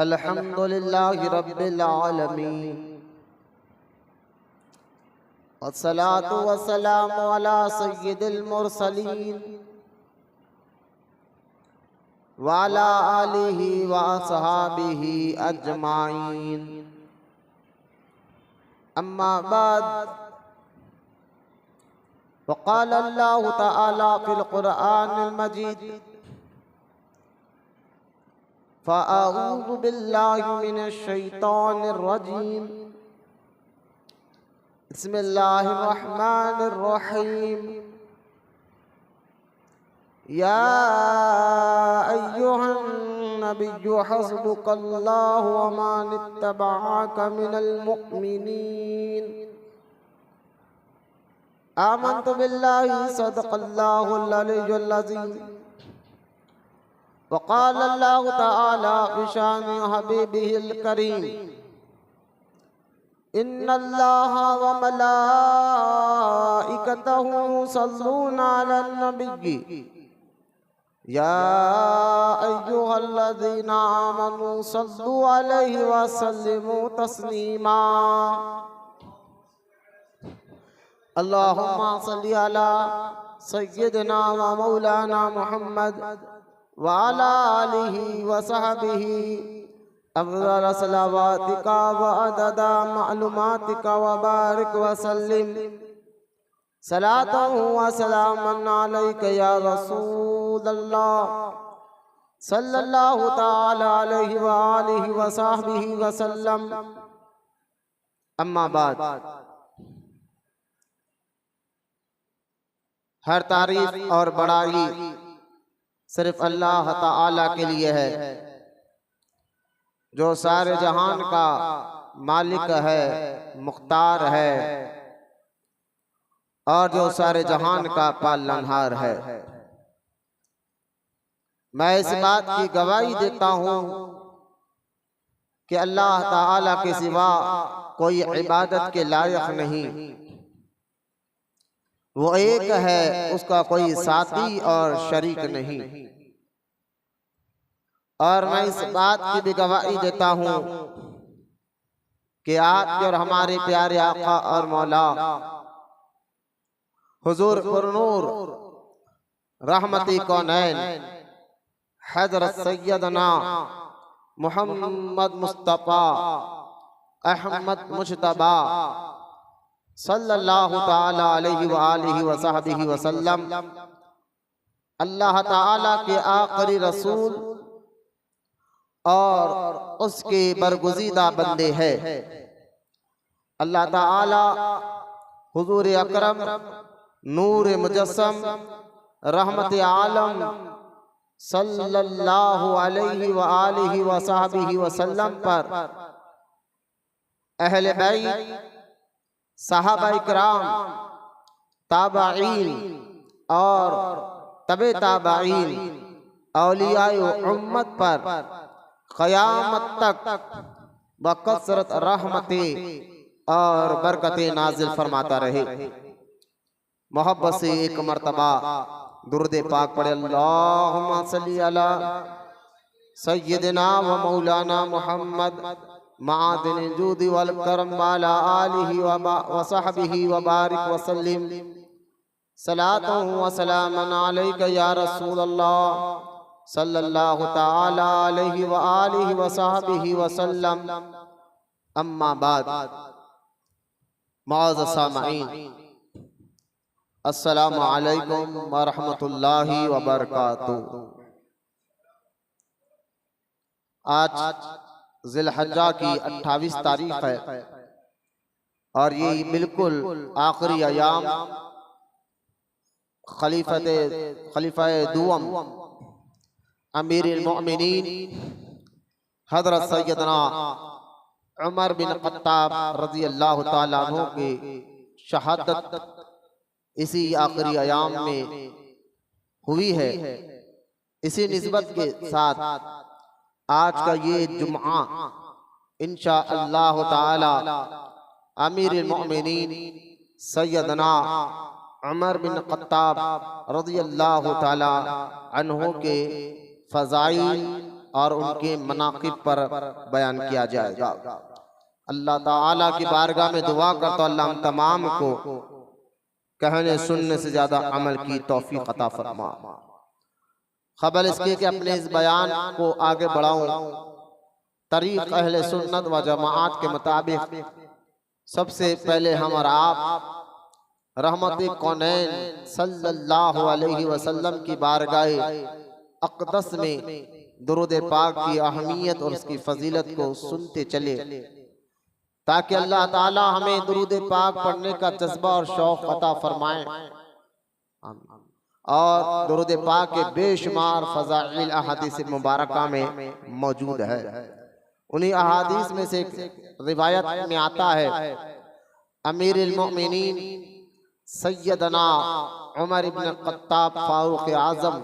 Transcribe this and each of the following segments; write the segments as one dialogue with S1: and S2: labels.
S1: अल्हम्दुलिल्लाहि रब्बिल आलमीन वस्सलातु वस्सलामु अला सय्यिदिल मुरसलीन व अला आलिहि व अस्हाबिहि अजमाइन। अम्मा बाद फ़क़ाल अल्लाहु तआला फ़िल क़ुरआनिल मजीद फ़अऊज़ु बिल्लाहि मिनश शैतानिर रजीम। बिस्मिल्लाहिर रहमानिर रहीम। या अय्युहन नबिय्यु हस्बुकल्लाहु व मन इत्तबअका मिनल मुमिनीन। आमन्तु बिल्लाहि सदक़ल्लाहुल अलियुल अज़ीम। वक़ाल अल्लाहु तआला बिशानि हबीबिहिल करीम इन्नल्लाहा व मलाइकतहु युसल्लूना अलन नबिय्यि या अय्युहल्लज़ीना आमनू सल्लु अलैहि व सल्लिमू तस्लीमा। अल्लाहुम्मा सल्लि अला सय्यिदिना व मौलाना मुहम्मद व अला आलिहि व सहबिहि अफ़ज़ल सलावातिका व अददा मालूमातिका व बारिक व सल्लिम सलातन व सलामन अलैका या रसूलल्लाह सल्लल्लाहु तआला अलैहि व आलिहि व सहबिहि व सल्लम। अम्मा बाद, हर तारीफ और बड़ाई सिर्फ अल्लाह ताला के लिए है जो सारे जहान का मालिक है, मुख्तार है और जो सारे जहान का पालनहार है। मैं इस बात की गवाही देता हूँ कि अल्लाह ताला के सिवा कोई इबादत के लायक नहीं। वो एक है, उसका कोई साथी और शरीक नहीं। और मैं इस बात की भी गवाही देता हूँ कि आपके और हमारे प्यारे आका और मौला हुजूर पुरनूर रहमती कौनैन हज़रत सैयदना मुहम्मद मुस्तफ़ा अहमद मुज्तबा सल्लल्लाहु ताला अलैहि व आलिहि व सहबिहि व सल्लम अल्लाह ताला के आखिरी रसूल और उसके बरगुज़ीदा बंदे हैं। अल्लाह ताला हुजूर अकरम नूर मुजस्सम रहमत आलम सल्लल्लाहु अलैहि व आलिहि व सहबिहि व सल्लम पर अहले बैत, सहाबा इकराम, ताबईन और तबे ताबईन, औलियाए उम्मत पर क़यामत तक बकसरत रहमतें और बरकतें नाजिल फरमाता रहे। मोहब्बत से एक मर्तबा दुरूद पाक पढ़े। अल्लाहुम्मा सल्ली अला सय्यिदिना व मौलाना मुहम्मद मादिनिल जूदि वल करम व अला आलिहि व सहबिहि व बारिक व सल्लिम सलातन व सलामन अलैका या रसूलल्लाह सल्लल्लाहु ताला अलैहि व आलिहि व सहबिहि व सल्लम। अम्मा बाद, मुअज़्ज़ज़ सामईन, अस्सलामु अलैकुम व रहमतुल्लाहि व बरकातुहू। आज ज़िलहज्जा की 28 तारीख है और ये बिल्कुल आखिरी अयाम खलीफा दुअम अमीरुल मोमिनीन हज़रत सैयदना उमर बिन ख़त्ताब रज़ी अल्लाह ताला अन्हु की शहादत इसी आखिरी अयाम में हुई है। इसी निस्बत के साथ आज का ये जुम्आ इंशाअल्लाह ताला अमीरुल मोमिनीन सैयदना उमर बिन ख़त्ताब रज़ियल्लाहु ताला अन्हु के फ़ज़ाइल और उनके मनाक़िब पर बयान किया जाएगा। अल्लाह ताला की बारगाह में दुआ करता हूं, अल्लाह हम तमाम को कहने सुनने से ज़्यादा अमल की तौफीक अता फरमा। खबर इसके कि अपने इस बयान को आगे बढ़ाऊं तरीक़ अहले सुन्नत व जमाअत के मुताबिक। सबसे पहले हम और आप रहमत कौनैन सल्लल्लाहु अलैहि वसल्लम की बारगाह अक़दस में दुरूद पाक की अहमियत और उसकी फजीलत को सुनते चले, ताकि अल्लाह ताला हमें दुरूद पाक पढ़ने का जज्बा और शौक़ अता फरमाए। और दुरूद पाक के बेशुमार फ़ज़ाइल अहादीस मुबारका में मौजूद है। उन्हीं अहादीस में से रिवायत में आता है, अमीरुल मोमिनीन सैयदना उमर इब्न ख़त्ताब फारूक आज़म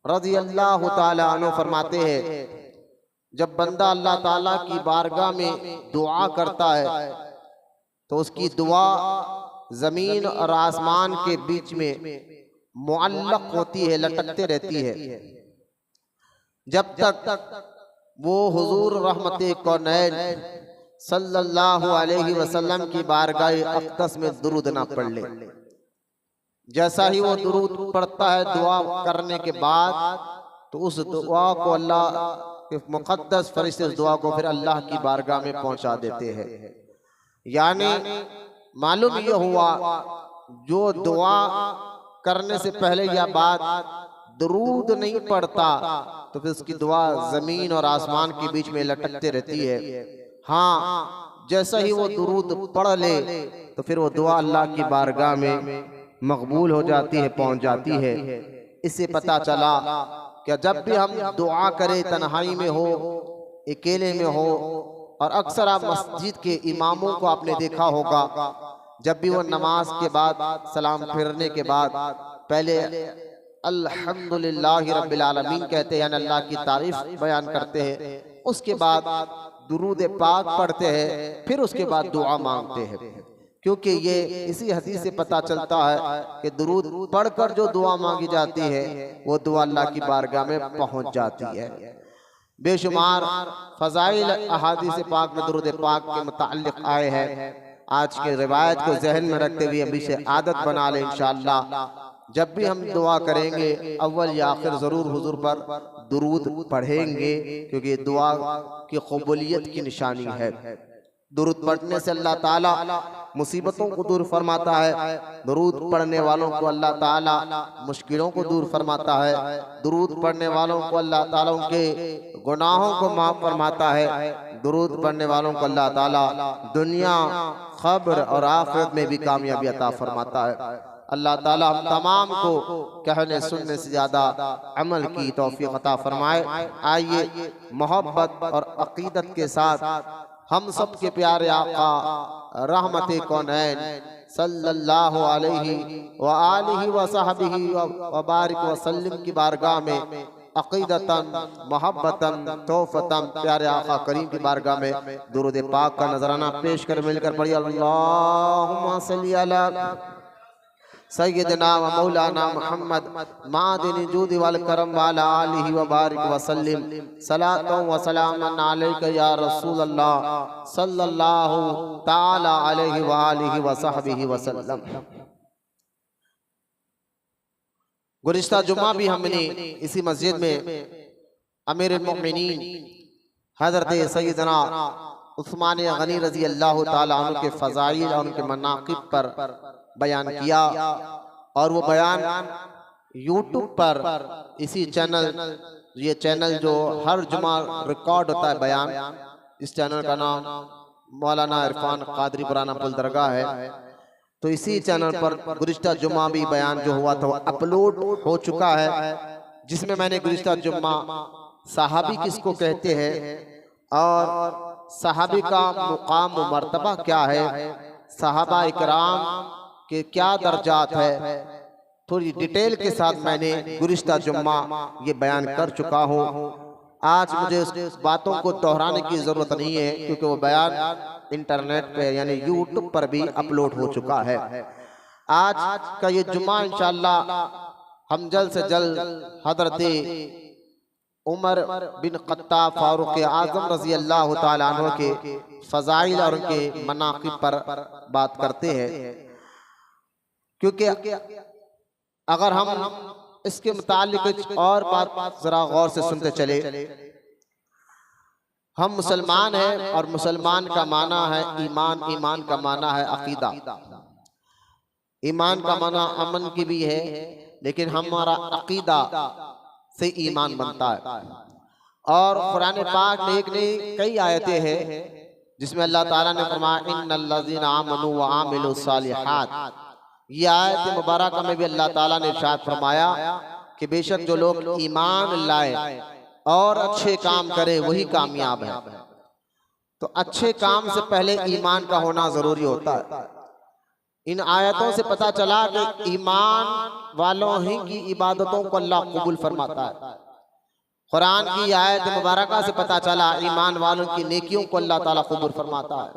S1: रज़ियल्लाहु ताला अन्हु फरमाते हैं, जब बंदा अल्लाह ताला की बारगाह में दुआ करता है तो उसकी दुआ ज़मीन और आसमान के बीच में मुअल्लक़ होती है, लटकते रहती है, जब तक वो हुजूर रहमते कौनैन सल्लल्लाहु अलैहि वसल्लम की बारगाह अक़दस में दुरूद ना पढ़ ले। जैसा ही वो दुरूद पढ़ता है दुआ करने के बाद, तो उस दुआ को अल्लाह के मुक़द्दस फरिश्ते उस दुआ को फिर अल्लाह की बारगाह में पहुंचा देते हैं। यानी मालूम ये हुआ, जो दुआ करने से पहले या बाद दुरूद नहीं पढ़ता तो फिर उसकी दुआ जमीन और आसमान के बीच में लटकते रहती है। हाँ, जैसा ही वो दुरूद पढ़ ले तो फिर वो दुआ अल्लाह की बारगाह में मकबूल हो जाती है, पहुंच जाती है। इससे पता चला कि जब भी हम दुआ करें, तन्हाई में हो, अकेले में हो, और अक्सर आप मस्जिद के इमामों को आपने देखा होगा, जब भी वो नमाज के बाद सलाम फिरने के बाद पहले अल्हम्दुलिल्लाहि रब्बिल आलमीन कहते हैं, यानी अल्लाह की तारीफ बयान करते हैं, उसके बाद दुरूद पाक पढ़ते हैं, फिर उसके बाद दुआ मांगते हैं। क्योंकि ये इसी हदीस से पता चलता है कि दुरूद पढ़कर जो दुआ मांगी जाती है वो दुआ अल्लाह की बारगाह में पहुंच जाती है। बेशुमार फज़ाइल अहादीस पाक में दुरूद पाक के मुताल्लिक़ आए हैं। आज के रिवायत को जहन में रखते हुए अभी से आदत बना ले, इंशाअल्लाह जब भी हम दुआ करेंगे अव्वल या आखिर ज़रूर हुजूर पर दुरूद पढ़ेंगे, क्योंकि दुआ की कबूलियत की निशानी है। दुरूद पढ़ने से अल्लाह ताला मुसीबतों को दूर फरमाता है, दुरूद पढ़ने वालों को अल्लाह ताला मुश्किलों को दूर फरमाता है, दुरूद पढ़ने वालों को अल्लाह ताला उनके गुनाहों को माफ़ फरमाता है, दुरूद पढ़ने वालों को अल्लाह ताला दुनिया, क़ब्र और आखिरत में भी कामयाबी अता फरमाता है। अल्लाह ताला हम तमाम को कहने सुनने से ज़्यादा अमल की तौफीक अता फरमाए। आइए मोहब्बत और अक़ीदत के साथ हम सब के प्यारे आका रहमते कौनैन सल्लल्लाहु अलैहि व आलिहि व सहबिहि व बारिक व सल्लिम की बारगाह में अक़ीदतन मोहब्बतन तौफ़तन प्यारे आका करीम की बारगाह में दुरूद पाक का नजराना पेश कर मिलकर पढ़िए, अल्लाहुम्मा सल्ली अला सय्यदना व मौलाना मुहम्मद मादिन जूदी वल करम वाला आलिहि व बारिक व सल्लिम सलातो व सलामन अलैका या रसूल अल्लाह सल्लल्लाहु ताला अलैहि व आलिहि व सहबिहि व सल्लम। गुज़िश्ता जुम्मा भी हमने इसी मस्जिद में अमीरुल मोमिनीन हज़रत सय्यदना उस्मान गनी रज़ी अल्लाह ताला अन्हु के फ़ज़ाइल और उनके मनाक़िब पर बयान किया, और वो बयान यूट्यूब पर इसी चैनल, ये चैनल जो हर जुमा रिकॉर्ड होता है बयान, इस चैनल का नाम मौलाना इरफान कादरी पुराना पुल दरगाह है। तो इसी चैनल पर गुज़िश्ता जुम्मा भी बयान जो हुआ था वो अपलोड हो चुका है, जिसमें मैंने गुज़िश्ता जुम्मा सहाबी किसको कहते हैं और सहाबी का मुकाम व मर्तबा क्या है, सहाबा इकराम के क्या दर्जात है, थोड़ी डिटेल के साथ मैंने गुज़िश्ता जुम्मा ये बयान कर चुका हूँ। आज मुझे उस बातों को दोहराने की ज़रूरत नहीं है, क्योंकि वो बयान इंटरनेट पे यानी यूट्यूब पर भी अपलोड हो चुका है। आज का ये जुम्मा इंशाअल्लाह हम जल्द से जल्द हज़रत उमर बिन खत्ताब फारूक आजम रजी अल्लाह ताला अन्हु के फजाइल और उनके मनाक़िब पर बात करते हैं, क्योंकि अगर हम इसके मुतालिक कुछ और बात जरा गौर से सुनते चले। हम मुसलमान हैं और मुसलमान का माना है ईमान, ईमान का माना है अकीदा। ईमान का माना अमन की भी है, लेकिन हमारा अकीदा से ईमान बनता है। और कुरान पाक में एक नहीं कई आयतें हैं जिसमें अल्लाह ताला ने फरमाया इन्नल्लज़ीना आमनू व आमिलुस सालिहात। ये आयत मुबारक में भी अल्लाह ताला ने इरशाद फरमाया कि बेशक जो लोग ईमान लाए और अच्छे काम करे वही कामयाब है। तो अच्छे काम से पहले ईमान का होना जरूरी होता है। इन आयतों से पता चला कि ईमान वालों ही की इबादतों को अल्लाह कबूल फरमाता है। कुरान की आयत मुबारका से पता चला ईमान वालों की नेकियों को अल्लाह ताला कबूल फरमाता है।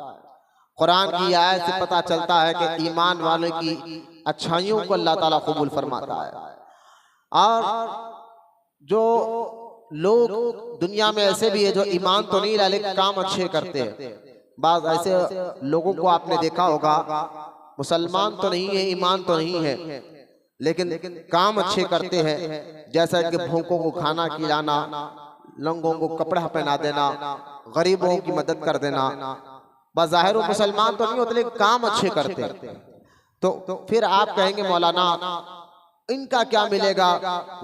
S1: कुरान की आयत से पता चलता है कि ईमान वालों की अच्छाइयों को अल्लाह ताला कबूल फरमाता है। और जो लोग दुनिया में ऐसे भी है जो ईमान तो नहीं लाए लेकिन काम अच्छे करते हैं। बाज ऐसे लोगों को आपने देखा होगा, मुसलमान तो नहीं है, ईमान तो नहीं है, लेकिन काम अच्छे करते हैं, जैसा कि भूखों को खाना खिलाना, लंगों को कपड़ा पहना देना, गरीबों की मदद कर देना। बज़ाहिर वो मुसलमान तो नहीं होते लेकिन काम अच्छे करते हैं। तो फिर आप कहेंगे मौलाना इनका क्या मिलेगा,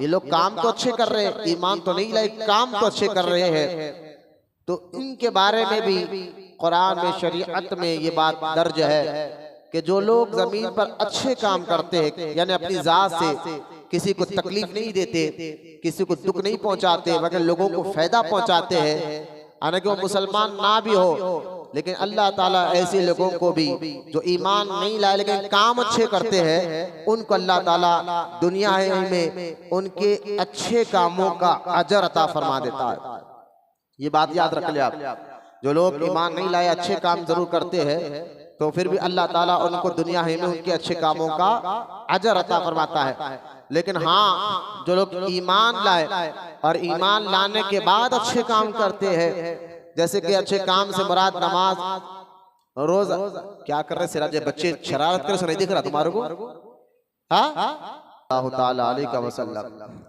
S1: ये लोग काम तो अच्छे कर रहे हैं, ईमान तो नहीं लाए, काम तो अच्छे कर रहे हैं। तो इनके बारे में भी कुरान में, शरीयत में ये बात दर्ज है कि जो लोग जमीन पर अच्छे काम करते हैं, यानी अपनी जात से किसी को तकलीफ नहीं देते, किसी को दुख नहीं पहुंचाते, मगर लोगों को फायदा पहुंचाते हैं, हालांकि वो मुसलमान ना भी हो, लेकिन अल्लाह ताला ऐसे लोगों को भी जो ईमान नहीं लाए लेकिन काम अच्छे करते हैं, उनको अल्लाह ताला दुनिया में उनके अच्छे कामों का अजर अता फरमा देता है। ये बात याद रख ले आप। जो लोग ईमान नहीं लाए अच्छे काम जरूर करते हैं, तो फिर भी अल्लाह ताला उनको दुनिया में उनके अच्छे कामों का अजर अता फरमाता है। लेकिन हाँ, जो लोग ईमान लाए और ईमान लाने के बाद अच्छे काम करते हैं, जैसे कि अच्छे काम से मुराद नमाज, रोज क्या कर रहे सिराज बच्चे शरारत कर नहीं दिख रहा तुम्हारे को? अल्लाह ताला अलैहि वसल्लम।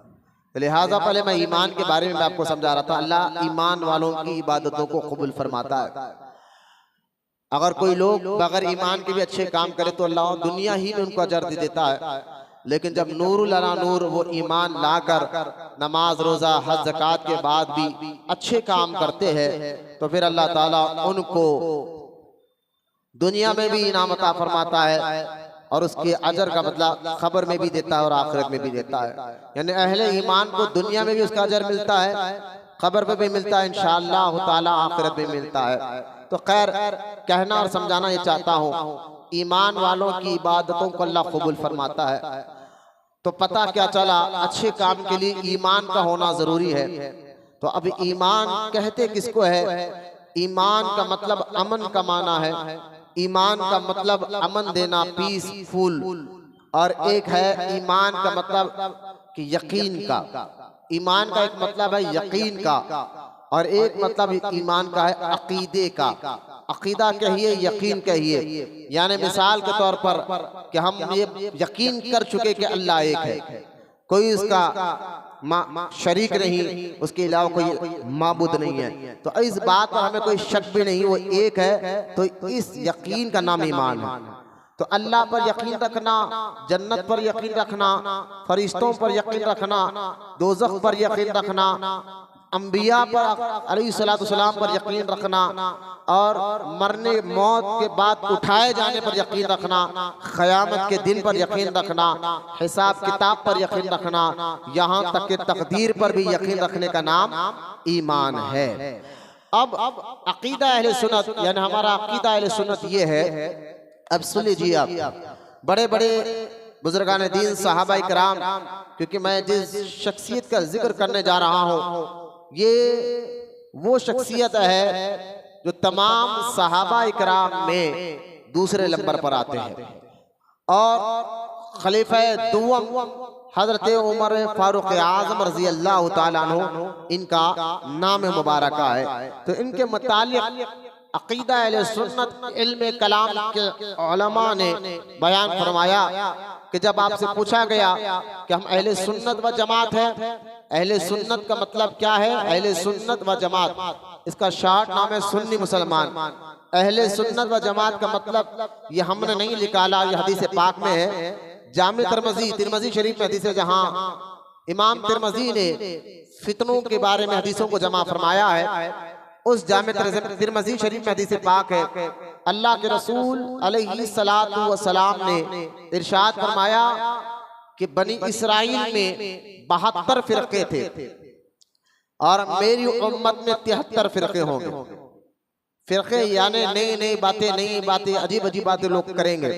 S1: लिहाजा पहले मैं ईमान के बारे में आपको समझा रहा था। अल्लाह ईमान वालों की इबादतों को कबूल फरमाता है। अगर कोई लोग बगैर ईमान के भी अच्छे काम करे तो अल्लाह दुनिया ही में उनको अजर दे देता है, लेकिन जब नूरुल अला नूर वो ईमान लाकर नमाज, रोजा, हज, ज़कात के बाद भी अच्छे काम करते हैं, तो फिर अल्लाह ताला उनको दुनिया में भी इनाम अता फरमाता है और उसके अजर का मतलब खबर में भी देता है और आखिरत में भी देता है। यानी अहले ईमान को दुनिया में भी उसका अजर मिलता है, खबर में भी मिलता है, इंशाअल्लाह ताला आखिरत में मिलता है। तो खैर कहना और समझाना ये चाहता हूँ, ईमान वालों की इबादतों को अल्लाह कबूल फरमाता है। तो पता क्या चला, अच्छे काम के लिए ईमान का होना जरूरी है। तो अब ईमान कहते किसको है? ईमान का मतलब अमन का माना है। ईमान का मतलब अमन देना, पीसफुल। और एक है ईमान का मतलब कि यकीन का। ईमान का एक मतलब है यकीन का, और एक मतलब ईमान का है अकीदे का। अकीदा कहिए, यकीन कहिए। यानी मिसाल के तौर पर कि हम ये यकीन कर चुके कि अल्लाह एक है, कोई उसका शरीक नहीं, उसके अलावा कोई माबूद नहीं है। तो इस बात पर हमें कोई शक भी नहीं, वो एक है। तो इस यकीन का नाम ईमान है। तो अल्लाह पर यकीन रखना, जन्नत पर यकीन रखना, फरिश्तों पर यकीन रखना, दोज़ख पर यकीन रखना, अंबिया पर अलैहिस्सलाम पर यकीन रखना, और मरने मौत के बाद उठाए जाने पर यकीन रखना, क़यामत के दिन पर यकीन रखना, हिसाब किताब पर यकीन रखना, यहाँ तक कि तकदीर पर भी यकीन रखने का नाम ईमान है। अब अकीदा अहले सुन्नत, यानी हमारा अकीदा अहले सुन्नत ये है। अब सुन लीजिए आप, बड़े बड़े बुजुर्गान दीन, सहाबा इकराम, क्योंकि मैं जिस शख्सियत का जिक्र करने जा रहा हूँ ये वो शख्सियत है जो तमाम सहाबा इकराम में दूसरे नंबर पर आते हैं। और खलीफा दुआम हजरत उमर फारूक आजम रजी अल्लाह तआला अन्हु इनका नाम मुबारक है। तो इनके मुतालिक अकीदा अहले सुन्नत इल्म कलाम के उलमा ने बयान फरमाया कि जब आपसे पूछा गया कि हम अहले सुन्नत व जमात हैं, अहले सुन्नत का मतलब क्या है? अहले सुन्नत व जमात, इसका शॉर्ट नाम है सुन्नी मुसलमान। अहले सुन्नत व जमात का मतलब ये हमने नहीं निकाला, ये हदीस पाक में है। जामे तिरमजी शरीफ में हदीस है, जहाँ इमाम तिरमजी ने फितनों के बारे में हदीसों को जमा फरमाया है। उस जामे तिरमजी शरीफ में हदीस पाक है, अल्लाह के रसूल अलैहिस्सलातु वस्सलाम ने इरशाद फरमाया कि बनी इसराइल में 72 फिरके थे और मेरी उम्मत में 73 फिरके होंगे। फिरके यानी नई बातें अजीब अजीब बातें लोग करेंगे।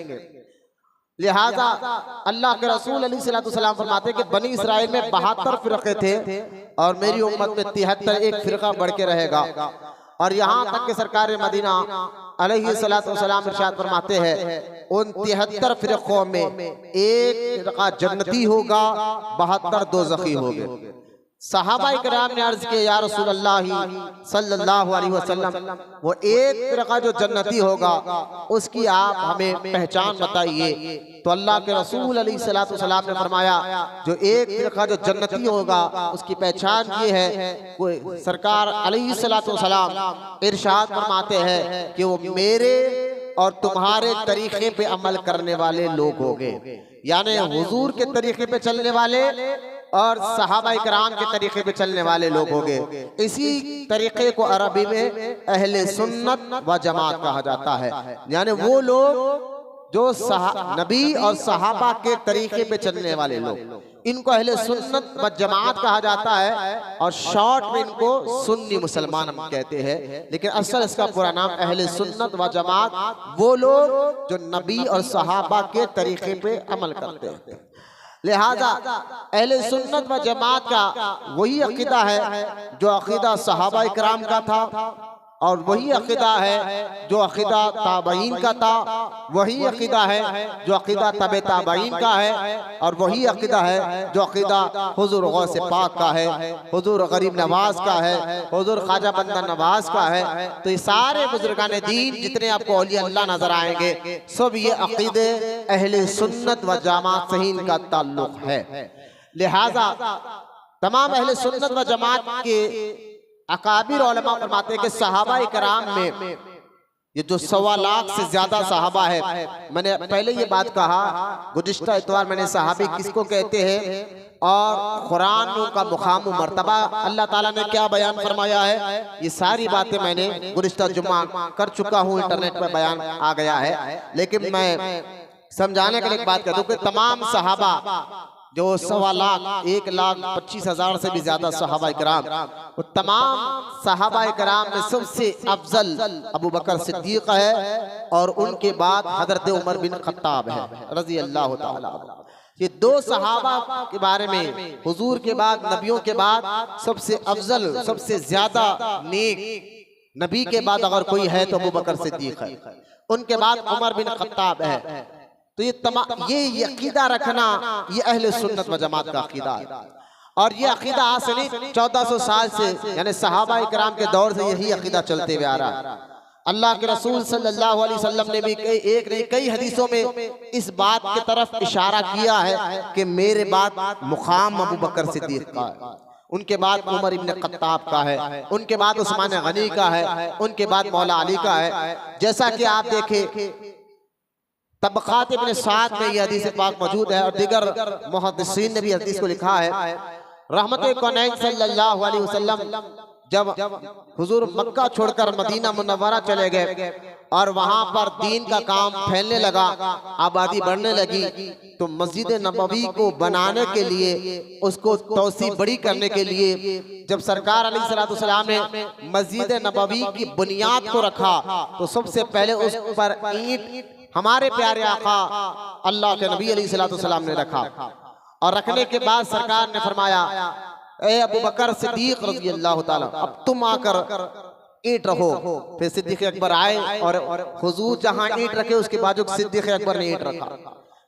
S1: लिहाजा अल्लाह के रसूल अलैहिस्सलातु वस्सलाम फरमाते कि बनी इसराइल में 72 फिरके थे और मेरी उम्मत में 73 एक फिरका बढ़ के रहेगा। और यहाँ तक कि सरकार मदीना अलैहिस्सलातु वस्सलाम इरशाद फरमाते हैं उन 73 फिरकों में एक फिरका जन्नती होगा, 72 दोज़खी होंगे। सहाबा इकराम ने अर्ज किया, या रसूल अल्लाह सल्लल्लाहु अलैहि वसल्लम, वो एक फिरका जो जन्नती होगा उसकी आप हमें पहचान बताइए। तो अल्लाह के रसूल अलैहिस्सलातु वस्सलाम ने फरमाया जो एक फिरका जो जन्नती होगा उसकी पहचान ये है, कोई सरकार अलैहिस्सलातु वस्सलाम इरशाद फरमाते हैं कि वो मेरे और तुम्हारे तरीके पे अमल करने वाले लोग होंगे, यानी हुजूर के तरीके पे चलने वाले और सहाबा इकराम के तरीके पे चलने वाले लोग होंगे। इसी तरीके को अरबी में अहले सुन्नत व जमात कहा जाता है, यानी वो लोग जो नबी और सहाबा के तरीके पे चलने वाले लोग, इनको अहले सुन्नत व जमात कहा जाता है और शॉर्ट में इनको सुन्नी मुसलमान हम कहते हैं। लेकिन असल इसका पूरा नाम अहले सुन्नत व जमात वो लोग जो नबी और सहाबा के तरीके पे अमल करते हैं। लिहाजा अहले सुन्नत व जमात का वही अकीदा है जो अकीदा सहाबा इकराम का था और वही अकीदा है जो अकीदा ताबईन का था, वही अकीदा है जो अकीदा तबे ताबईन का है और वही अकीदा है जो अकीदा हुजूर गौसे पाक का है, हुजूर गरीब नवाज का है, हुजूर ख्वाजा बंदा नवाज का है। तो ये सारे बुजुर्गान दीन जितने आपको औलिया अल्लाह नजर आएंगे सब ये अकीदे अहले सुन्नत व जमात से ही इनका ताल्लुक है। लिहाजा तमाम अहले सुन्नत व जमात के अकाबिर उलमा फरमाते हैं कि सहाबा इकराम में ये जो 1.25 लाख से ज्यादा सहाबा है, मैंने पहले ये बात कहा गुज़िश्ता इतवार मैंने सहाबी किसको कहते हैं और कुरान का मुकाम मर्तबा अल्लाह ताला ने क्या बयान फरमाया है, ये सारी बातें मैंने गुज़िश्ता जुम्मा कर चुका हूँ, इंटरनेट पर बयान आ गया है। लेकिन मैं समझाने के लिए एक बात कहता हूँ कि तमाम सहाबा जो 1.25 लाख 1,25,000 से भी ज्यादा सहाबा इकराम, वो तमाम सहाबा इकराम में सबसे अफजल अबू बकर सिद्दीक है और उनके बाद हजरत उमर बिन खत्ताब है रजी अल्लाह ताला। ये दो सहाबा के बारे में हुजूर के बाद नबियों के बाद सबसे अफजल सबसे ज्यादा नेक नबी के बाद अगर कोई है तो अबू बकर सिद्दीक है, उनके बाद उमर बिन खत्ताब है। तो ये अकीदा रखना ये अहले सुन्नत व जमात का अकीदा है और ये अकीदा आज से नहीं 1400 साल से यानी सहाबा इकराम के दौर से यही अकीदा चलते हुए आ रहा है। अल्लाह के रसूल सल्लल्लाहु अलैहि वसल्लम ने भी कई हदीसों में इस बात की तरफ इशारा किया है कि मेरे बाद मुकाम अबू बकर सिद्दीक का है, उनके बाद उमर इब्न खत्ताब का है, उनके बाद उस्मान गनी का है, उनके बाद मौला अली का है। जैसा कि आप देखें तबक़ात इब्न साद में यह हदीस पाक मौजूद है और दीगर मुहद्दिसीन ने भी हदीस को लिखा है। रहमत कौनैन सल्लल्लाहु अलैहि वसल्लम जब हुजूर मक्का छोड़कर मदीना मुनव्वरा चले गए और वहां पर दीन का काम फैलने लगा, आबादी बढ़ने लगी, तो मस्जिद नबवी को बनाने के लिए उसको तौसी बड़ी करने के लिए जब सरकार अलैहिस्सलाम ने मस्जिद नबवी की बुनियाद को रखा तो सबसे पहले उस पर ईंट हमारे प्यारे आका अल्लाह के नबी अलैहिस्सलाम ने रखा और रखने के बाद सरकार ने फरमाया ए अबू बकर सिद्दीक रज़ी अल्लाह ताला अब तुम आकर ईंट रखो। फिर सिद्दीक अकबर आए और हुजूर जहां ईंट रखे उसके बाजू सिद्दीक अकबर ने ईंट रखा।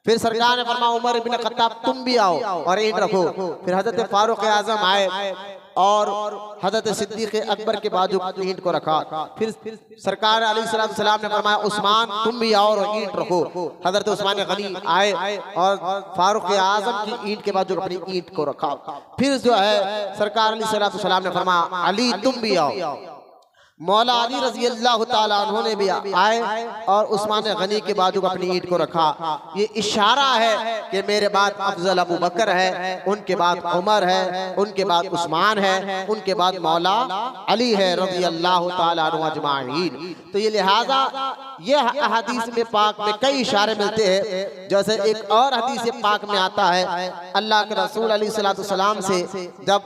S1: फिर सरकार ने फरमाया उमर इब्न खत्ताब तुम भी आओ और ईंट रखो। फिर हजरत फारूक आजम आए और हजरत सिद्दीक अकबर के बाजू ईंट को रखा। फिर सरकार अलैहिस्सलाम ने फरमाया उस्मान तुम भी आओ और ईंट रखो। हजरत उस्मान गनी आए और फारूक आजम की ईंट के बाजू अपनी ईंट को रखा। फिर जो है सरकार अलैहिस्सलाम ने फरमाया अली तुम भी आओ। मौला अली रजी अल्लाह ताला अन्हु ने भी आए और उस्मान गनी के बाजू अपनी ईंट को रखा। ये इशारा है कि मेरे बाद अफजल अबू बकर है, उनके बाद उमर है, उनके बाद उस्मान है, उनके बाद मौला अली है रजी अल्लाह ताला अन्हु अजमाइन। तो ये लिहाजा ये हदीस में पाक में कई इशारे मिलते हैं। जैसे एक और हदीस पाक में आता है अल्लाह के रसूल अलैहिस्सलाम से जब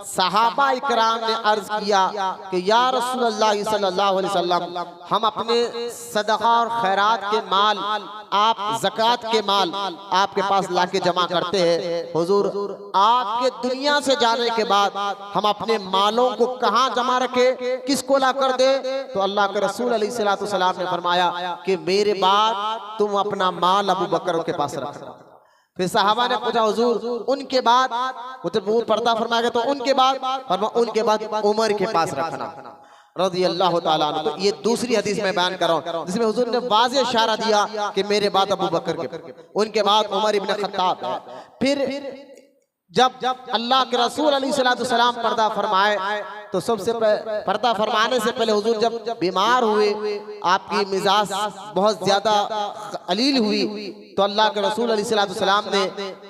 S1: सहाबा इकराम ने अर्ज किया कि या रसूल सल्लल्लाहु अलैहि वसल्लम हम अपने सदका और खैरात के माल, आप ज़कात के माल आपके पास लाके जमा करते हैं, हुजूर आपके दुनिया से जाने के बाद हम अपने मालों को कहाँ जमा रखे, किसको ला कर दे? तो अल्लाह के रसूल अलैहिस्सलाम ने फरमाया कि मेरे बाद तुम अपना माल अबू बकर के पास रखना। फिर साहबा ने पूछा हुजूर उनके बाद? वो पर्दा फरमाया गया तो उनके बाद उमर के पास रखना रज़ी अल्लाह ताला अन्हु। तो ये दूसरी हदीस में बयान कर रहा हूँ जिसमें हुजूर ने वाज़ेह इशारा दिया कि मेरे बाद अबू बकर के, उनके बाद उमर इब्न खत्ताब। फिर जब अल्लाह के रसूल अलैहिस्सलाम पर्दा फरमाए तो सबसे पर्दा फरमाने से पहले हुजूर जब बीमार हुए, आपकी मिजाज बहुत ज्यादा अलील हुई, तो अल्लाह के रसूल अलैहिस्सलाम ने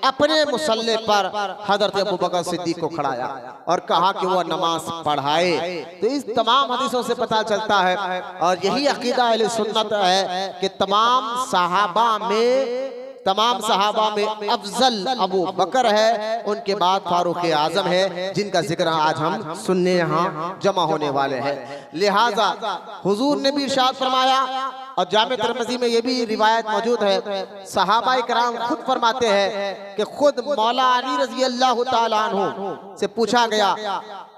S1: अपने मुसल्ले पर हजरत अबू बकर सिद्दीक को खड़ाया और कहा कि वह नमाज पढ़ाए। तो इस तमाम हदीसों से पता चलता है और यही अकीदा अहले सुन्नत है कि तमाम सहाबा में अफजल अबू बकर है, उनके बाद फारूक आजम है, जिनका जिक्र आज हम सुनने यहाँ जमा होने वाले हैं। लिहाजा हुजूर ने भी इरशाद फरमाया और जामे तिरमिज़ी में ये भी रिवायत मौजूद है, सहाबा इकराम खुद फरमाते हैं कि खुद मौला अली रज़ी अल्लाह ताला अन्हु से पूछा गया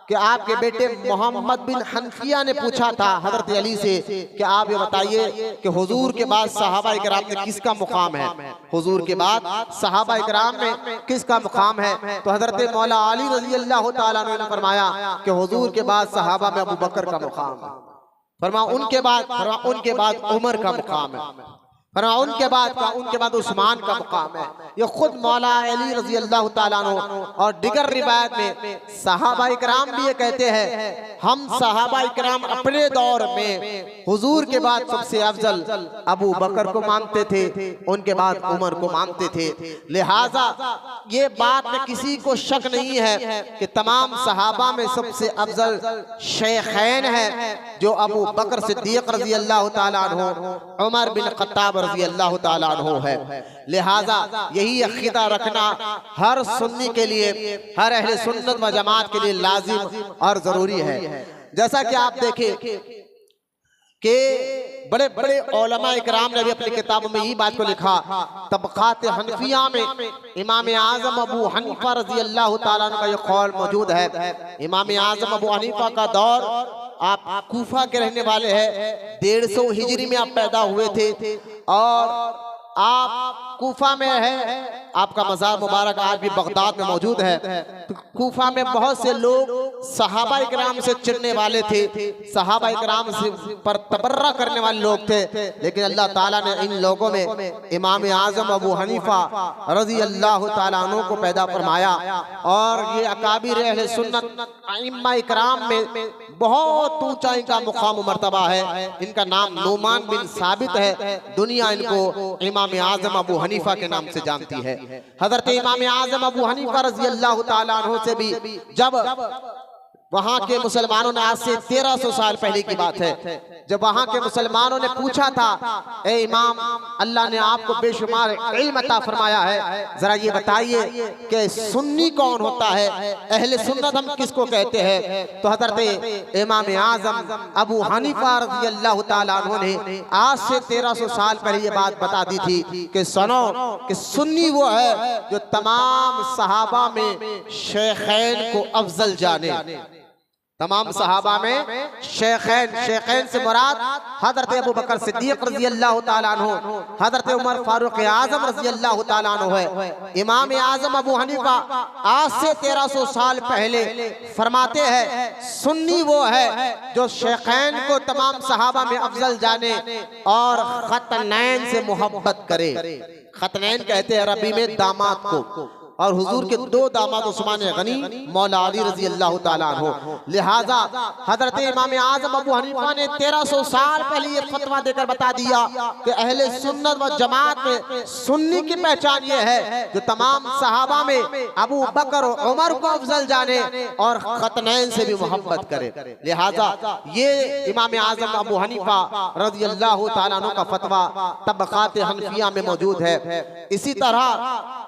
S1: कि आपके बेटे मोहम्मद बिन हनफिया ने पूछा था हजरत अली से कि आप ये बताइए कि हुजूर के बाद सहाबा इकराम में किसका मुकाम है, हुजूर के बाद सहाबा इकराम में किसका मुकाम है? तो हजरत मौला अली रज़ी अल्लाह ताला अन्हु ने फरमाया कि हुजूर के बाद सहाबा में अबू बकर का मुकाम है, फरमाया उनके बाद उमर का मुकाम है, फरमाया उनके बाद उस्मान का मुकाम है। ये खुद मौला अली रज़ी अल्लाह ताला अन्हु और दिगर रिवायत में सहाबा इकराम भी ये कहते हैं हम सहाबा इकराम अपने दौर में हुजूर के बाद सबसे अफजल अबू बकर को मानते थे, उनके बाद उमर को मानते थे। लिहाजा ये बात में किसी को शक नहीं है कि तमाम सहाबा में सबसे अफजल शेखैन है जो अबू बकर सिद्दीक रज़ी अल्लाह ताला अन्हु, उमर बिन खत्ताब रज़ी अल्लाह ताला अन्हु है। लिहाजा यही अक़ीदा रखना हर सुन्नी के लिए, हर अहले सुन्नत व जमात के लिए लाजिम और जरूरी है। जैसा कि आप देखें कि बड़े बड़े उलमा इकराम ने भी अपनी किताबों में यही बात को लिखा। तबक़ात हनफिया में इमाम आज़म अबू हनीफा रज़ी अल्लाह ताला अन्हु का ये कौल मौजूद है। इमाम आज़म अबू हनीफा का दौर, आप कूफा के रहने वाले हैं, 150 हिजरी में आप पैदा हुए थे और आप कूफा में है, आपका मज़ार मुबारक आज भी बगदाद में मौजूद है। तो कूफा में बहुत से लोग सहाबा इकराम से चिढ़ने वाले थे, सहाबा इकराम से पर तबर्रा करने वाले लोग थे, लेकिन अल्लाह ताला ने इन लोगों में इमाम आज़म अबू हनीफा रज़ी अल्लाह ताला अन्हु को पैदा फरमाया और ये अकाबिर अहले सुन्नत अइम्मा इकराम में बहुत ऊंचा इनका मुकाम मर्तबा है। इनका नाम नुमान बिन साबित है, दुनिया इनको इमाम आज़म अबू हनीफा के नाम से जानती है। हजरत इमाम आज़म अबू हनीफा रज़ी अल्लाह ताला अन्हु से भी जब वहां के मुसलमानों ने, आज से 1300 साल पहले की बात है, जब वहां के मुसलमानों ने पूछा था ए इमाम अल्लाह ने आपको बेशुमार इल्म अता फरमाया है, जरा ये बताइए कि सुन्नी कौन होता है, अहले सुन्नत हम किसको कहते हैं? तो हजरत इमाम आज़म अबू हनीफा रज़ी अल्लाह ताला अन्हु ने आज से 1300 साल पहले ये बात बता दी थी कि सुनो कि सुन्नी वो है जो तमाम सहाबा में शेखैन को अफजल जाने। तमाम सहाबा में शेखैन, शेखैन से मुराद हजरत अबू बकर सिद्दीक रजी अल्लाह ताला अन्हु, हजरत उमर फारूक आजम रजी अल्लाह ताला अन्हु है। इमाम आजम अबू हनीफा आज से 1300 साल पहले फरमाते हैं सुन्नी वो है जो शेखैन को तमाम सहाबा में अफजल जाने और खतनैन से मोहब्बत करे। खतनैन कहते हैं अरबी में दामाद को, और हुजूर के दो दामाद उस्मान गनी मौला अली रजी अल्लाह ताला अन्हु। लिहाजा हजरत इमाम आजम अबू हनीफा ने 1300 साल पहले ये फतवा देकर बता दिया कि अहले सुन्नत व जमात में सुन्नी की पहचान ये है जो तमाम सहाबा में अबू बकर और उमर को अफजल जाने और खतनैन से भी मोहब्बत करे। लिहाजा ये इमाम आजम अबू हनीफा रजी अल्लाह ताला अन्हु का फतवा तबक़ात हनफिया में मौजूद है। इसी तरह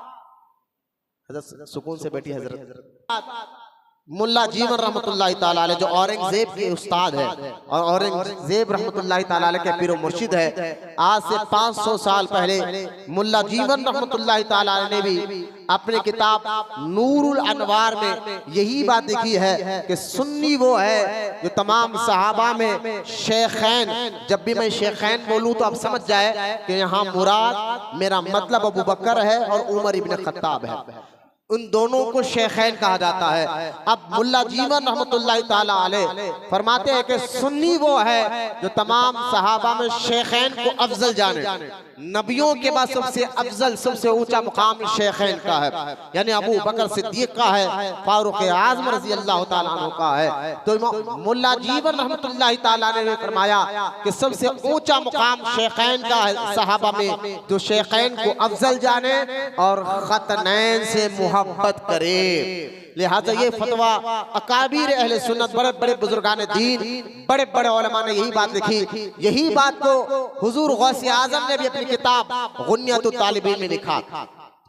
S1: सुकून से बैठी हजरत मुल्ला जीवन रहमतुल्लाह ताला अलैह जो औरंगजेब के उस्ताद है और औरंगजेब रहमतुल्लाह ताला अलैह के पीर मुर्शिद है, आज से 500 साल पहले मुल्ला जीवन रहमतुल्लाह ताला अलैह ने भी अपनी किताब नूरुल अनवार में यही बात लिखी है कि सुन्नी वो है जो तमाम सहाबा में शेखैन, जब भी मैं शेखैन बोलूं तो आप समझ जाए कि यहाँ मुराद मेरा मतलब अबू बकर है और उमर इब्न खत्ताब है, उन दोनों को शेखैन कहा जाता है। अब मुल्ला जीवन रहमतुल्लाह ताला अलैह फरमाते हैं कि सुन्नी वो है जो तमाम सहाबा में शेखैन को अफजल जाने। नबियों के बाद सबसे अफजल, सबसे ऊंचा मुकाम शेखैन का है, यानी अबू बकर सिद्दीक का है, फारूक आजम रजी अल्लाह ताला अन्हु का है। तो मुल्ला जीवन रहमतुल्लाह ताला ने फरमाया कि सबसे ऊंचा मुकाम शेखैन का है सहाबा में, जो शेखैन को अफजल जाने और खतनैन से मोहब्बत करे। लिहाजा ये फतवा अकाबिर अहले सुन्नत, बड़े बड़े बुजुर्गान दीन, बड़े बड़े उलमा ने यही बात लिखी। यही बात को हुजूर गौसे आजम ने भी अपनी किताब गुनियतुत तालिबीन में लिखा।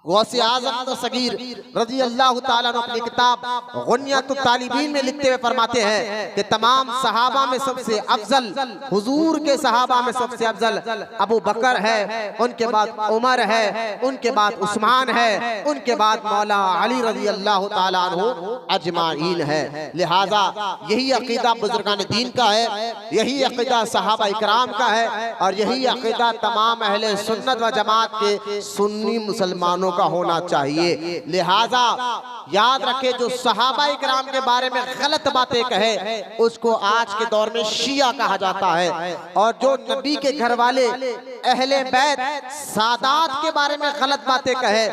S1: गौसे आजम सगीर रजी अल्लाह ताला अन्हु अपनी किताब गुनियतुत तालिबीन में लिखते हुए फरमाते हैं कि तमाम सहाबा में सबसे अफजल, हुजूर के सहाबा में सबसे अफजल अबू बकर है, उनके बाद उमर है, उनके बाद उस्मान है, उनके बाद मौला अली रजी अल्लाह ताला अन्हु अजमाइन है। लिहाजा यही अकीदा बुजुर्गान दीन का है, यही अकीदा सहाबा इकराम का है, और यही अकीदा तमाम अहले सुन्नत व जमात के सुन्नी मुसलमानों का होना चाहिए। लिहाजा याद रखे जो सहाबा इकराम के बारे में गलत बातें कहे उसको आज के दौर में शिया कहा जाता है, और जो नबी के घर वाले अहले बैत सादात के बारे में गलत बातें कहे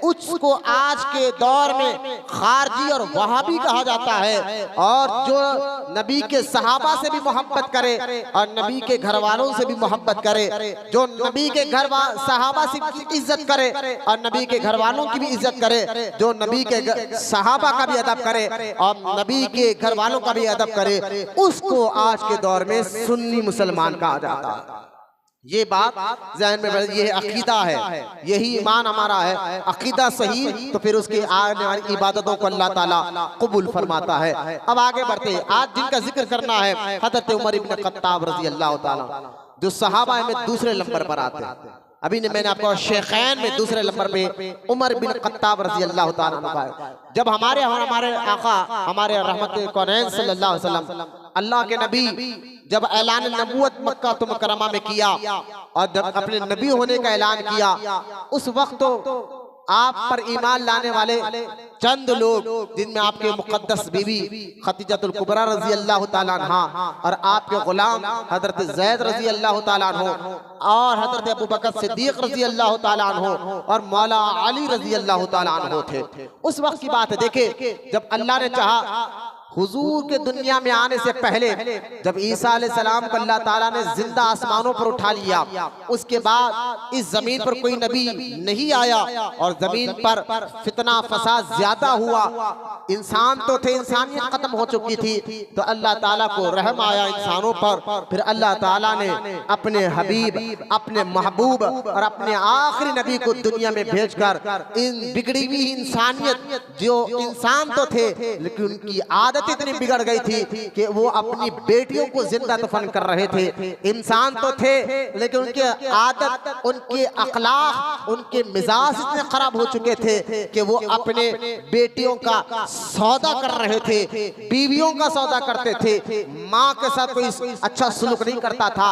S1: उसको आज के दौर में खारजी और वहाबी कहा जाता है। और जो नबी के सहाबा से भी मोहब्बत करे और नबी के घर वालों से भी मोहब्बत करे, जो नबी के घर सहाबा से इज्जत करे और नबी के घर वालों की भी इज्जत करे, जो नबी के सहाबा का भी अदब करे और नबी के घर वालों का भी अदब करे, उसको आज के दौर में सुन्नी मुसलमान कहा जाता है। ये बात ज़हन में, ये अकीदा है, यही ईमान हमारा है। अकीदा सही तो फिर उसकी आने वाली इबादतों को अल्लाह ताला कबूल फरमाता है। अब आगे बढ़ते, आज जिनका जिक्र करना है हज़रत उमर इब्न खत्ताब रज़ी अल्लाह ताला, जो सहाबा में दूसरे नंबर पर आते हैं। अभी ने मैंने आपको शेखैन में दूसरे नंबर पे उमर बिन खत्ताब रज़ी अल्लाह ताला अन्हु का। जब हमारे आका, हमारे रहमत कौनैन सल्लल्लाहु अलैहि वसल्लम, अल्लाह के नबी जब ऐलान नबूवत मक्का तो मुकर्रमा में किया और जब अपने नबी होने का ऐलान किया, उस वक्त तो आप पर ईमान लाने वाले चंद लोग, जिनमें आपके मुकद्दस बीवी खदीजतुल कुबरा रजी अल्लाह ताला अन्हा और आपके गुलाम हजरत ज़ैद रजी अल्लाह ताला अन्हु और हजरत अबू बकर सिद्दीक रजी अल्लाह ताला अन्हु और मौला अली रजी अल्लाह ताला अन्हु थे। उस वक्त की बात है, देखे जब अल्लाह ने चाहा हुजूर के दुनिया में आने से पहले, जब ईसा अलैहिस्सलाम को अल्लाह ताला ने जिंदा आसमानों पर उठा लिया, उसके बाद इस जमीन पर कोई नबी नहीं आया और जमीन पर फितना फसाद ज्यादा हुआ, इंसान तो थे, इंसानियत खत्म हो चुकी थी, तो अल्लाह ताला को रहम आया इंसानों पर। फिर अल्लाह ताला ने अपने हबीब, अपने महबूब और अपने आखिरी नबी को दुनिया में भेजकर इन बिगड़ी हुई इंसानियत, जो इंसान तो थे लेकिन उनकी आदत आदत इतनी बिगड़ गई थी कि वो अपनी बेटियों को जिंदा दफन कर रहे थे। इंसान तो थे लेकिन उनके आदत, उनके अखलाक, उनके मिजाज इतने खराब हो चुके थे कि वो अपने बेटियों का सौदा कर रहे थे, बीवियों का सौदा करते थे, माँ के साथ कोई अच्छा सलूक नहीं करता था।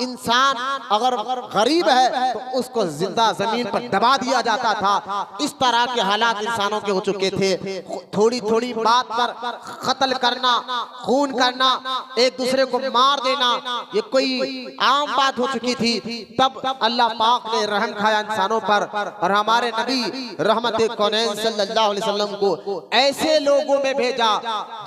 S1: इंसान अगर गरीब है तो उसको जिंदा जमीन पर दबा दिया जाता था। इस तरह के हालात इंसानों के हो चुके थे। थोड़ी थोड़ी बात पर कत्ल करना, खून करना, एक दूसरे को मार देना, ये कोई आम बात हो चुकी थी। तब अल्लाह पाक ने रहम खाया इंसानों पर और हमारे नबी रहमत कौनैन सल्लल्लाहु अलैहि वसल्लम को ऐसे लोगों में भेजा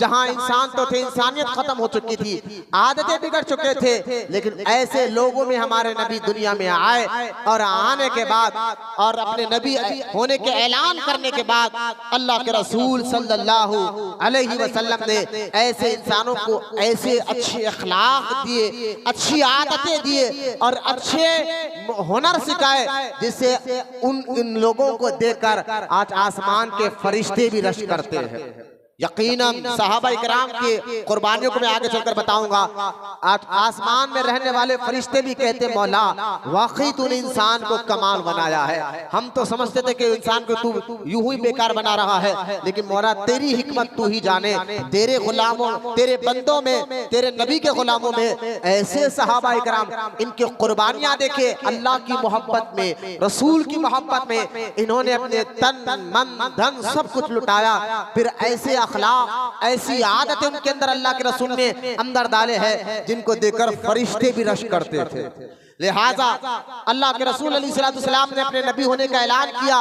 S1: जहां इंसान तो थे, इंसानियत खत्म हो चुकी थी, आदतें बिगड़ चुके थे, लेकिन ऐसे लोगों में हमारे नबी दुनिया में आए और आने के बाद और अपने नबी होने के ऐलान करने के बाद अल्लाह के रसूल सल्लल्लाहु अलैहि वसल्लम ने ऐसे इंसानों को ऐसे अच्छे अखलाक दिए, अच्छी आदतें दिए और अच्छे हुनर सिखाए जिससे उन लोगों को देखकर आज आसमान के फरिश्ते भी रश करते हैं। यकीनन सहाबा इकराम की कुर्बानियों को मैं आगे चलकर बताऊंगा। आज आसमान में रहने वाले फरिश्ते भी कहते मौला वाकई तूने इंसान को कमाल बनाया है। हम तो समझते थे कि इंसान को तू यूं ही बेकार बना रहा है, लेकिन मौला तेरी हिकमत तू ही जाने। तेरे गुलामों, तेरे बंदों में, तेरे नबी के गुलामों में ऐसे सहाबा इकराम, इनकी कुर्बानियां देखे अल्लाह की मोहब्बत में, रसूल की मोहब्बत में। इन्होंने अपने तन मन धन सब कुछ लुटाया, फिर ऐसे अखलाक, ऐसी आदतें उनके अंदर अल्लाह के रसूल ने अंदर डाले हैं जिनको देखकर फरिश्ते भी रश करते थे। लिहाजा अल्लाह के रसूल अलैहिस्सलाम ने अपने नबी होने का ऐलान किया।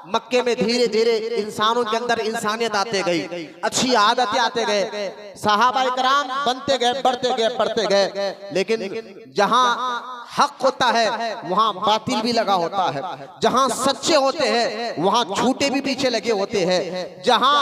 S1: मक्के में धीरे धीरे इंसानों के अंदर इंसानियत आते गई, अच्छी आदतें आते गए, सहाबा इकराम बनते गए, बढ़ते गए। लेकिन जहां हक होता है वहां बातिल भी लगा होता है, जहां सच्चे होते हैं वहां झूठे भी पीछे लगे होते हैं, जहां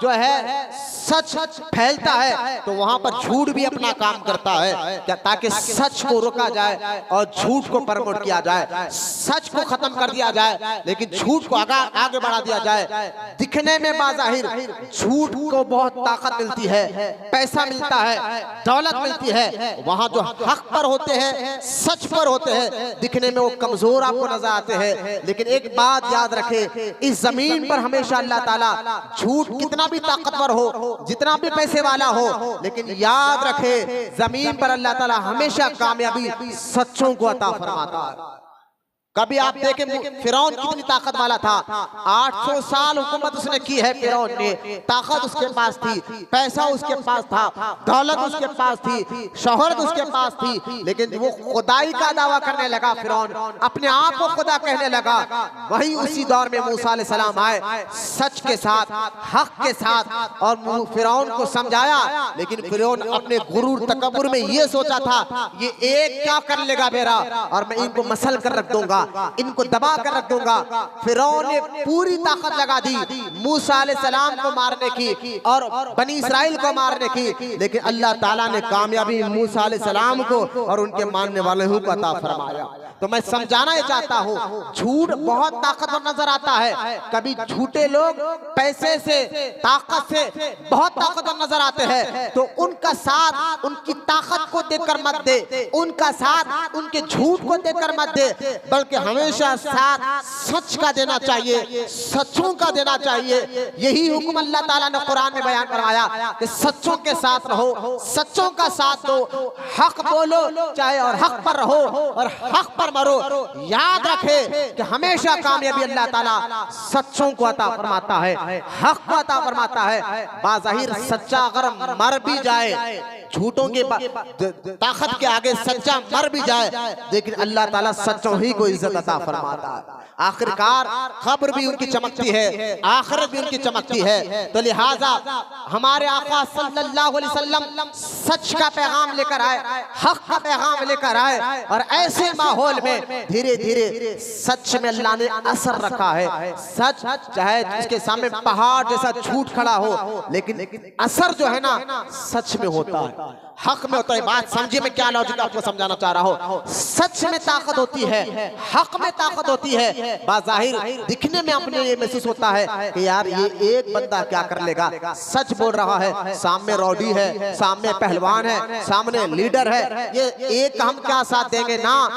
S1: जो है सच फैलता है तो वहां पर झूठ भी अपना काम करता है, क्या ताकि सच को रोका जाए और झूठ को प्रमोट किया जाए, सच को खत्म कर दिया जाए लेकिन झूठ को आगे बढ़ा दिया जाए। दिखने में बाज़ाहिर झूठ को बहुत ताकत मिलती है, पैसा मिलता है, दौलत मिलती है, वहां जो हक पर होते हैं, सच पर होते हैं, दिखने में वो कमजोर आपको नजर आते हैं। लेकिन एक बात याद रखे, इस जमीन पर हमेशा अल्लाह ताला झूठ कितना भी ताकतवर हो, जितना भी पैसे वाला हो, लेकिन याद रखे जमीन पर अल्लाह ताला हमेशा कामयाबी सच्चों को अता फरमाता है। कभी आप देखें फिरौन कितनी ताकत वाला था, 800 साल हुकूमत उसने की है फिरौन ने, ताकत उसके पास थी, पैसा उसके पास था, दौलत उसके पास थी, शोहरत उसके पास थी, लेकिन वो खुदाई का दावा करने लगा फिरौन, अपने आप को खुदा कहने लगा। वही उसी दौर में मूसा अलैहिस्सलाम आए सच के साथ, हक के साथ और फिरौन को समझाया। लेकिन फिरौन अपने गुरूर तकब्बुर में ये सोचा था ये एक क्या कर लेगा मेरा और मैं इनको मसल कर रख दूंगा, इनको दबा कर रख दूंगा। फिरौन ने पूरी ताकत लगा दी मूसा अलैहिस्सलाम को मारने की और बनी इस्राइल को मारने की, लेकिन अल्लाह ताला ने कामयाबी मूसा अलैहिस्सलाम को और उनके मानने वालों को अता फरमाया। तो मैं समझाना ही चाहता हूँ, झूठ बहुत ताकतवर नजर आता है। कभी झूठे लोग पैसे से, ताकत से बहुत ताकतवर नजर आते हैं, तो उनका साथ उनकी ताकत को देखकर मत दे, उनका साथ उनके झूठ को देखकर मत दे, बल्कि हमेशा साथ सच का देना चाहिए, सच्चों का देना चाहिए। यही हुक्म अल्लाह ताला ने कुरान में बयान करवाया कि सच्चों के साथ रहो, सच्चों का साथ दो, हक बोलो चाहे और हक पर रहो और हक पर मरो। याद रखे कि हमेशा कामयाबी अल्लाह ताला सच्चों को अता फरमाता है, हक को अता फरमाता है। बाज़ाहिर सच्चा अगर मर भी जाए, झूठों के ताकत के आगे सच्चा मर भी जाए, लेकिन अल्लाह ताला सच्चों ही को इज्जत अता फरमाता है। आखिरकार खबर भी उनकी चमकती है, आखिरत भी उनकी चमकती है। तो लिहाजा हमारे आका सल्लल्लाहु अलैहि वसल्लम सच का पैगाम लेकर आए, हक का पैगाम लेकर आए और ऐसे माहौल में धीरे धीरे सच में अल्लाह ने असर रखा है। सच चाहे उसके सामने पहाड़ जैसा झूठ खड़ा हो, लेकिन असर जो है ना सच में होता है, हक में होता है। बात समझिए, मैं क्या लॉजिक आपको समझाना चाह रहा हूँ। सच में ताकत होती है, हक में ताकत होती है, बाज़ाहिर दिखने में अपने ये महसूस होता है कि यार ये एक बंदा क्या कर लेगा, सच बोल रहा है, सामने रौडी है, सामने पहलवान है, सामने लीडर है, ये एक हम क्या साथ देंगे ना।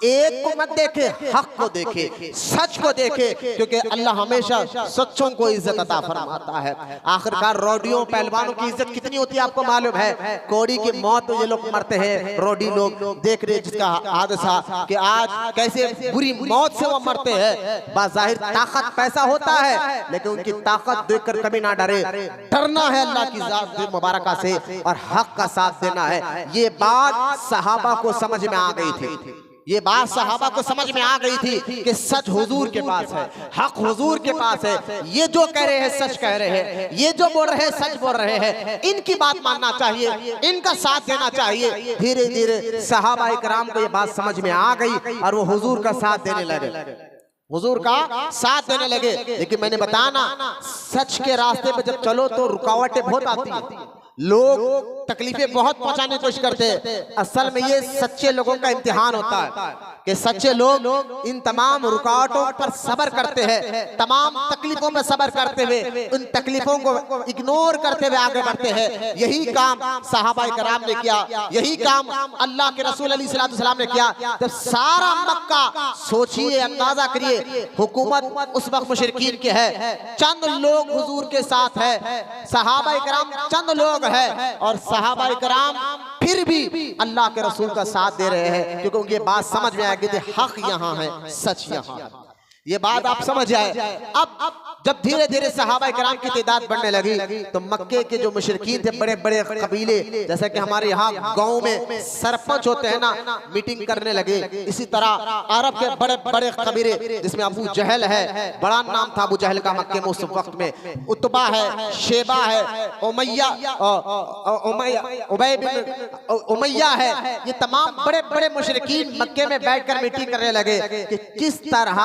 S1: एक को मत देखे, हक को देखे, सच को देखे, क्योंकि अल्लाह हमेशा सच्चों को इज्जत अता फरमाता है। आखिरकार रौडियों पहलवानों की इज्जत कितनी होती है आपको मालूम है। कौड़ी की मौत तो ये लोग मरते हैं, रौडी लोग देख रहे जिसका हादसा कि आज कैसे बुरी मौत से वो मरते हैं। बाज़ाहिर ताकत पैसा होता है, लेकिन उनकी ताकत देखकर कभी ना डरे, डरना है अल्लाह की ज़ात मुबारका से और हक का साथ देना है। ये बात सहाबा को समझ में आ गई थी, ये बात सहाबा को समझ में आ गई थी कि सच हुजूर के पास है, हक हुजूर के पास है। ये जो कह रहे हैं सच कह रहे हैं, ये जो बोल रहे हैं सच बोल रहे हैं, इनकी बात मानना चाहिए, इनका साथ देना चाहिए। धीरे धीरे सहाबा इकराम को ये बात समझ में आ गई और वो हुजूर का साथ देने लगे, हुजूर का साथ देने लगे। लेकिन मैंने बताया ना, सच के रास्ते पे जब चलो तो रुकावटें बहुत आती हैं, लोग तकलीफें बहुत पहुंचाने की कोशिश करते हैं। असल में ये सच्चे लोगों का इम्तिहान होता है कि सच्चे लोग इन तमाम रुकावटों पर सब्र करते हैं, तमाम तकलीफों पर सब्र करते हुए उन तकलीफों को इग्नोर करते हुए आगे बढ़ते हैं। यही काम सहाबा कराम ने किया, यही काम अल्लाह के रसूल अलैहिस्सलाम ने किया। जब सारा मक्का, सोचिए, अंदाजा करिए, हुकूमत उस वक्त मुशरिकीन के है, चंद लोग हुजूर के साथ है, सहाबा कराम चंद लोग है, और सहाबा कराम फिर भी अल्लाह के रसूल का साथ दे रहे हैं, क्योंकि उनकी बात समझ में आ गई थी, हक यहाँ है, सच यहाँ है। ये बात आप समझ आए। अब जब धीरे धीरे सहाबा कराम की तादाद बढ़ने लगी तो मक्के के जो मुशरिकीन थे, बड़े बड़े कबीले, जैसा कि हमारे यहाँ गांव में सरपंच होते हैं ना, मीटिंग करने लगे। इसी तरह अरब के बड़े बड़े कबीले, जिसमें अबू जहल है, बड़ा नाम था अबू जहल का मक्के में उस वक्त में, उतबा है, शेबा है, उमैया है, ये तमाम बड़े बड़े मुशरिकीन मक्के में बैठकर मीटिंग करने लगे कि किस तरह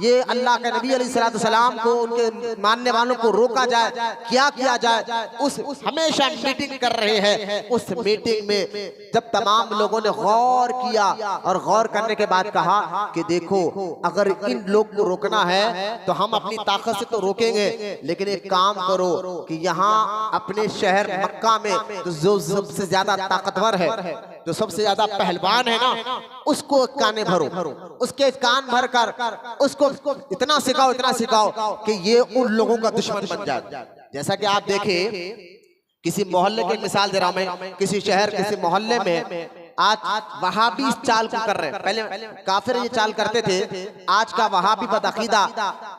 S1: ये अल्लाह के नबी अलैहिस्सलाम को, उनके मानने वालों को रोका जाए, क्या किया जाए। उस हमेशा मीटिंग कर रहे हैं। उस मीटिंग में जब तमाम लोगों ने गौर किया और गौर करने के बाद कहा कि देखो, अगर इन लोग को रोकना है तो हम अपनी ताकत से तो रोकेंगे, लेकिन एक काम करो कि यहाँ अपने शहर मक्का में तो जो सबसे ज्यादा ताकतवर है, जो सबसे ज्यादा पहलवान है ना, उसको काने भरो, उसके कान भर कर उसको इतना सिखाओ कि ये उन लोगों का दुश्मन बन जाए। जैसा कि आप देखें, किसी मोहल्ले की मिसाल दे रहा हूं मैं, किसी शहर, किसी मोहल्ले में आज वहाबी इस चाल को कर रहे हैं। पहले काफिर ये चाल करते थे, आज का वहाबी बदअकीदा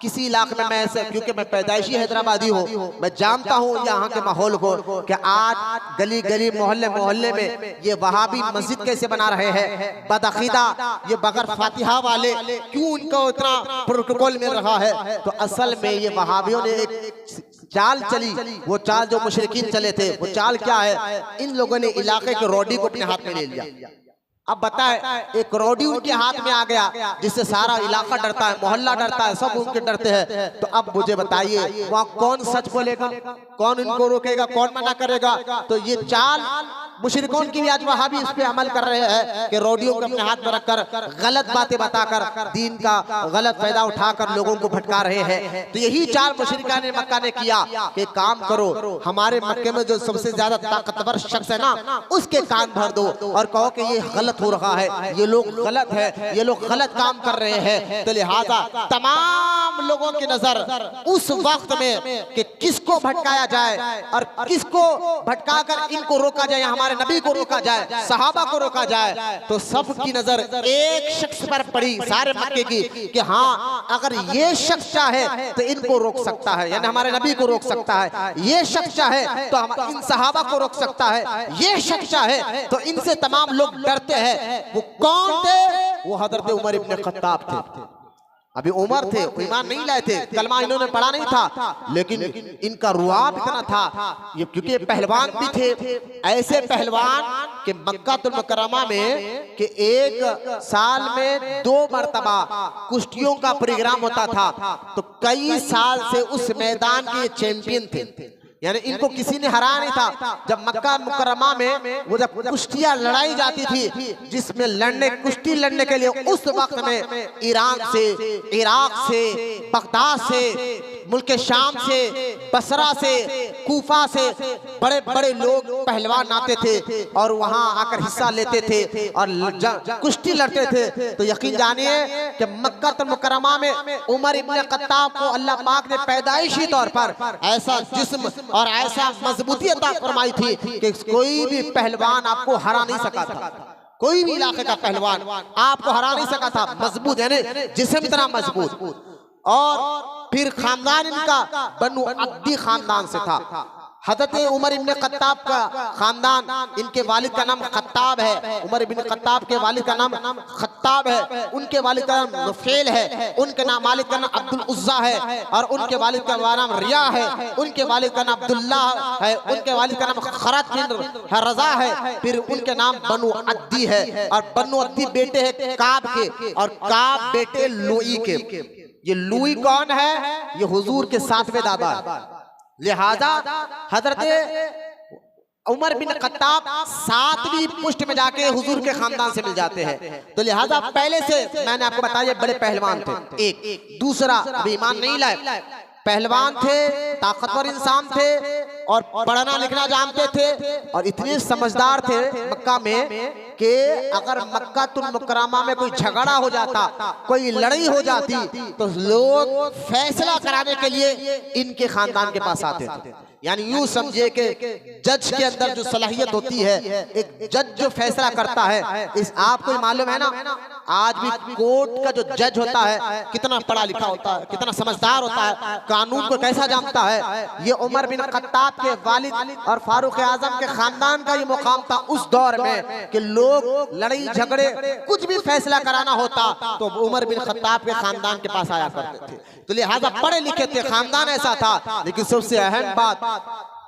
S1: किसी इलाके में, मैं ऐसे, क्योंकि मैं पैदाइशी हैदराबादी हूँ, मैं जानता हूँ यहाँ के माहौल को कि आज गली गली मोहल्ले मोहल्ले में ये वहाबी मस्जिद कैसे बना रहे हैं, बदअकीदा ये बगैर फातिहा वाले, क्यों इनको इतना प्रोटोकॉल मिल रहा है। तो असल में ये वहाबियों ने एक चाल चली, वो चाल जो मुशरिकीन चले थे, वो चाल क्या है, इन लोगों ने इलाके के रौडी को अपने हाथ में ले लिया। अब बताए, एक रौडी उनके हाथ में आ गया जिससे सारा इलाका डरता है, मोहल्ला डरता है, सब उनके डरते हैं। तो अब मुझे बताइए, वहाँ कौन सच बोलेगा, कौन इनको रोकेगा, कौन मना करेगा। तो ये चाल मुशरिकों की भी आज वहाबी इस पे अमल कर रहे हैं कि रौडियों को अपने हाथ में रखकर गलत बातें बताकर, दीन का गलत फायदा उठाकर लोगों को भटका रहे हैं। तो यही चाल मुशरिका ने मक्का ने किया कि काम करो, हमारे मक्के में जो सबसे ज्यादा ताकतवर शख्स है ना, उसके कान भर दो और कहो कि ये गलत हो रहा है, ये लोग गलत है, ये लोग गलत काम कर रहे हैं। तो लिहाजा तमाम लोगों की नजर उस वक्त में कि किसको भटकाया जाए और किसको भटकाकर इनको रोका जाए, हमारे नबी को रोका जाए, सहाबा को रोका जाए। तो सबकी नजर एक शख्स पर पड़ी, सारे मक्के की, कि हाँ, अगर ये शख्स चाहे तो इनको रोक सकता है, यानी हमारे नबी को रोक सकता है, ये शख्स चाहे तो हम इन सहाबा को रोक सकता है, ये शख्स चाहे तो इनसे तमाम लोग डरते हैं। वो कौन थे? वो हजरत उमर इब्न खत्ताब थे। अभी उमर थे, ईमान नहीं लाए थे, कलमा इन्होंने पढ़ा नहीं था, लेकिन इनका रुआब इतना था, ये क्योंकि पहलवान भी थे, ऐसे पहलवान कि मक्कातुल मुकर्रमा में कि एक साल में 2 मरतबा कुश्तियों का प्रोग्राम होता था। तो कई साल से उस मैदान के चैंपियन थे, यानी इनको किसी ने हरा नहीं था। जब मक्का मुकर्रमा में वो जब कुश्तियां लड़ाई जाती थी, जिसमें कुश्ती लड़ने के लिए उस वक्त में ईरान से, इराक से, बगदाद से, मुल्क शाम से, बसरा से, कूफा से बड़े बड़े लोग पहलवान आते थे और वहां आकर हिस्सा लेते थे और कुश्ती लड़ते थे। तो यकीन जानिए कि मक्का मुकर्रमा में उमर इब्न खत्ताब को अल्लाह पाक ने पैदाइशी तौर पर ऐसा जिस्म और ऐसा मजबूती अता फरमाई थी कि कोई भी पहलवान आपको हरा नहीं सका था। कोई भी इलाके का पहलवान आपको हरा नहीं सका था। मजबूत यानी जिस्म इतना मजबूत। और फिर खानदान इनका बनु अद्दी खानदान से था। हज़रत उमर इब्न खत्ताब का खानदान, इनके वालिद का नाम खत्ताब है। उमर इब्न खत्ताब के वालिद का नाम खत्ताब है, उनके वालिद का नाम नुफैल है, उनके नाम वालिद का नाम अब्दुल उज़्ज़ा है, और उनके वालिद का नाम रिया है, उनके वालिद का नाम अब्दुल्ला है, उनके वालिद का नाम खरत बिन रज़ा है। फिर उनके नाम बनु अद्दी है, और बनु अद्दी बेटे हैं काब के, और काब बेटे लुई के। ये लुई कौन है? ये हुजूर के 7वें दादा। लिहाजा हजरत उमर बिन खत्ताब 7वीं पुष्ट में जाके हुजूर के खानदान से मिल जाते हैं। तो लिहाजा पहले से मैंने आपको बताया बड़े पहलवान थे। एक दूसरा अभी ईमान नहीं लाए, पहलवान थे, ताकतवर इंसान थे और पढ़ना लिखना जानते थे और इतने समझदार थे मक्का में कि अगर मक्का मुकर्रमा में कोई झगड़ा हो जाता, कोई लड़ाई हो जाती, तो लोग फैसला कराने के लिए इनके खानदान के पास आते थे। यानी यूं समझिए कि जज के अंदर जो सलाहियत होती है, एक जज जो फैसला करता है, इस आपको मालूम है ना, आज भी कोर्ट का जो जज होता है कितना पढ़ा लिखा होता है, कितना समझदार होता है, कानून को कैसा जानता है। ये उमर बिन खत्ताब के वालिद और फारूक आजम के खानदान का ये मुकाम था उस दौर में कि लोग लड़ाई झगड़े कुछ भी फैसला कराना होता तो उमर बिन खत्ताब के खानदान के पास आया करते थे। तो लिहाजा पढ़े लिखे थे, खानदान ऐसा था। लेकिन सबसे अहम बात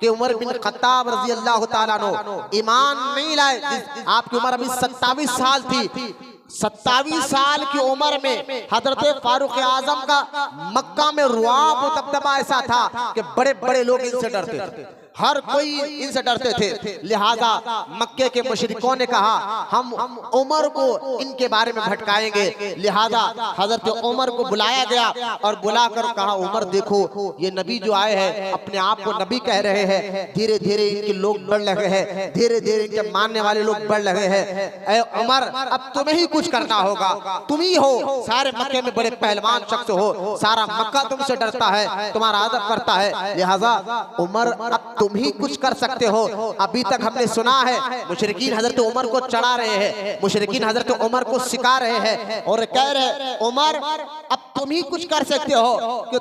S1: कि उमर बिन खत्ताब रज़ी अल्लाह तआला अन्हु ईमान नहीं लाए। आपकी उम्र अभी 27 साल थी। 27 साल की उम्र में हजरत फारूक आजम का मक्का में रुआब और दबदबा ऐसा था कि बड़े बड़े लोग इनसे डरते थे, हर कोई इनसे डरते थे। लिहाजा मक्के के मुशरिकों ने कहा हम उमर को इनके बारे में भटकाएंगे। लिहाजा हजरत उमर को बुलाया गया और बुलाकर कहा उमर देखो ये नबी जो आए हैं अपने आप को नबी कह रहे हैं, धीरे धीरे इनके लोग बढ़ रहे हैं, धीरे धीरे इनके मानने वाले लोग बढ़ रहे हैं। ऐ उमर अब तुम्हें ही कुछ करना होगा, तुम ही हो, सारे मक्के में बड़े पहलवान शख्स हो, सारा मक्का तुमसे डरता है, तुम्हारा आदर करता है। लिहाजा उमर अब तुम ही कुछ कर सकते हो। अभी तक हमने सुना है मुशरिकीन हजरत उमर को चढ़ा रहे हैं, मुशरिकीन हजरत उमर को सिखा रहे हैं और कह रहे उमर अब तुम ही कुछ कर सकते हो कि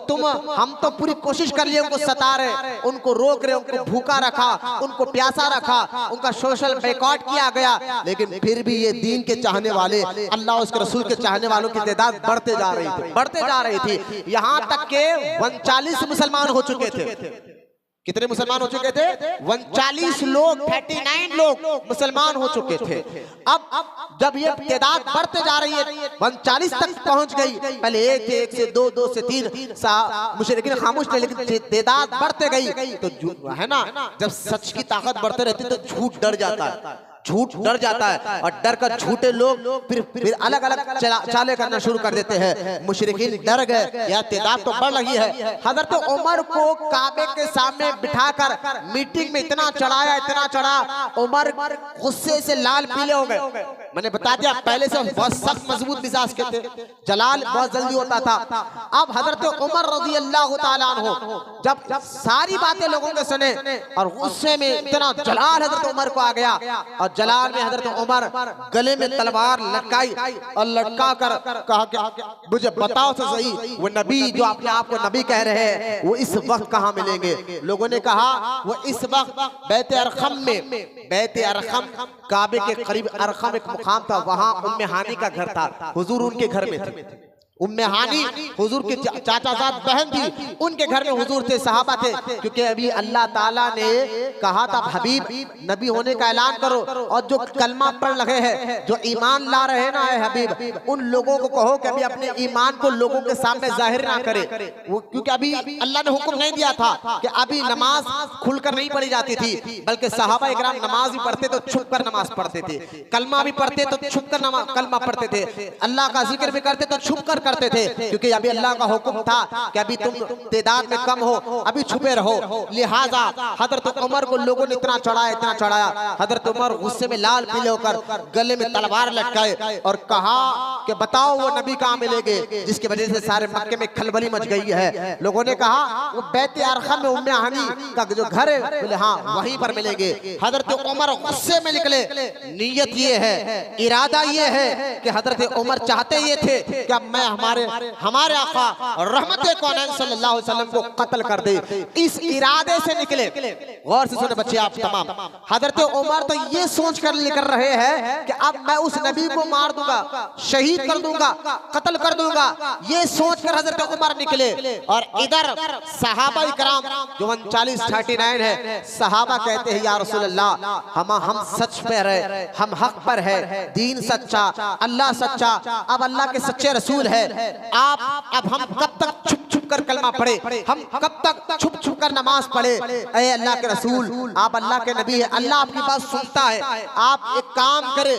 S1: हम तो पूरी कोशिश कर लिए, उनको सता रहे, उनको रोक रहे, उनको भूखा रखा, उनको प्यासा रखा, उनका सोशल बायकॉट किया गया, लेकिन फिर भी ये दीन के चाहने वाले, अल्लाह उसके रसूल के चाहने वालों की तादाद बढ़ते जा रही थी। यहाँ तक के 39 मुसलमान हो चुके थे। कितने मुसलमान हो चुके थे? 39 लोग, 39 लोग मुसलमान हो चुके थे। अब जब ये तादाद बढ़ते जा रही है, 39 तक पहुंच गई, पहले 1 थे, 1 से 2, 2 से 3 मुशरिकीन खामोश थे, लेकिन तादाद बढ़ते गई तो है ना, जब सच की ताकत बढ़ते रहती तो झूठ डर जाता है, झूठ डर जाता है और डर कर झूठे लोग फिर अलग अलग चाले करना शुरू कर देते हैं। मुशरिकीन डर गए, या तादाद तो बढ़ रही है। हजरत उमर को काबे के सामने बिठाकर मीटिंग में इतना चढ़ा, उमर गुस्से से लाल पीले हो गए। मैंने बता दिया पहले से बहुत सख्त मजबूत मिजाज के थे, जलाल बहुत जल्दी होता था। अब हजरत उमर रज़ी अल्लाह तआला अन्हु जब सारी बातें लोगों ने सुने और गुस्से में इतना जलाल हजरत उमर को आ गया, और जलाल में हजरत उमर गले में तलवार लटकाई और लटका कर कहा कि मुझे बताओ तो सही वो नबी जो अपने आप को नबी कह रहे हैं वो इस वक्त कहाँ मिलेंगे? लोगों ने कहा वो इस वक्त बैत अरखम में, बैत अरखम काबे के करीब अरखम एक मुकाम था, वहां उम्मे हानी का घर था, हुजूर उनके घर में थे। उम्मे हानी हुजूर के चाचाजाद बहन थी, उनके घर में हुजूर थे, सहाबा थे। क्योंकि अभी अल्लाह ताला ने कहा था हबीब नबी होने का ऐलान करो, और जो कलमा पढ़ रहे हैं, जो ईमान ला रहे ना है हबीब, उन लोगों को कहो कि अभी अपने ईमान को लोगों के सामने जाहिर ना करे। वो क्योंकि अभी अल्लाह ने हुक्म नहीं दिया था कि अभी नमाज खुलकर नहीं पढ़ी जाती थी, बल्कि सहाबा इकराम नमाज भी पढ़ते तो छुप कर नमाज पढ़ते थे, कलमा भी पढ़ते तो छुप कर कलमा पढ़ते थे, अल्लाह का जिक्र भी करते तो छुप कर करते थे। क्योंकि अभी अल्लाह का हुक्म था कि अभी तुम तादाद में कम हो, अभी छुपे रहो। लिहाजा हजरत उमर को लोगों ने इतना चढ़ाया, हजरत उमर गुस्से में लाल पीले होकर गले में तलवार लटकाए और कहा कि बताओ वो नबी कहाँ मिलेंगे, जिसकी वजह से सारे मक्के में खलबली मच गई है। लोगों ने कहा वो बैत अरखम में उम्मे हानी का जो घर है, बोले हाँ वहीं पर मिलेंगे। हजरत उमर गुस्से में निकले। नीयत ये है, इरादा ये है कि हजरत उमर चाहते ये थे कि अब मैं हमारे आका रहमत कौनैन सल्लल्लाहु अलैहि वसल्लम को कत्ल कर दे। इस इरादे से निकले। गौर से सुने बच्चे आप तमाम, हजरत उमर तो ये सोच कर निकल रहे हैं कि अब मैं उस नबी को मार दूंगा, शहीद कर दूंगा, कत्ल कर दूंगा, ये सोच कर हजरत उमर निकले। और इधर सहाबा इकराम जो 39 है, सहाबा कहते हैं या रसूल अल्लाह हम सच पर है, हम हक पर है, दीन सच्चा, अल्लाह सच्चा, अब अल्लाह के सच्चे रसूल है, आप अब हम कब तक छुप छुप कर कलमा पढ़े, हम कब तक छुप छुप कर नमाज पढ़े। ऐ अल्लाह के रसूल, आप अल्लाह के नबी है, अल्लाह आपकी बात सुनता है, आप एक काम करे,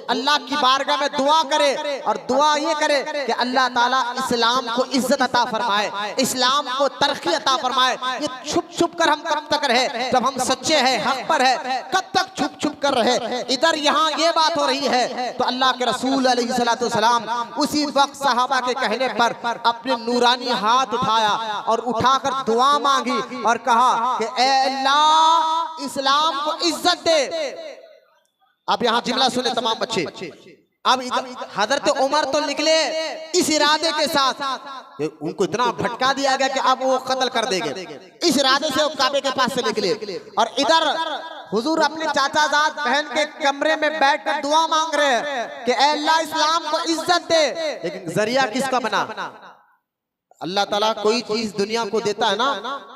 S1: अल्लाह की बारगाह में दुआ करे, और दुआ ये करे कि अल्लाह ताला इस्लाम को इज्जत अता फरमाए, इस्लाम को तरक्की अता फरमाए। ये छुप छुप कर हम कब तक रहे, जब हम सच्चे हैं, हक पर है, कब तक छुप छुप कर रहे। इधर यहाँ ये बात हो रही है तो अल्लाह के रसूल अलैहिस्सलातु वस्सलाम उसी वक्त सहाबा के कहने पर अपने नूरानी हाथ उठाया और उठाकर दुआ मांगी और कहा कि ऐ अल्लाह इस्लाम को इज्जत दे। अब यहाँ जुमला सुने तमाम बच्चे। अब हजरत उमर तो निकले इस इरादे के साथ, उनको इतना भटका दिया गया कि अब वो कत्ल कर देंगे। इस इरादे से वो काबे के पास से निकले और इधर हुजूर अपने चाचाजाद बहन के कमरे में बैठकर दुआ मांग रहे हैं कि ऐ अल्लाह इस्लाम को इज्जत दे। लेकिन जरिया किसका बना? अल्लाह ताला कोई चीज दुनिया को देता है ना,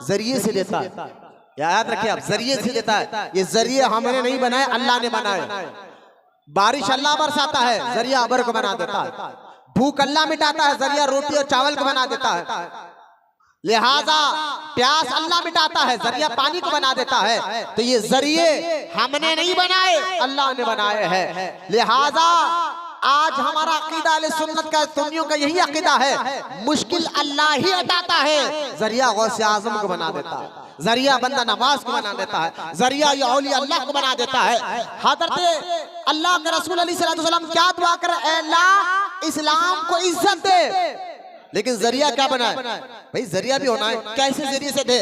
S1: जरिए से देता है। याद रखिए आप, जरिए से देता है। ये जरिए हमने नहीं बनाए, अल्लाह ने बनाए। बारिश अल्लाह बरसाता है, जरिया अबर को बना देता है। भूख अल्लाह मिटाता है, जरिया रोटी और चावल को बना देता है। लिहाजा प्यास अल्लाह मिटाता है, जरिया पानी को बना देता है। तो ये जरिए हमने नहीं बनाए, अल्लाह ने बनाए हैं। लिहाजा आज हमारा अकीदा अहले सुन्नत का, सुन्नियों का यही अकीदा है, मुश्किल अल्लाह ही हटाता है, जरिया गौसे आजम को बना देता है, जरिया बंदा नवाज को बना देता है, जरिया ये औलिया अल्लाह को बना देता है। हजरत अल्लाह के रसूल अलैहि सलाम क्या दुआ करे? ऐ अल्लाह इस्लाम को इज्जत दे। लेकिन जरिया क्या बनाए भाई? जरिया भी होना है, कैसे जरिए से दे?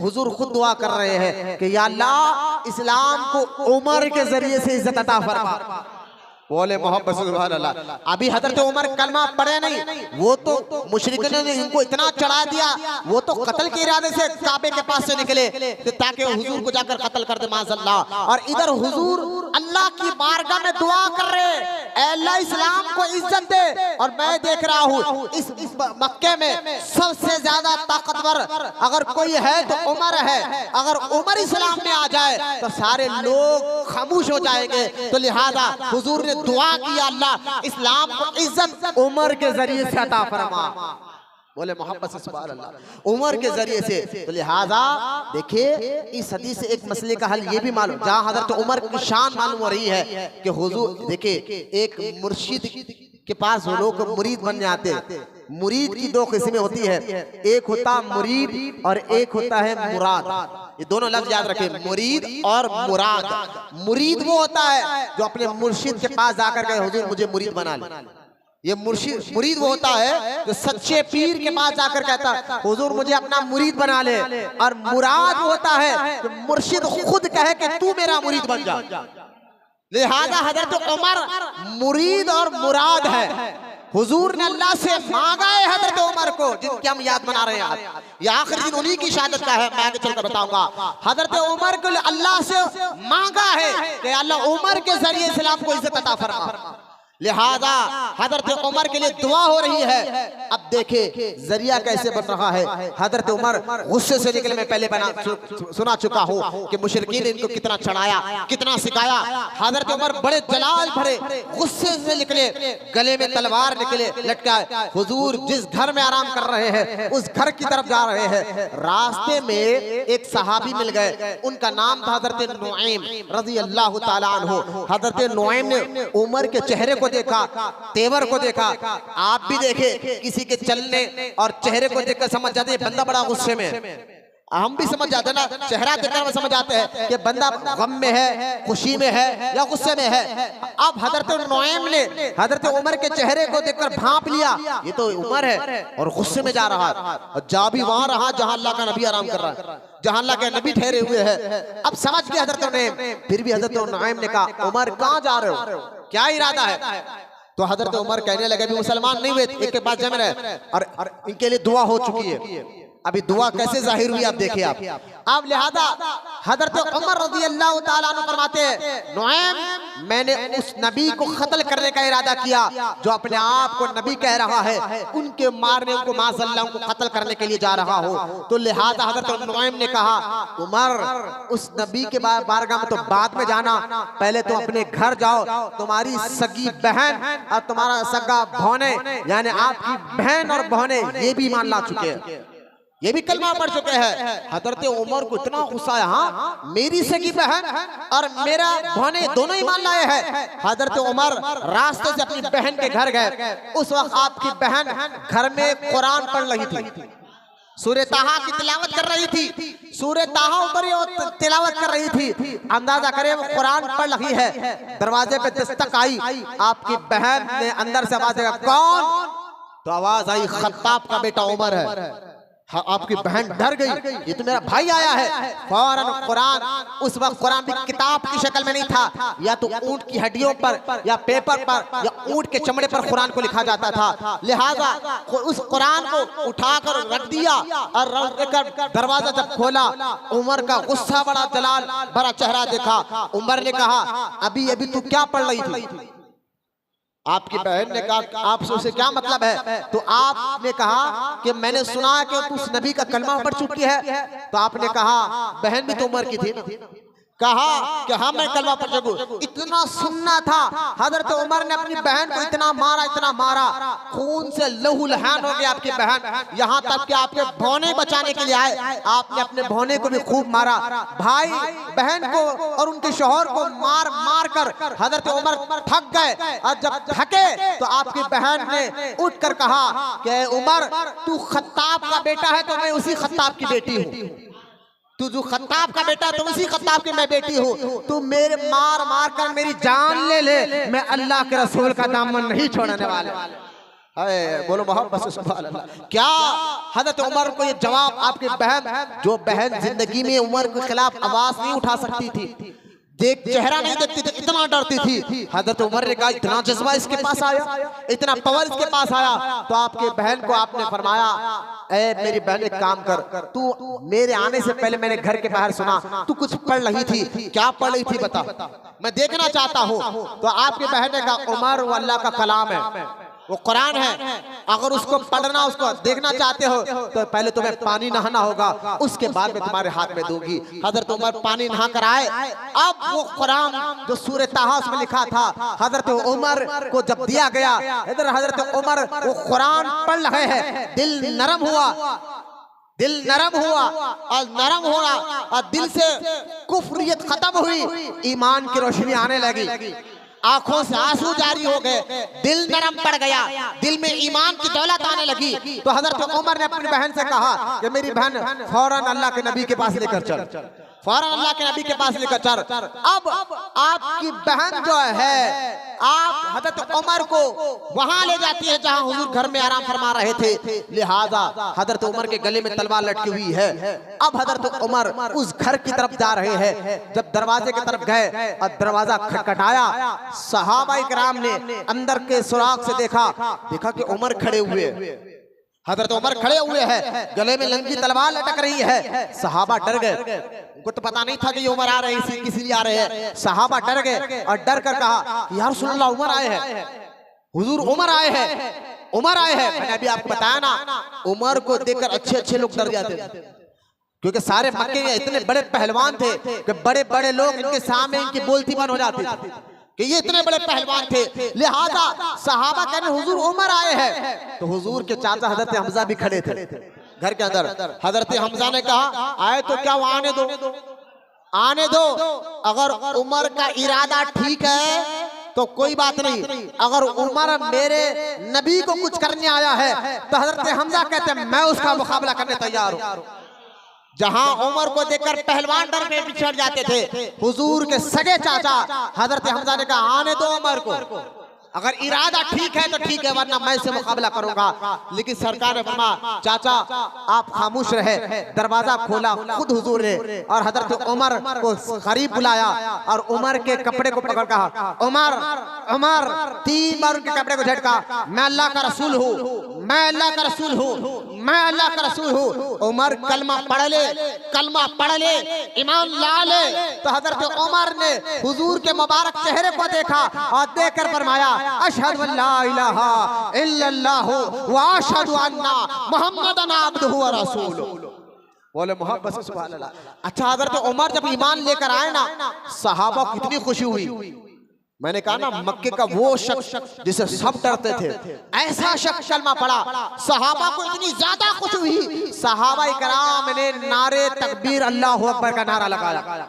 S1: हुजूर खुद दुआ कर रहे हैं कि या अल्लाह इस्लाम को उमर के जरिए से इज्जत अता फरमा। बोले मोहब्बत सुभान अल्लाह। अभी हजरत उमर कलमा पढ़े नहीं, वो तो मुशरिकों ने इनको इतना चढ़ा दिया, वो तो कत्ल के इरादे से काबे के पास से निकले ताकि हुजूर को जाकर कत्ल कर दे माज़अल्लाह। और इधर हुजूर अल्लाह की बारगाह में दुआ कर रहे, ऐ अल्लाह इस्लाम को इज्जत दे। और मैं देख रहा हूँ इस मक्के में सबसे ज्यादा ताकतवर अगर कोई है तो उमर है। अगर उमर इस्लाम में आ जाए तो सारे लोग खामोश हो जाएंगे। तो लिहाजा हुजूर ने दुआ किया, अल्लाह इस्लाम को इज्जत उमर के जरिए से अता फरमा। बोले मोहब्बत से सुभान अल्लाह, उमर के जरिए से। तो लिहाजा देखिए इस हदीस से एक मसले का हल ये भी मालूम, जहाँ हजरत उमर की शान मालूम हो रही है कि हुजूर देखिए एक मुर्शिद के पास लोग मुरीद बन जाते हैं। मुरीद की दो किस्में होती है, एक होता मुरीद और एक होता है मुराद। ये दोनों लफ्ज याद रखें, मुरीद और मुराद। मुरीद वो होता है जो अपने मुर्शिद के पास जाकर के हुजूर मुझे मुरीद बना ले। ये मुरीद वो होता है जो सच्चे पीर के पास जाकर कहता है हुजूर मुझे अपना मुरीद बना ले। और मुराद होता है जो मुर्शिद खुद कहे कि तू मेरा मुरीद बन जा। लिहाजा हजरत उमर मुरीद और मुराद है। हुजूर ने अल्लाह से मांगा है हजरत उमर को, जिनकी हम याद मना रहे हैं। ये आखिरी दिन उन्हीं की शहादत का है, मैं आगे चलकर बताऊंगा। हजरत उमर को अल्लाह से मांगा है कि अल्लाह उमर के जरिए इस्लाम को इज्जत अता फरमा। लिहाजा हजरत उमर के लिए दुआ हो रही है। अब देखे जरिया कैसे बन रहा है। हजरत उमर गुस्से से निकले, मैं पहले सुना चुका हूँ कि मुशरिकीन इनको कितना चढ़ाया, कितना सिखाया। हजरत उमर बड़े जलाल भरे गुस्से से निकले, गले में तलवार निकले लटकाए। हुजूर जिस घर में आराम कर रहे हैं उस घर की तरफ जा रहे हैं। रास्ते में एक सहाबी मिल गए, उनका नाम था हजरत नुआइम रजी अल्लाह ताला अन्हु। हजरत नुआइम ने उमर के चेहरे को देखा, तेवर को देखा। आप भी देखे किसी के चलने और चेहरे को देखकर समझ जाते हैं बंदा बड़ा गुस्से में। हम भी समझ जाते हैं ना, चेहरा देखकर समझ जाते हैं कि बंदा गम में है, खुशी में है या गुस्से में है। अब हजरत नुआइम ने हजरत उमर के चेहरे को देखकर भांप लिया, ये तो उमर है और गुस्से में जा रहा है। और जा भी वहां रहा जहां अल्लाह का नबी आराम कर रहा है, जहां अल्लाह के नबी ठहरे हुए हैं। अब समझ गए हजरत नुआइम। फिर भी हजरत नुआइम ने कहा, उमर कहां जा रहे हो, क्या इरादा है? तो हजरत उमर कहने लगे, भी मुसलमान नहीं हुए, एक के पास जम रहे और इनके लिए दुआ हो चुकी है। अभी दुआ कैसे जाहिर हुई आप देखिए आप। अब लिहाजा हजरत उमर रज़ी अल्लाह ताला अन्हु फरमाते हैं, नुआइम मैंने उस नबी को कत्ल करने का इरादा किया जो अपने आप को नबी कह रहा है, उनके मारने, उनको माज़अल्लाह उनको कत्ल करने के लिए जा रहा हो। तो लिहाजा हजरत नुआइम ने कहा, उमर उस नबी के बारगाह में तो बाद में जाना, पहले तो अपने घर जाओ। तुम्हारी सगी बहन और तुम्हारा सगा भौने यानी आपकी बहन और भौने ये भी ईमान ला चुके हैं, ये भी कलमा पढ़ चुके हैं। हजरत उमर को इतना गुस्सा है, हाँ मेरी सगी बहन और मेरा भौने दोनों ईमान लाए हैं। हजरत उमर रास्ते से अपनी बहन के घर गए। उस वक्त आपकी बहन घर में कुरान पढ़ रही थी, सूरह ताहा की तिलावत कर रही थी। सूरह ताहा ऊपर तिलावत कर रही थी, अंदाजा करें वो कुरान पढ़ रही है। दरवाजे पे दस्तक आई, आपकी बहन ने अंदर से आवाज आई, कौन? तो आवाज आई, खत्ताब का बेटा उमर है। आपकी बहन डर गई, ये तो मेरा भाई आया है। फौरन कुरान, उस वक्त कुरान भी किताब की शक्ल में नहीं था, या तो ऊंट की हड्डियों पर या पेपर पर या ऊंट के चमड़े पर कुरान को लिखा जाता था। लिहाजा उस कुरान को उठाकर रख दिया और दरवाजा जब खोला, उमर का गुस्सा बड़ा जलाल भरा चेहरा देखा। उमर ने कहा, अभी अभी तू क्या पढ़ रही थी? आपकी बहन ने कहा, आपसे उसे क्या मतलब है? तो आपने कहा कि मैंने सुना कि तू उस नबी का कलमा पढ़ चुकी है। तो आपने कहा, बहन भी तो उमर की थी ना? कहा कि हाँ मैं कलमा पढ़ चुकी। इतना सुनना था, हजरत उमर ने अपनी बहन को इतना मारा, खून से लहू लहान हो गया आपकी बहन, यहाँ तक कि आपके भौने बचाने के लिए आए, आपने अपने भौने को भी खूब मारा। भाई बहन को और उनके शौहर को मार मार कर हजरत उमर थक गए, और जब थके तो आपकी बहन ने उठ कर कहा कि उमर तू खत्ताब का बेटा है तो मैं उसी खत्ताब की बेटी हूँ, तू जो खत्ताब का बेटा तो उसी खत्ताब की मैं बेटी हूँ। तू मेरे मार मार कर मेरी जान ले ले, मैं अल्लाह के रसूल का दामन नहीं छोड़ने वाला। बोलो मोहब्बत से सुभान अल्लाह। क्या हजरत उमर को ये जवाब, आपकी बहन, जो बहन जिंदगी में उमर के खिलाफ आवाज नहीं उठा सकती थी, देख चेहरा नहीं देखती थी, इतना डरती थी, हजरत उमर ने कहा, इतना जज्बा इसके पास आया, इतना पावर इसके पास आया। तो आपके बहन को आपने फरमाया, ए मेरी बहन एक काम कर, तू मेरे आने से पहले मैंने घर के बाहर सुना तू कुछ पढ़ रही थी, क्या पढ़ रही थी बता, मैं देखना चाहता हूँ। तो आपकी बहन ने कहा, उमर वो अल्लाह का कलाम है, वो कुरान है, अगर उसको पढ़ना, उसको देखना चाहते हो तो पहले तुम्हें पानी नहाना होगा, उसके बाद में तुम्हारे हाथ में दूंगी। हजरत उमर पानी नहा कर आए। अब वो कुरान जो सूरह ताहा में लिखा था, हजरत उमर को जब दिया गया, इधर हजरत उमर वो कुरान पढ़ रहे हैं, दिल नरम हुआ, और नरम हुआ और दिल से कुफ्रियत खत्म हुई, ईमान की रोशनी आने लगी, आंखों से आंसू जारी हो गए, दिल नरम पड़ गया, दिल में ईमान की दौलत आने लगी। तो हजरत उमर ने अपनी बहन से कहा कि मेरी बहन फौरन अल्लाह के नबी के पास लेकर चल, फौरन अल्लाह के नबी के पास लेकर चल। अब आपकी बहन जो है, आप हजरत उमर को वहां ले जाती है जहां हुजूर घर में आराम फरमा रहे थे। लिहाजा हजरत उमर के गले में तलवार लटकी हुई है। अब हजरत उमर उस घर की तरफ जा रहे हैं। जब दरवाजे की तरफ गए और दरवाजा खटखटाया, सहाबाए किराम ने अंदर के सुराख से देखा कि उमर खड़े हुए, हजरत उमर खड़े हुए हैं, गले में लंगी तलवार लटक रही है। सहाबा डर गए, उनको तो पता नहीं था कि ये उमर आ रहे हैं, किसी लिए आ रहे हैं। सहाबा डर गए और डर कर कहा, या रसूलल्लाह उमर आए हैं।
S2: हुजूर उमर आए हैं, उमर आए हैं। मैंने अभी आपको बताया ना, उमर को देखकर अच्छे अच्छे लोग डर जाते थे, क्योंकि सारे मक्के में इतने बड़े पहलवान थे कि बड़े बड़े लोग इनके सामने इनकी बोलती बंद हो जाती थी कि ये इतने बड़े पहलवान थे। लिहाजा सहाबा कहने हुजूर उमर आए हैं, तो हुजूर के चाचा हजरत हमजा भी खड़े थे घर के अंदर। हजरत हमजा ने कहा आए तो क्या वो आने दो, आने दो। अगर उमर का इरादा ठीक है तो कोई बात नहीं, अगर उमर मेरे नबी को कुछ करने आया है तो हजरत हमजा कहते हैं मैं उसका मुकाबला करने तैयार हूं। जहां उमर को देखकर पहलवान डर में पिछड़ जाते थे, हुजूर के सगे चाचा हजरत हमजा ने कहा आने दो उमर को, अगर इरादा ठीक है तो ठीक है, वरना मैं इससे मुकाबला करूंगा। लेकिन सरकार ने फरमाया चाचा आप खामोश रहे। दरवाजा खोला खुद हुजूर ने और हजरत उमर को करीब बुलाया और उमर के कपड़े को पकड़ कहा उमर उमर, 3 बार उनके कपड़े को झटका, मैं अल्लाह का रसूल हूँ, मैं अल्लाह का रसूल हूँ, मैं अल्लाह का रसूल हूँ। उमर कलमा पढ़ ले, कलमा पढ़ ले, ईमान ला ले। तो हजरत उमर ने हुजूर के मुबारक चेहरे को देखा और देखकर फरमाया अशहदु अल्ला इलाहा इल्लल्लाहु व अशहदु अन्ना मुहम्मदन अब्दुहु व रसूलुहु। बोले मोहब्बत से सुभान अल्लाह। अच्छा हजरत उमर जब ईमान लेकर आए ना, सहाबा को कितनी खुशी हुई। मैंने कहा ना मक्के का वो शख्स जिसे सब डरते थे, ऐसा शख्स कलमा पड़ा, सहाबा को इतनी ज्यादा खुशी हुई। सहाबा इकराम ने नारे तकबीर अल्लाहु अकबर का नारा लगाया,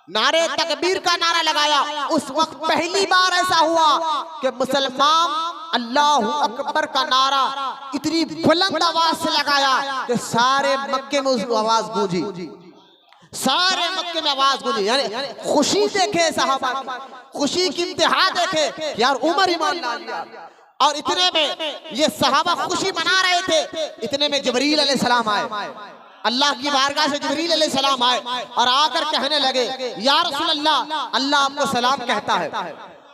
S2: नारे तकबीर का नारा लगाया। उस वक्त पहली बार ऐसा हुआ कि मुसलमान अल्लाहु अकबर का नारा इतनी बुलंद आवाज से लगाया कि सारे मक्के में उस आवाज गूंजी, सारे मक्के में आवाज गूंजी। यानी खुशी देखे साहबा की, खुशी की इंतहा देखे यार उमर ईमान ला लिया। और इतने में ये सहाबा खुशी मना रहे थे, इतने में जिब्रील अलैहिस्सलाम आए, अल्लाह की बारगाह से जिब्रील अलैहिस्सलाम आए और आकर कहने लगे या रसूल अल्लाह, अल्लाह आपको सलाम कहता है,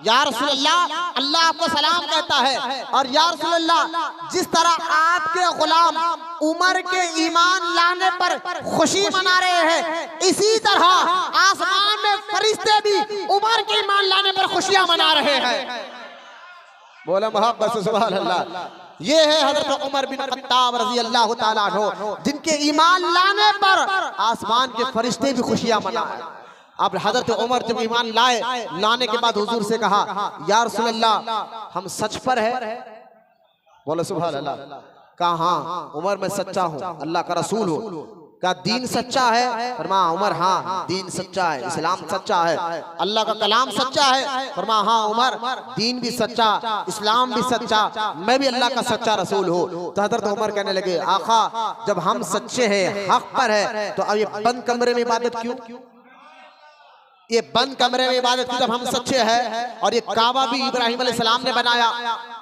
S2: या रसूल अल्लाह, अल्लाह आपको सलाम कहता है। और या रसूल अल्लाह, जिस तरह आपके गुलाम उमर के ईमान लाने पर खुशी मना रहे हैं, इसी तरह आसमान में फरिश्ते भी उमर के ईमान लाने पर खुशियां मना रहे हैं। बोला मोहब्बत से सुभान अल्लाह। ये है हजरत उमर बिन खत्ताब रजी अल्लाह ताला अन्हु, जिनके ईमान लाने पर आसमान के फरिश्ते भी खुशियां मनाए। अब हजरत उमर जब ईमान लाने के बाद हुजूर से कहा या रसूल अल्लाह हम सच पर है? बोले सुभान अल्लाह। कहा हाँ उमर मैं सच्चा हूँ, अल्लाह का रसूल हूँ। का दीन सच्चा है? फरमाया उमर हाँ दीन सच्चा है, इस्लाम सच्चा है, अल्लाह का कलाम सच्चा है। फरमाया हाँ उमर दीन भी सच्चा, इस्लाम भी सच्चा, मैं भी अल्लाह का सच्चा रसूल हूँ। तो हजरत उमर कहने लगे आका जब हम सच्चे हैं, हक पर है, तो अब ये बंद कमरे में इबादत क्यों? ये बंद कमरे में इबादत की जब हम सच्चे हैं। और ये काबा भी इब्राहिम अलैहिस्सलाम ने बनाया,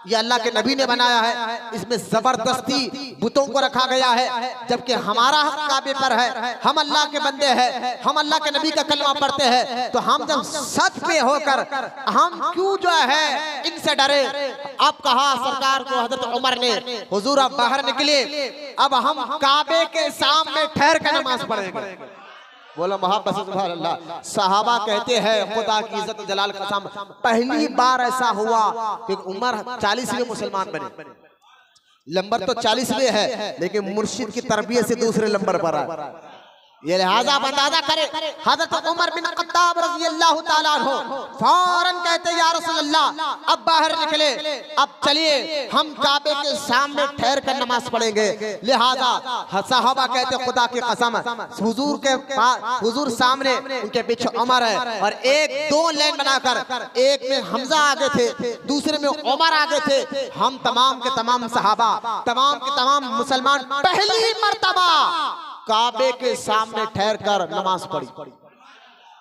S2: ये अल्लाह के नबी ने बनाया है, इसमें जबरदस्ती बुतों को रखा गया है, जबकि हमारा हक काबे पर है, हम अल्लाह के बंदे हैं, हम अल्लाह के नबी का कलमा पढ़ते हैं। तो हम जब सच पे होकर हम क्यों जो है इनसे डरे? अब कहा सरकार को हजरत उमर ने हुजूर आप बाहर निकले, अब हम काबे के सामने ठहर कर नमाज पढ़ेंगे। बोला मोहब्बत से सुभान अल्लाह। सहाबा कहते हैं खुदा की इज्जत जलाल कसम, पहली बार ऐसा हुआ कि उमर 40वें मुसलमान बने। नंबर तो 40वें है, लेकिन मुर्शिद की तरबियत से दूसरे नंबर पर आए। ये लिहाजा अंदाजा करे हजरत उमर बिन खत्ताब रज़ी अल्लाह ताला अन्हु फौरन कहते या रसूल अल्लाह अब बाहर निकले, अब चलिए हम काबे के सामने ठहर कर नमाज पढ़ेंगे। लिहाजा सहाबा कहते खुदा की कसम हुजूर के पास, हुजूर सामने, उनके पीछे उमर है और एक दो लाइन बनाकर एक में हमजा आगे थे, दूसरे में उमर आगे थे। हम तमाम के तमाम सहाबा, तमाम के तमाम मुसलमान पहली मर्तबा काबे के सामने ठहर कर नमाज पढ़ी।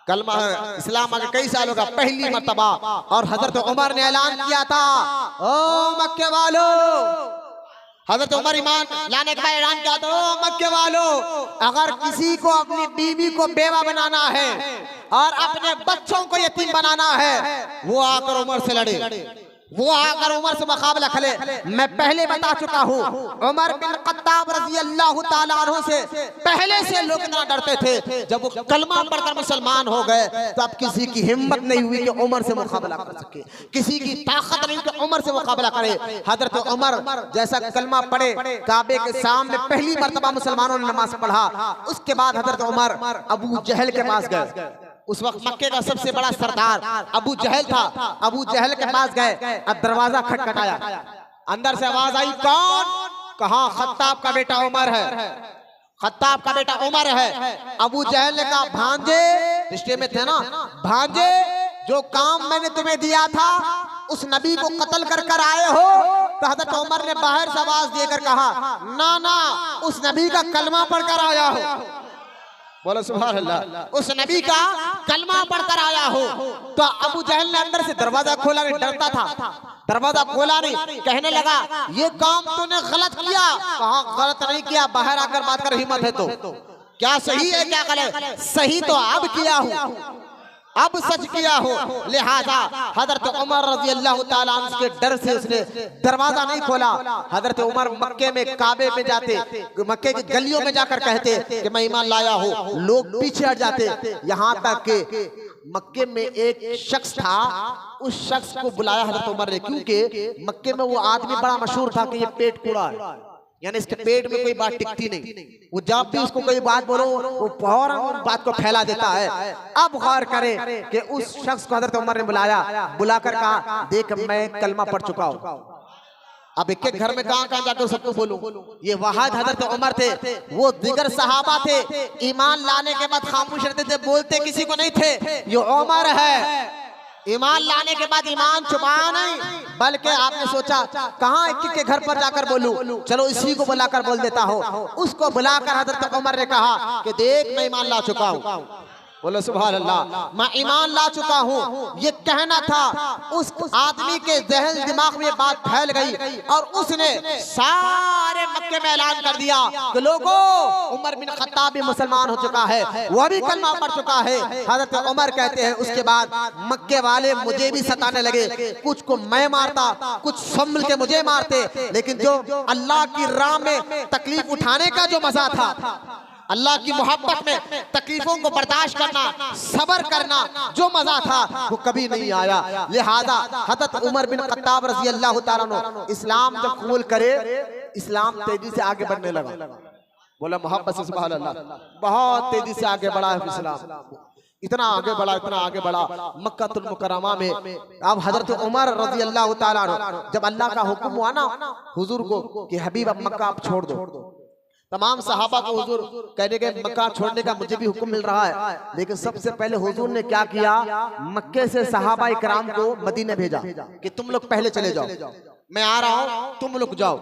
S2: कलमा इस्लाम आगे कई सालों का पहली मर्तबा। और हजरत उमर ने ऐलान किया था ओ मक्के वालों, हजरत उमर ईमान लाने के बाद ऐलान किया था ओ मक्के वालों, अगर किसी को अपनी बीवी को बेवा बनाना है और अपने बच्चों को यतीम बनाना है, वो आकर उमर से लड़े। वो अगर उमर से मुकाबला करे, मैं पहले बता चुका हूँ उमर बिन खत्ताब रज़ी अल्लाह ताला अन्हु से पहले से लोग इतना डरते थे। जब वो कलमा पढ़कर मुसलमान हो गए तो अब किसी की हिम्मत नहीं हुई कि उमर से मुकाबला कर सके, किसी की ताकत नहीं कि उमर से मुकाबला करे। हजरत उमर जैसा कलमा पढ़े, काबे के सामने पहली मर्तबा मुसलमानों ने नमाज पढ़ा, उसके बाद हजरत उमर अबू जहल के पास गए। उस वक्त मक्के का सबसे बड़ा सरदार अबू जहल था। अबू जहल के पास गए, अब दरवाजा खटखटाया, अंदर से आवाज आई, कौन? कहा खत्ताब का बेटा उमर है, खत्ताब का बेटा उमर है। अबू जहल ने कहा, भांजे, रिश्ते में थे ना, भांजे जो काम मैंने तुम्हें दिया था उस नबी को कत्ल कर कर आए हो? तो हजरत उमर ने बाहर से आवाज देकर कहा, ना ना, उस नबी का कलमा पढ़कर आया हो। बोलो सुभान अल्लाह, उस नबी का कलमा पढ़कर आया हो। तो अबू जहल ने अंदर से दरवाजा खोला, नहीं डरता था, दरवाजा खोला नहीं, कहने लगा, ये काम तूने गलत किया। कहा गलत नहीं किया, बाहर आकर बात कर, हिम्मत है तो। क्या सही है क्या गलत? सही तो अब किया हूँ, अब सच किया हो। लिहाजा हजरत उमर रज़ी अल्लाह ताला अन्हु के डर से उसने दरवाजा नहीं खोला। हजरत उमर मक्के में काबे में जाते, मक्के की गलियों में जाकर कहते कि मैं ईमान लाया हूँ, लोग पीछे हट जाते। यहाँ तक कि मक्के में एक शख्स था, उस शख्स को बुलाया हजरत उमर ने, क्योंकि मक्के में वो आदमी बड़ा मशहूर था कि ये पेट कूड़ा है, यानी इसके पेट में कोई बात टिकती नहीं। वो जब भी उसको कोई बात बोलो वो फौरन बात को फैला देता है। अब गौर करें कि उस शख्स को हजरत उमर ने बुलाया, बुलाकर कहा, देख मैं कलमा पढ़ चुका हूँ, अब एक घर में कहाँ जाकर सबको बोलूं? ये वाहिद हजरत उमर थे, वो दिगर सहाबा थे, ईमान लाने के बाद खामोश रहते थे, बोलते किसी को नहीं थे। ये उमर है, ईमान लाने के बाद ईमान छुपाया नहीं, बल्कि आपने सोचा कहाँ एक के घर पर जाकर बोलूं, चलो इसी को बुलाकर बोल देता हो। उसको बुलाकर हजरत उमर ने कहा कि देख मैं ईमान ला चुका हूँ। बोलो सुभान अल्लाह, मैं ईमान ला चुका हूँ। ये कहना था, उस आदमी के जहन दिमाग में बात फैल गई और उसने सारे मक्के में ऐलान कर दिया कि लोगों, उमर बिन खत्ताब भी मुसलमान हो चुका है, वह भी कलमा पढ़ चुका है। हजरत उमर कहते हैं, उसके बाद मक्के वाले मुझे भी सताने लगे, कुछ को मैं मारता, कुछ संभल के मुझे मारते, लेकिन जो अल्लाह की राह में तकलीफ उठाने का जो मजा था, अल्लाह की मोहब्बत में तकलीफों को बर्दाश्त करना, सबर करना, जो मजा था वो कभी नहीं आया। लिहाजा हजरत उमर बिन खत्ताब रज़ी अल्लाह ताला अन्हु इस्लाम जब कबूल करे, इस्लाम तेजी से आगे बढ़ने लगा। बोला मोहब्बत से सुभान अल्लाह, बहुत तेजी से आगे बढ़ा है इस्लाम, इतना आगे बढ़ा, इतना आगे बढ़ा। मक्कातुल मुकर्रमा में अब हजरत उमर रज़ी अल्लाह ताला अन्हु जब अल्लाह का हुक्म हुआ ना हुजूर को कि हबीब अब मक्का आप छोड़ दो, तमाम सहाबा को हुजूर कहने के मक्का छोड़ने का मुझे भी हुक्म मिल रहा है, लेकिन सबसे पहले हुजूर ने क्या किया, मक्के से सहाबा इकराम को मदीने भेजा कि तुम लोग पहले चले जाओ, मैं आ रहा हूँ, तुम लोग जाओ।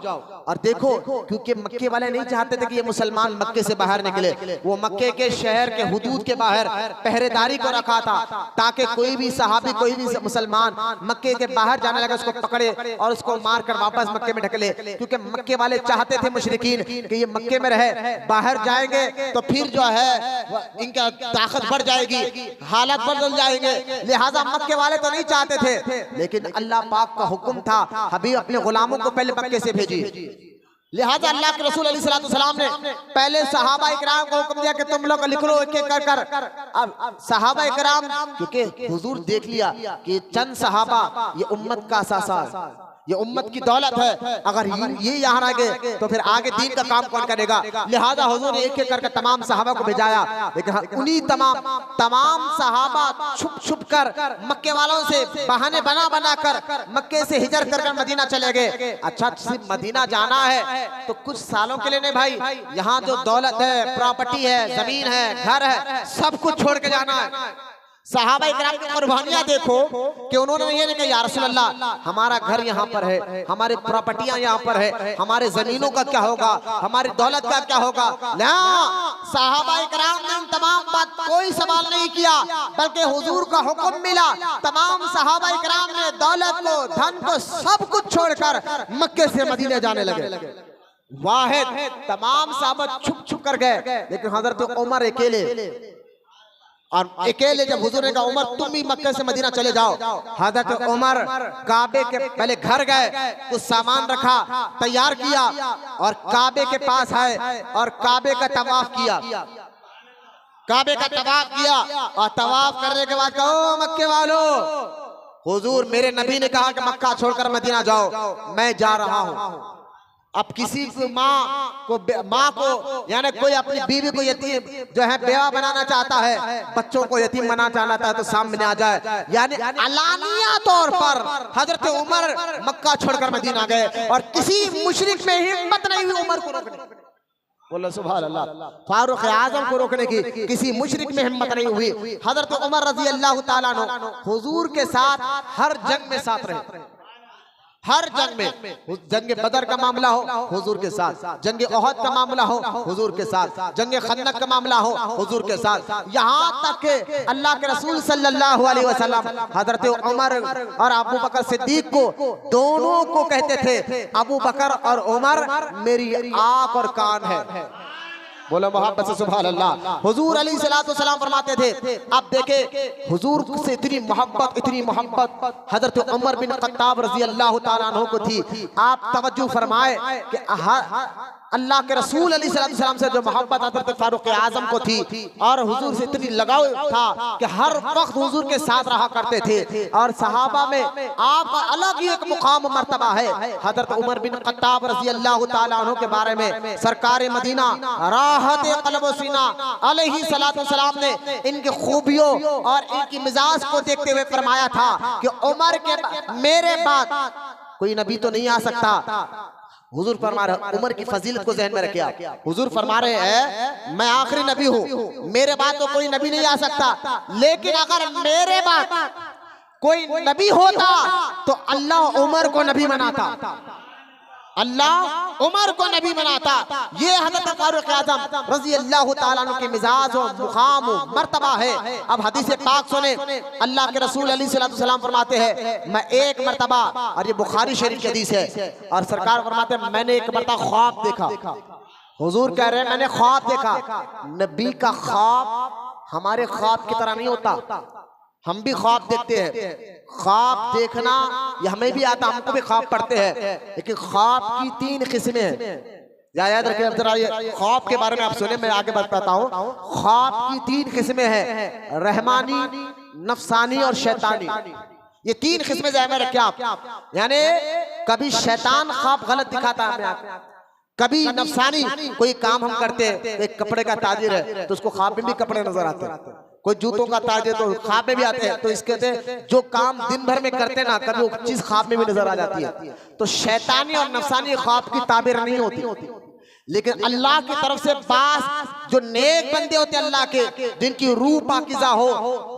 S2: और देखो, क्योंकि मक्के वाले नहीं चाहते थे कि ये मुसलमान मक्के से बाहर निकले, वो मक्के के शहर के हुदूद के बाहर पहरेदारी को रखा था, ताकि कोई भी सहाबी, कोई भी मुसलमान मक्के के बाहर जाने लगा उसको पकड़े और उसको मार कर वापस मक्के में ढकले। क्योंकि मक्के वाले चाहते थे मुशरिकीन कि ये मक्के में रहे, बाहर जाएंगे तो फिर जो है इनका ताकत बढ़ जाएगी, हालात बदल जाएंगे। लिहाजा मक्के वाले तो नहीं चाहते थे, लेकिन अल्लाह पाक का हुक्म था, हबीब अपने गुलामों को पहले मक्के से भेजिए। लिहाजा अल्लाह के रसूल अलैहिस्सलाम ने पहले सहाबा इकराम को हुक्म दिया कि तुम लोग लिख लो एक एक कर कर। अब सहाबा इकराम, क्योंकि हुजूर देख लिया कि चंद सहाबा ये उम्मत का असासा है, ये उम्मत की दौलत है, अगर ये यहाँ रह गए तो फिर आगे दीन का काम कौन करेगा। लिहाजा हुजूर ने एक एक करके तमाम सहाबा को भेजाया, लेकिन उन्हीं तमाम सहाबा छुप छुप कर मक्के वालों से बहाने बना बना कर मक्के से हिजर कर मदीना चले गए। अच्छा, सिर्फ मदीना जाना है तो कुछ सालों के लिए नहीं भाई, यहाँ जो दौलत है, प्रॉपर्टी है, जमीन है, घर है, सब कुछ छोड़ के जाना है। सहाबा इकराम की कुर्बानियां देखो कि उन्होंने ये नहीं कहा या रसूल अल्लाह हमारा घर यहाँ पर है, हमारे प्रॉपर्टियां यहाँ पर है, हमारे जमीनों का क्या होगा, हमारी दौलत का क्या होगा। ना, सहाबा इकराम ने तमाम बात कोई सवाल नहीं किया, बल्कि हुजूर का हुक्म मिला, तमाम सहाबा इकराम ने दौलत को, धन को, सब कुछ छोड़कर मक्के से मदीने जाने लगे। वाहिद तमाम सहाबा छुप छुप कर गए, लेकिन हजरत उमर अकेले और अकेले जब हुजूर ने कहा उमर तुम भी मक्के से मदीना चले जाओ, हजरत उमर काबे के पहले घर गए, कुछ सामान रखा, तैयार किया और काबे के पास आए और काबे का तवाफ किया। काबे का तवाफ किया और तवाफ करने के बाद कहा ओ मक्के वालों, हुजूर मेरे नबी ने कहा कि मक्का छोड़कर मदीना जाओ, मैं जा रहा हूं। अब किसी को माँ को यानी कोई अपनी बीवी को यतीम जो है बेवा बनाना चाहता है, बच्चों को यतीम बनाना चाहता है तो सामने आ जाए, यानी अलानिया तौर पर हजरत उमर मक्का छोड़कर मदीना गए और किसी मुशरिक में हिम्मत नहीं हुई उमर को रोकने की। बोलो सुभान अल्लाह। फारूक आजम को रोकने की किसी मुशरिक में हिम्मत नहीं हुई। हजरत उमर रजी अल्लाह ताला अन्हु हुजूर के साथ हर जंग में साथ रहे, हर जंग में, जंग बदर का मामला हो हुजूर के साथ, जंग ओहद का मामला हो हुजूर के साथ, जंग खंदक का मामला हो हुजूर के साथ, यहाँ तक के अल्लाह के रसूल सल्लल्लाहु अलैहि वसल्लम हजरत उमर और अबू बकर सिद्दीक को दोनों को कहते थे अबू बकर और उमर मेरी आंख और कान है। बोलो मोहब्बत से सुभान अल्लाह। हुजूर अलैहिस्सलातु वस्सलाम फरमाते थे, आप देखे हुजूर से इतनी मोहब्बत हजरत उमर बिन खत्ताब रजी अल्लाह ताला अन्हु को थी। आप तवज्जो फरमाए कि अल्लाह के रसूल अलैहिस्सलातु वस्सलाम से जो मोहब्बत हजरत फारूक आजम को थी और हुजूर से इतनी लगाव था कि हर वक्त हुजूर के साथ रहा करते थे। और सहाबा में आपका अलग ही एक मुकाम मर्तबा है। हजरत उमर बिन खत्ताब रजी अल्लाह ताला अन्हु के बारे में सरकार मदीना राहत क़ल्ब व सीना अलैहिस्सलातु वस्सलाम ने इनकी खूबियों और इनकी मिजाज को देखते हुए फरमाया था कि उमर के मेरे बाद कोई नबी तो नहीं आ सकता। हुजूर फरमा रहे, उमर की फजीलत को ज़हन में रखिए, हुजूर फरमा रहे हैं मैं आखिरी नबी हूँ, मेरे बाद तो कोई नबी नहीं आ सकता, लेकिन अगर मेरे बाद कोई नबी होता तो अल्लाह उमर को नबी बनाता, अल्लाह उमर को नबी बनाता। ये हजरत फारूक आजम रजी अल्लाह ताला अन्हु के मिजाज और मुकाम मर्तबा है। अब हदीस पाक सुने, अल्लाह के रसूल अलैहिस्सलातु वस्सलाम फरमाते हैं मैं एक मर्तबा, और ये बुखारी शरीफ की हदीस है, और सरकार फरमाते हैं मैंने एक मर्तबा ख्वाब देखा। हुजूर कह रहे हैं मैंने ख्वाब देखा। नबी का ख्वाब हमारे ख्वाब की तरह नहीं होता, हम भी ख्वाब देखते हैं, ख्वाब देखना ये हमें भी आता, हमको भी ख्वाब पढ़ते हैं, लेकिन ख्वाब की 3 किस्में हैं। याद रखिए, जरा ये ख्वाब के बारे में आप सुने, मैं आगे बताता हूँ। ख्वाब की 3 किस्में हैं, रहमानी, नफसानी और शैतानी। ये 3 किस्में ज़हन में रखिए आप। यानी कभी शैतान ख्वाब गलत दिखाता है, कभी नफसानी कोई काम हम करते हैं, एक कपड़े का ताजिर है तो उसको ख्वाब में भी कपड़े नजर आते हैं, कोई जूतों का ताजिर तो ख्वाब में भी आते हैं, तो इसके जो काम दिन भर में करते ना कभी वो चीज ख्वाब में भी नजर आ जाती है। तो शैतानी और नफसानी ख्वाब की ताबीर नहीं होती, लेकिन अल्लाह की तरफ से बास जो नेक बंदे होते हैं अल्लाह के, जिनकी रूह पाकीज़ा हो,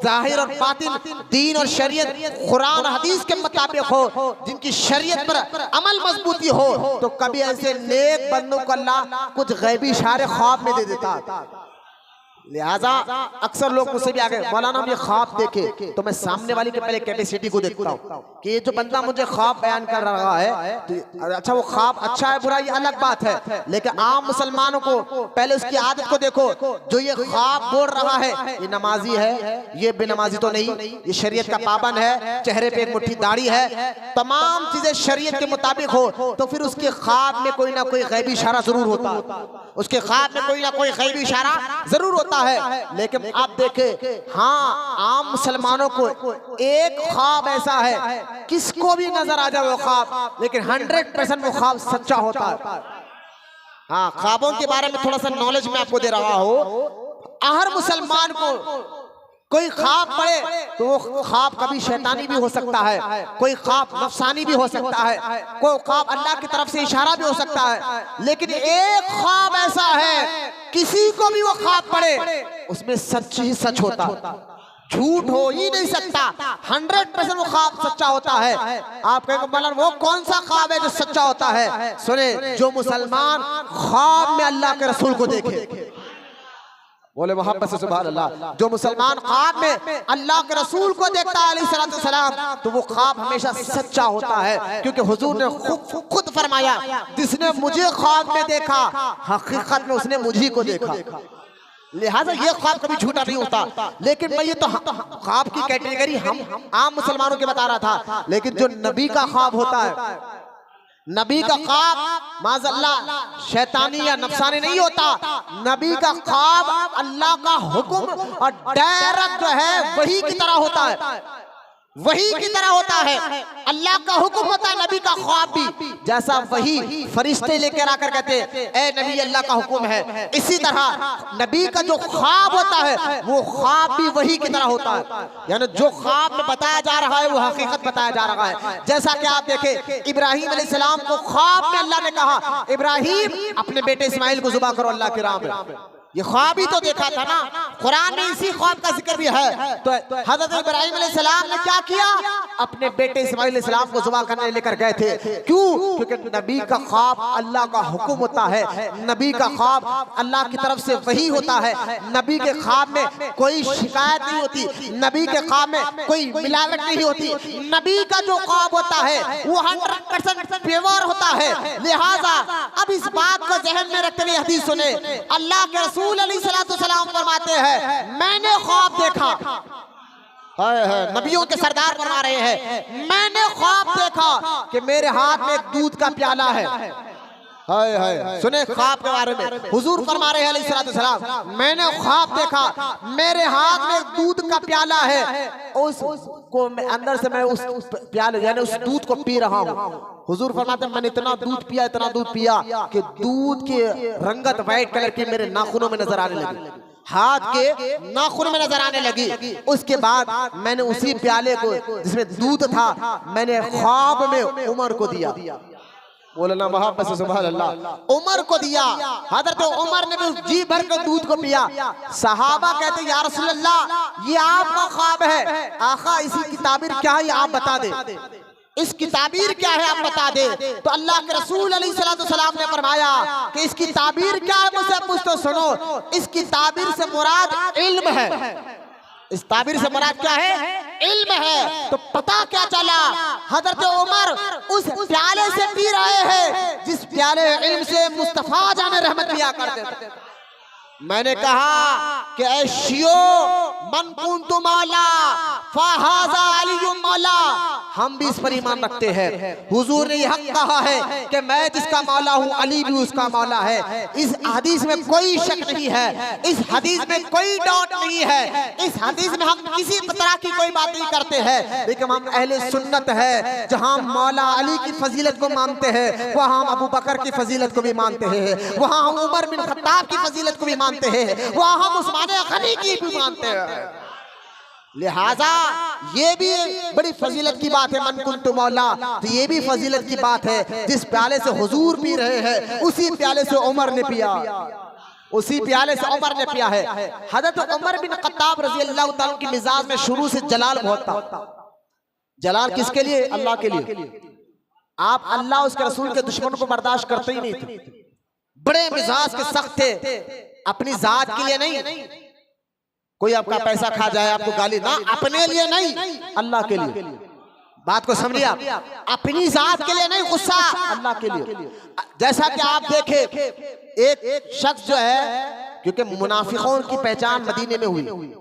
S2: जाहिर और बातिन, दीन और शरीयत कुरान हदीस के मुताबिक हो, जिनकी शरीयत पर अमल मजबूती हो, तो कभी ऐसे नेक बंदों को अल्लाह कुछ गैबी इशारे ख्वाब में दे देता। लिहाजा अक्सर लोग मुझसे भी आ गए, मौलाना हम ये ख्वाब देखे, तो मैं सामने वाली के पहले कैपेसिटी को देखता हूँ कि ये जो बंदा मुझे ख्वाब बयान कर रहा है तो अच्छा वो ख्वाब अच्छा है बुरा ये अलग बात है, लेकिन आम मुसलमानों को पहले उसकी आदत को देखो। जो ये ख्वाब बोल रहा है ये नमाजी है, ये बेनमाजी तो नहीं, ये शरीयत का पाबंद है, चेहरे पे एक मुट्ठी दाढ़ी है, तमाम चीजें शरीयत के मुताबिक हो, तो फिर उसके ख्वाब में कोई ना कोई गैबी इशारा जरूर होता, उसके ख्वाब में कोई ना कोई गैबी इशारा जरूर होता है। लेकिन आप देखें, हाँ आम मुसलमानों को एक ख्वाब ऐसा है, किसको भी नजर आ जाए वो ख्वाब, लेकिन 100% वो ख्वाब सच्चा होता है। हाँ, ख्वाबों के बारे में थोड़ा सा नॉलेज मैं आपको दे रहा हूँ। हर मुसलमान को कोई ख्वाब पड़े तो वो ख्वाब कभी शैतानी भी हो सकता है, कोई ख्वाब नफसानी भी हो सकता है, कोई ख्वाब अल्लाह की तरफ से इशारा भी हो सकता है, लेकिन एक ख्वाब ऐसा है किसी को भी वो ख्वाब पड़े उसमें सच ही सच होता, झूठ हो ही नहीं सकता, 100% वो ख्वाब सच्चा होता है। आप कहेंगे मौलाना वो कौन सा ख्वाब है जो सच्चा होता है? सुने, जो मुसलमान ख्वाब में अल्लाह के रसूल को देखे, बोले मोहब्बत से सुभान अल्लाह, जो मुसलमान ख्वाब में अल्लाह के रसूल को देखता है अलैहिस्सलातु वस्सलाम, तो वो ख्वाब हमेशा सच्चा होता है, क्योंकि हुजूर ने खुद फरमाया जिसने मुझे ख्वाब में देखा हकीकत में उसने मुझी को देखा। लिहाजा ये ख्वाब कभी झूठा नहीं होता। लेकिन मैं ये तो ख्वाब की कैटेगरी हम आम मुसलमानों के बता रहा था, लेकिन जो नबी का ख्वाब होता है, नबी का ख्वाब माज़अल्लाह शैतानी या नफसानी नहीं होता। नबी का ख्वाब अल्लाह का हुक्म और डायरेक्ट जो है वही की तरह होता है, वही की तरह होता है। अल्लाह का हुक्म होता है, नबी का ख्वाब भी जैसा वही फरिश्ते लेकर आकर कहते हैं ए नबी अल्लाह का हुक्म है, इसी तरह नबी का जो ख्वाब होता है वो ख्वाब भी वही की तरह होता है। यानी जो ख्वाब में बताया जा रहा है वो हकीकत बताया जा रहा है। जैसा कि आप देखें इब्राहिम अलैहिस्सलाम को ख्वाब में अल्लाह ने कहा इब्राहिम अपने बेटे इस्माइल को ज़ुबह करो अल्लाह की राह में। ये ख्वाब ही तो देखा था ना, कुरान में इसी ख्वाब का जिक्र भी है। तो हज़रत इब्राहिम अलैहिस्सलाम ने क्या किया, अपने बेटे इस्माइल अलैहिस्सलाम को ज़ुबह करने लेकर गए थे। क्यों? क्योंकि नबी का ख्वाब अल्लाह का हुक्म होता है, नबी का ख्वाब अल्लाह की तरफ से वही होता है। नबी के ख्वाब में कोई शिकायत नहीं होती, नबी के ख्वाब में कोई मिलावट नहीं होती। नबी का जो ख्वाब होता है वो 100% प्योर होता है। लिहाजा अब इस बात को ज़हन में रखते हुए हदीस सुने, अल्लाह के रसूल अलैहिस्सलाम फरमाते हैं मैंने ख्वाब देखा, नबियों के सरदार फरमा रहे हैं मैंने ख्वाब देखा कि मेरे हाथ में एक दूध का प्याला है। सुने ख्वाब के बारे में हुजूर फरमा रहे हैं अलैहिस्सलाम मैंने ख्वाब देखा मेरे हाथ में एक दूध का प्याला है, उसको अंदर से मैं उस प्याले यानी उस दूध को पी रहा हूँ। हुजूर फरमाते हैं मैंने इतना दूध पिया कि दूध की रंगत व्हाइट कलर की मेरे नाखूनों में नजर आने लगी, हाथ के नाखून में नजर आने लगी। उसके बाद मैंने उसी प्याले को जिसमें दूध था मैंने ख्वाब में उमर को दिया। बोलना मोहब्बत से सुभान अल्लाह। उमर को दिया, हजरत उमर ने भी जी भर कर दूध को पिया। सहाबा कहते या रसूल अल्लाह ये आपका ख्वाब है, आका इसी की ताबीर क्या है आप बता दे, इसकी ताबीर क्या है आप बता दे। तो अल्लाह के रसूल अलैहिस्सलाम ने फरमाया कि इसकी ताबीर क्या है मुझसे पूछ तो सुनो, इसकी ताबीर से मुराद इल्म है। इस ताबीर से मुराद क्या है? इल्म है। तो पता क्या चला, हजरत उमर उस प्याले से पी रहे हैं जिस प्याले इल्म से मुस्तफा जाने रहमत पिया करते थे। मैंने कहा कि ऐ शियो मन कुंतु मौला फहाजा अली मौला, हम भी इस पर ईमान रखते हैं। हुजूर ने यह हक कहा है कि मैं जिसका मौला हूँ अली भी उसका मौला है। इस हदीस में कोई शक नहीं है, इस हदीस में कोई डाउट नहीं है, इस हदीस में हम किसी तरह की कोई बात नहीं करते हैं। लेकिन हम अहले सुन्नत है, जहाँ मौला अली की फजीलत को मानते हैं वहाँ हम अबू बकर की फजीलत को भी मानते हैं, वहाँ हम उमर बिन खत्ताब की फजीलत को भी मानते हैं, वहाँ हम उस्मान गनी की भी मानते हैं। लिहाजा ये भी बड़ी फजीलत की बात है मन कुंतु मौला। तो ये भी फजीलत की बात है, जिस प्याले से हुजूर पी रहे हैं उसी प्याले से उमर ने पिया, उसी प्याले से उमर ने पिया है। हजरत उमर बिन खत्ताब रजी अल्लाह तआला की मिजाज में शुरू से जलाल बहुत था। जलाल किसके लिए? अल्लाह के लिए। आप अल्लाह उसके रसूल के दुश्मनों को बर्दाश्त करते ही नहीं थे, बड़े मिजाज के सख्त थे। अपनी जात के लिए नहीं, कोई आपका पैसा खा जाए आपको गाली ना, अपने लिए नहीं अल्लाह के लिए। बात को समझिए आप, अपनी जात के लिए नहीं, गुस्सा अल्लाह के लिए। जैसा कि आप देखें एक शख्स जो है, क्योंकि मुनाफिकों की पहचान मदीने में हुई,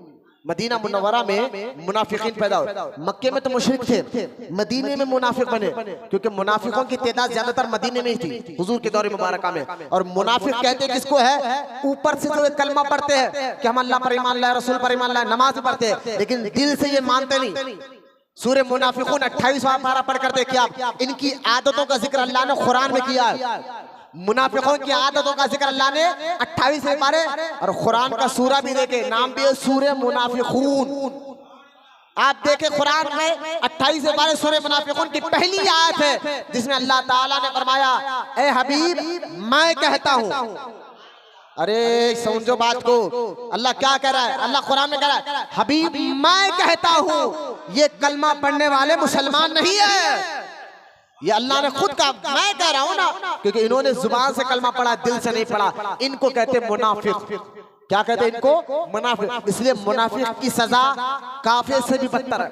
S2: मदीना मुनव्वरा में मुनाफिकीन पैदा हुए। मक्के में तो मुशरिक थे, मदीने में मुनाफिक बने, क्योंकि मुनाफिकों की तादाद ज्यादातर मदीने में ही थी हुजूर के दौर मुबारका में। और मुनाफिक कहते किसको है? ऊपर से जो कलमा पढ़ते हैं कि हम अल्लाह पर ईमान लाए, रसूल पर ईमान लाए, नमाज पढ़ते हैं, लेकिन दिल से ये मानते नहीं। सूरह मुनाफिकून 28वां पारा पढ़ कर देखिए आप, इनकी आदतों का जिक्र अल्लाह ने कुरान में किया है। मुनाफिकों की आदतों का जिक्र अल्लाह ने 28वें पारे और कुरान का सूरा भी देखे, नाम भी है सूरह मुनाफिकून। आप देखें कुरान में 28वें पारे सूरह मुनाफिकून की पहली आयत है जिसमें अल्लाह ताला ने फरमाया ए हबीब मैं कहता हूँ। अरे समझो बात को, अल्लाह क्या कह रहा है? अल्लाह कुरान में कह रहा है हबीब मैं कहता हूँ। ये कलमा पढ़ने वाले मुसलमान नहीं है, ये अल्लाह ने खुद कहा, मैं कह रहा हूं ना, क्योंकि इन्होंने जुबान से कलमा पढ़ा, दिल से नहीं पढ़ा। इनको कहते मुनाफिक। क्या कहते हैं इनको? मुनाफिक। इसलिए मुनाफिक की सजा काफिर से भी बदतर है,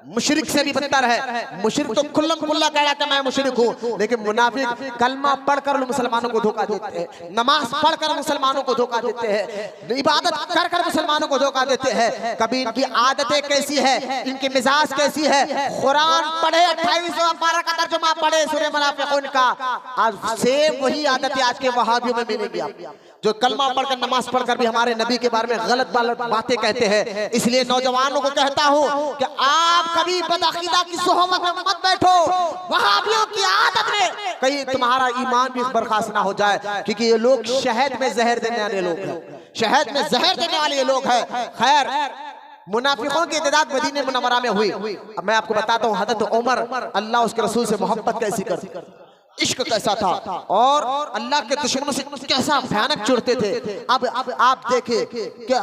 S2: मुशरिक से भी बदतर है। मुशरिक तो खुल्लम खुल्ला कह रहा कि मैं मुशरिक हूँ, लेकिन मुनाफिक कलमा पढ़कर मुसलमानों को धोखा देते हैं, नमाज पढ़कर मुसलमानों को धोखा देते हैं, इबादत कर कर मुसलमानों को धोखा देते हैं। कभी इनकी आदतें कैसी है, इनकी मिजाज कैसी है। कुरान पढ़े 28 पारा का तर्जुमा पढ़े सूरह मुनाफिकून का, आज सेम वही आदतें आज के वहाबियों में मिलेंगी आपको, जो कलमा पढ़कर नमाज पढ़कर भी हमारे नबी के बारे में गलत बातें कहते हैं। इसलिए नौजवानों को कहता हूं कि आप कभी बदअकीदा की सोहबत में मत बैठो, वहाबियों की आदत में कहीं तुम्हारा ईमान भी बर्खास्त ना हो जाए, क्योंकि ये लोग शहद में जहर देने वाले लोग हैं, शहद में जहर देने वाले लोग हैं। खैर, मुनाफिकों की इत्तेदाद मदीने मुनव्वरा में हुई। अब मैं आपको बताता हूँ हज़रत उमर अल्लाह उसके रसूल से मोहब्बत कैसी करती, इश्क कैसा था, और अल्लाह के दुश्मनों से कैसा भयानक चिढ़ते थे। अब आप देखें क्या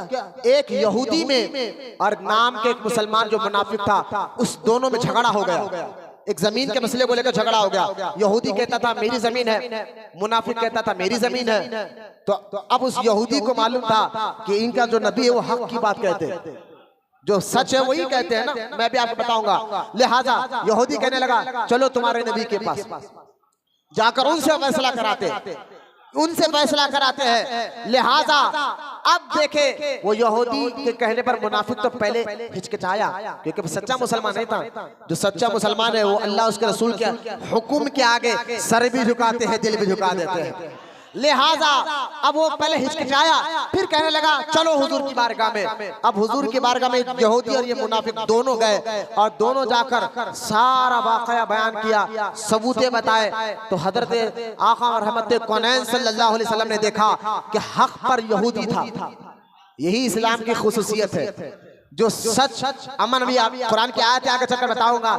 S2: एक यहूदी में और नाम के एक मुसलमान जो मुनाफिक था, उस दोनों में झगड़ा हो गया। एक जमीन के मसले को लेकर झगड़ा हो गया। यहूदी कहता था मेरी जमीन है, मुनाफिक कहता था मेरी जमीन है। तो अब उस यहूदी को मालूम था कि इनका जो नबी है वो हक की बात कहते हैं, जो सच है वही कहते हैं ना, मैं भी आपको बताऊंगा। लिहाजा यहूदी कहने लगा चलो तुम्हारे नबी के पास जाकर उनसे फैसला कराते हैं। लिहाजा अब देखे वो यहूदी के कहने पर मुनाफिक तो पहले हिचकिचाया, क्योंकि सच्चा मुसलमान नहीं था। जो सच्चा मुसलमान है वो अल्लाह उसके रसूल के हुक्म के आगे सर भी झुकाते हैं, दिल भी झुका देते हैं। लिहाजा अब वो पहले हिचकिचाया, फिर कहने लगा चलो हुजूर की बारगाह में। अब हुजूर की बारगाह में यहूदी और ये मुनाफिक दोनों गए और दोनों जाकर सारा वाकया बयान किया, सबूते बताए। तो हजरत आका और रहमत कौनैन सल्लल्लाहु अलैहि वसल्लम ने देखा कि हक पर यहूदी था। यही इस्लाम की खुसूसियत है, जो सच अमन भी। आप कुरान की आयत आगे चलकर बताऊंगा।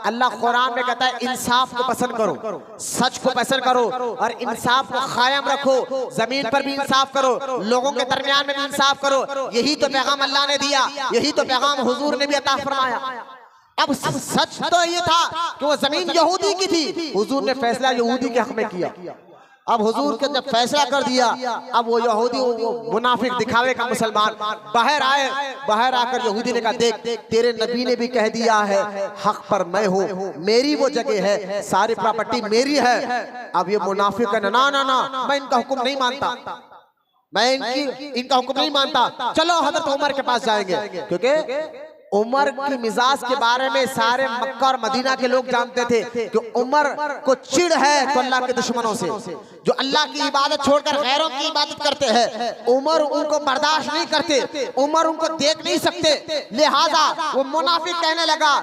S2: अल्लाह कुरान में कहता है इंसाफ को पसंद करो, सच को पसंद करो और इंसाफ को कायम रखो। जमीन पर भी इंसाफ करो, लोगों के दरमियान में भी इंसाफ करो। यही तो पैगाम अल्लाह ने दिया, यही तो पैगाम हुजूर ने भी अता फरमाया। अब सच तो ये था कि वो जमीन यहूदी की थी, हुजूर ने फैसला यहूदी के हक में किया। अब हुजूर के जब फैसला कर दिया, अब वो यहूदी वो मुनाफिक दिखावे का मुसलमान बाहर आए। बाहर आकर यहूदी ने कहा देख तेरे नबी ने भी कह दिया है हक पर मैं हूँ, मेरी वो जगह है, सारी प्रॉपर्टी मेरी है। अब ये मुनाफिक है ना ना ना मैं इनका हुक्म नहीं मानता, मैं इनका हुक्म नहीं मानता। चलो हजरत उमर के पास जाएंगे, क्योंकि उमर की मिजाज के बारे में सारे मक्का और मदीना के लोग जानते थे कि उमर को चिढ़ है तो अल्लाह के दुश्मनों से, जो अल्लाह की इबादत छोड़कर गैरों की इबादत करते हैं। उमर उनको बर्दाश्त नहीं करते, उमर उनको देख नहीं सकते। लिहाजा वो मुनाफिक कहने लगा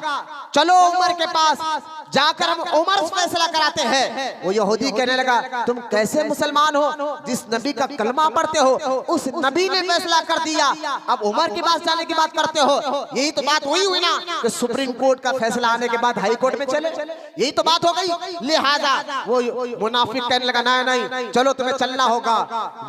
S2: चलो उमर के पास जाकर हम उमर से फैसला कराते हैं। वो यहूदी कहने लगा तुम कैसे मुसलमान हो, जिस नबी का कलमा पढ़ते हो उस नबी ने फैसला कर दिया, अब उमर के पास जाने की बात करते हो। यही तो बात हुई ना कि सुप्रीम कोर्ट का फैसला आने के बाद हाई कोर्ट में चले, यही तो बात हो गई। लिहाजा वो मुनाफिक कहने लगा नहीं चलो तुम्हें चलना होगा।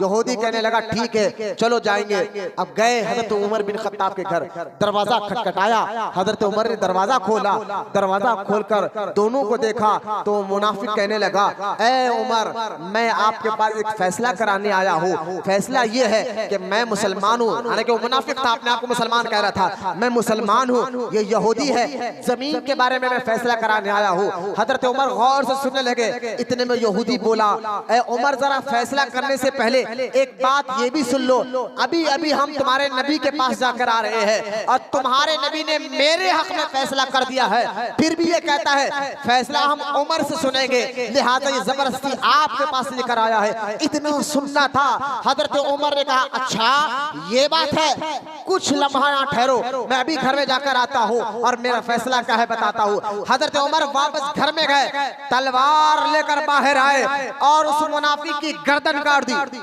S2: यहूदी कहने लगा ठीक है चलो जाएंगे। अब गए हजरत उमर बिन खत्ताब के घर, दरवाजा खटखटाया, हजरत उमर ने दरवाजा खोला, दरवाजा खोलकर दोनों को देखा तो मुनाफिक कहने लगा ए उमर मैं आपके पास एक फैसला कराने आया हूँ। फैसला ये है कि मैं मुसलमान हूँ, हालांकि वो मुनाफिक था, अपने आप को मुसलमान कह रहा था, मैं मुसलमान हूँ, ये यहूदी है, जमीन के बारे में मैं फैसला कराने आया हूँ। हजरत उमर गौर से सुनने लगे। इतने में यहूदी बोला ए उमर जरा फैसला करने से पहले एक बात ये भी सुन लो, अभी अभी हम तुम्हारे नबी के पास जाकर आ रहे हैं और तुम्हारे नबी ने मेरे हक में फैसला कर दिया है, फिर भी ये कहता है फैसला हम उमर से सुनेंगे, लिहाजा ये जबरदस्ती आपके पास लेकर आया है। इतना सुनना था। हजरत उमर ने कहा अच्छा ये बात है, कुछ लम्हा यहाँ ठहरो, मैं अभी घर में जाकर आता हूँ और मेरा फैसला क्या है बताता हूँ। हजरत उमर वापस घर में गए, तलवार लेकर बाहर आए और उस मुनाफिक की गर्दन काट दी।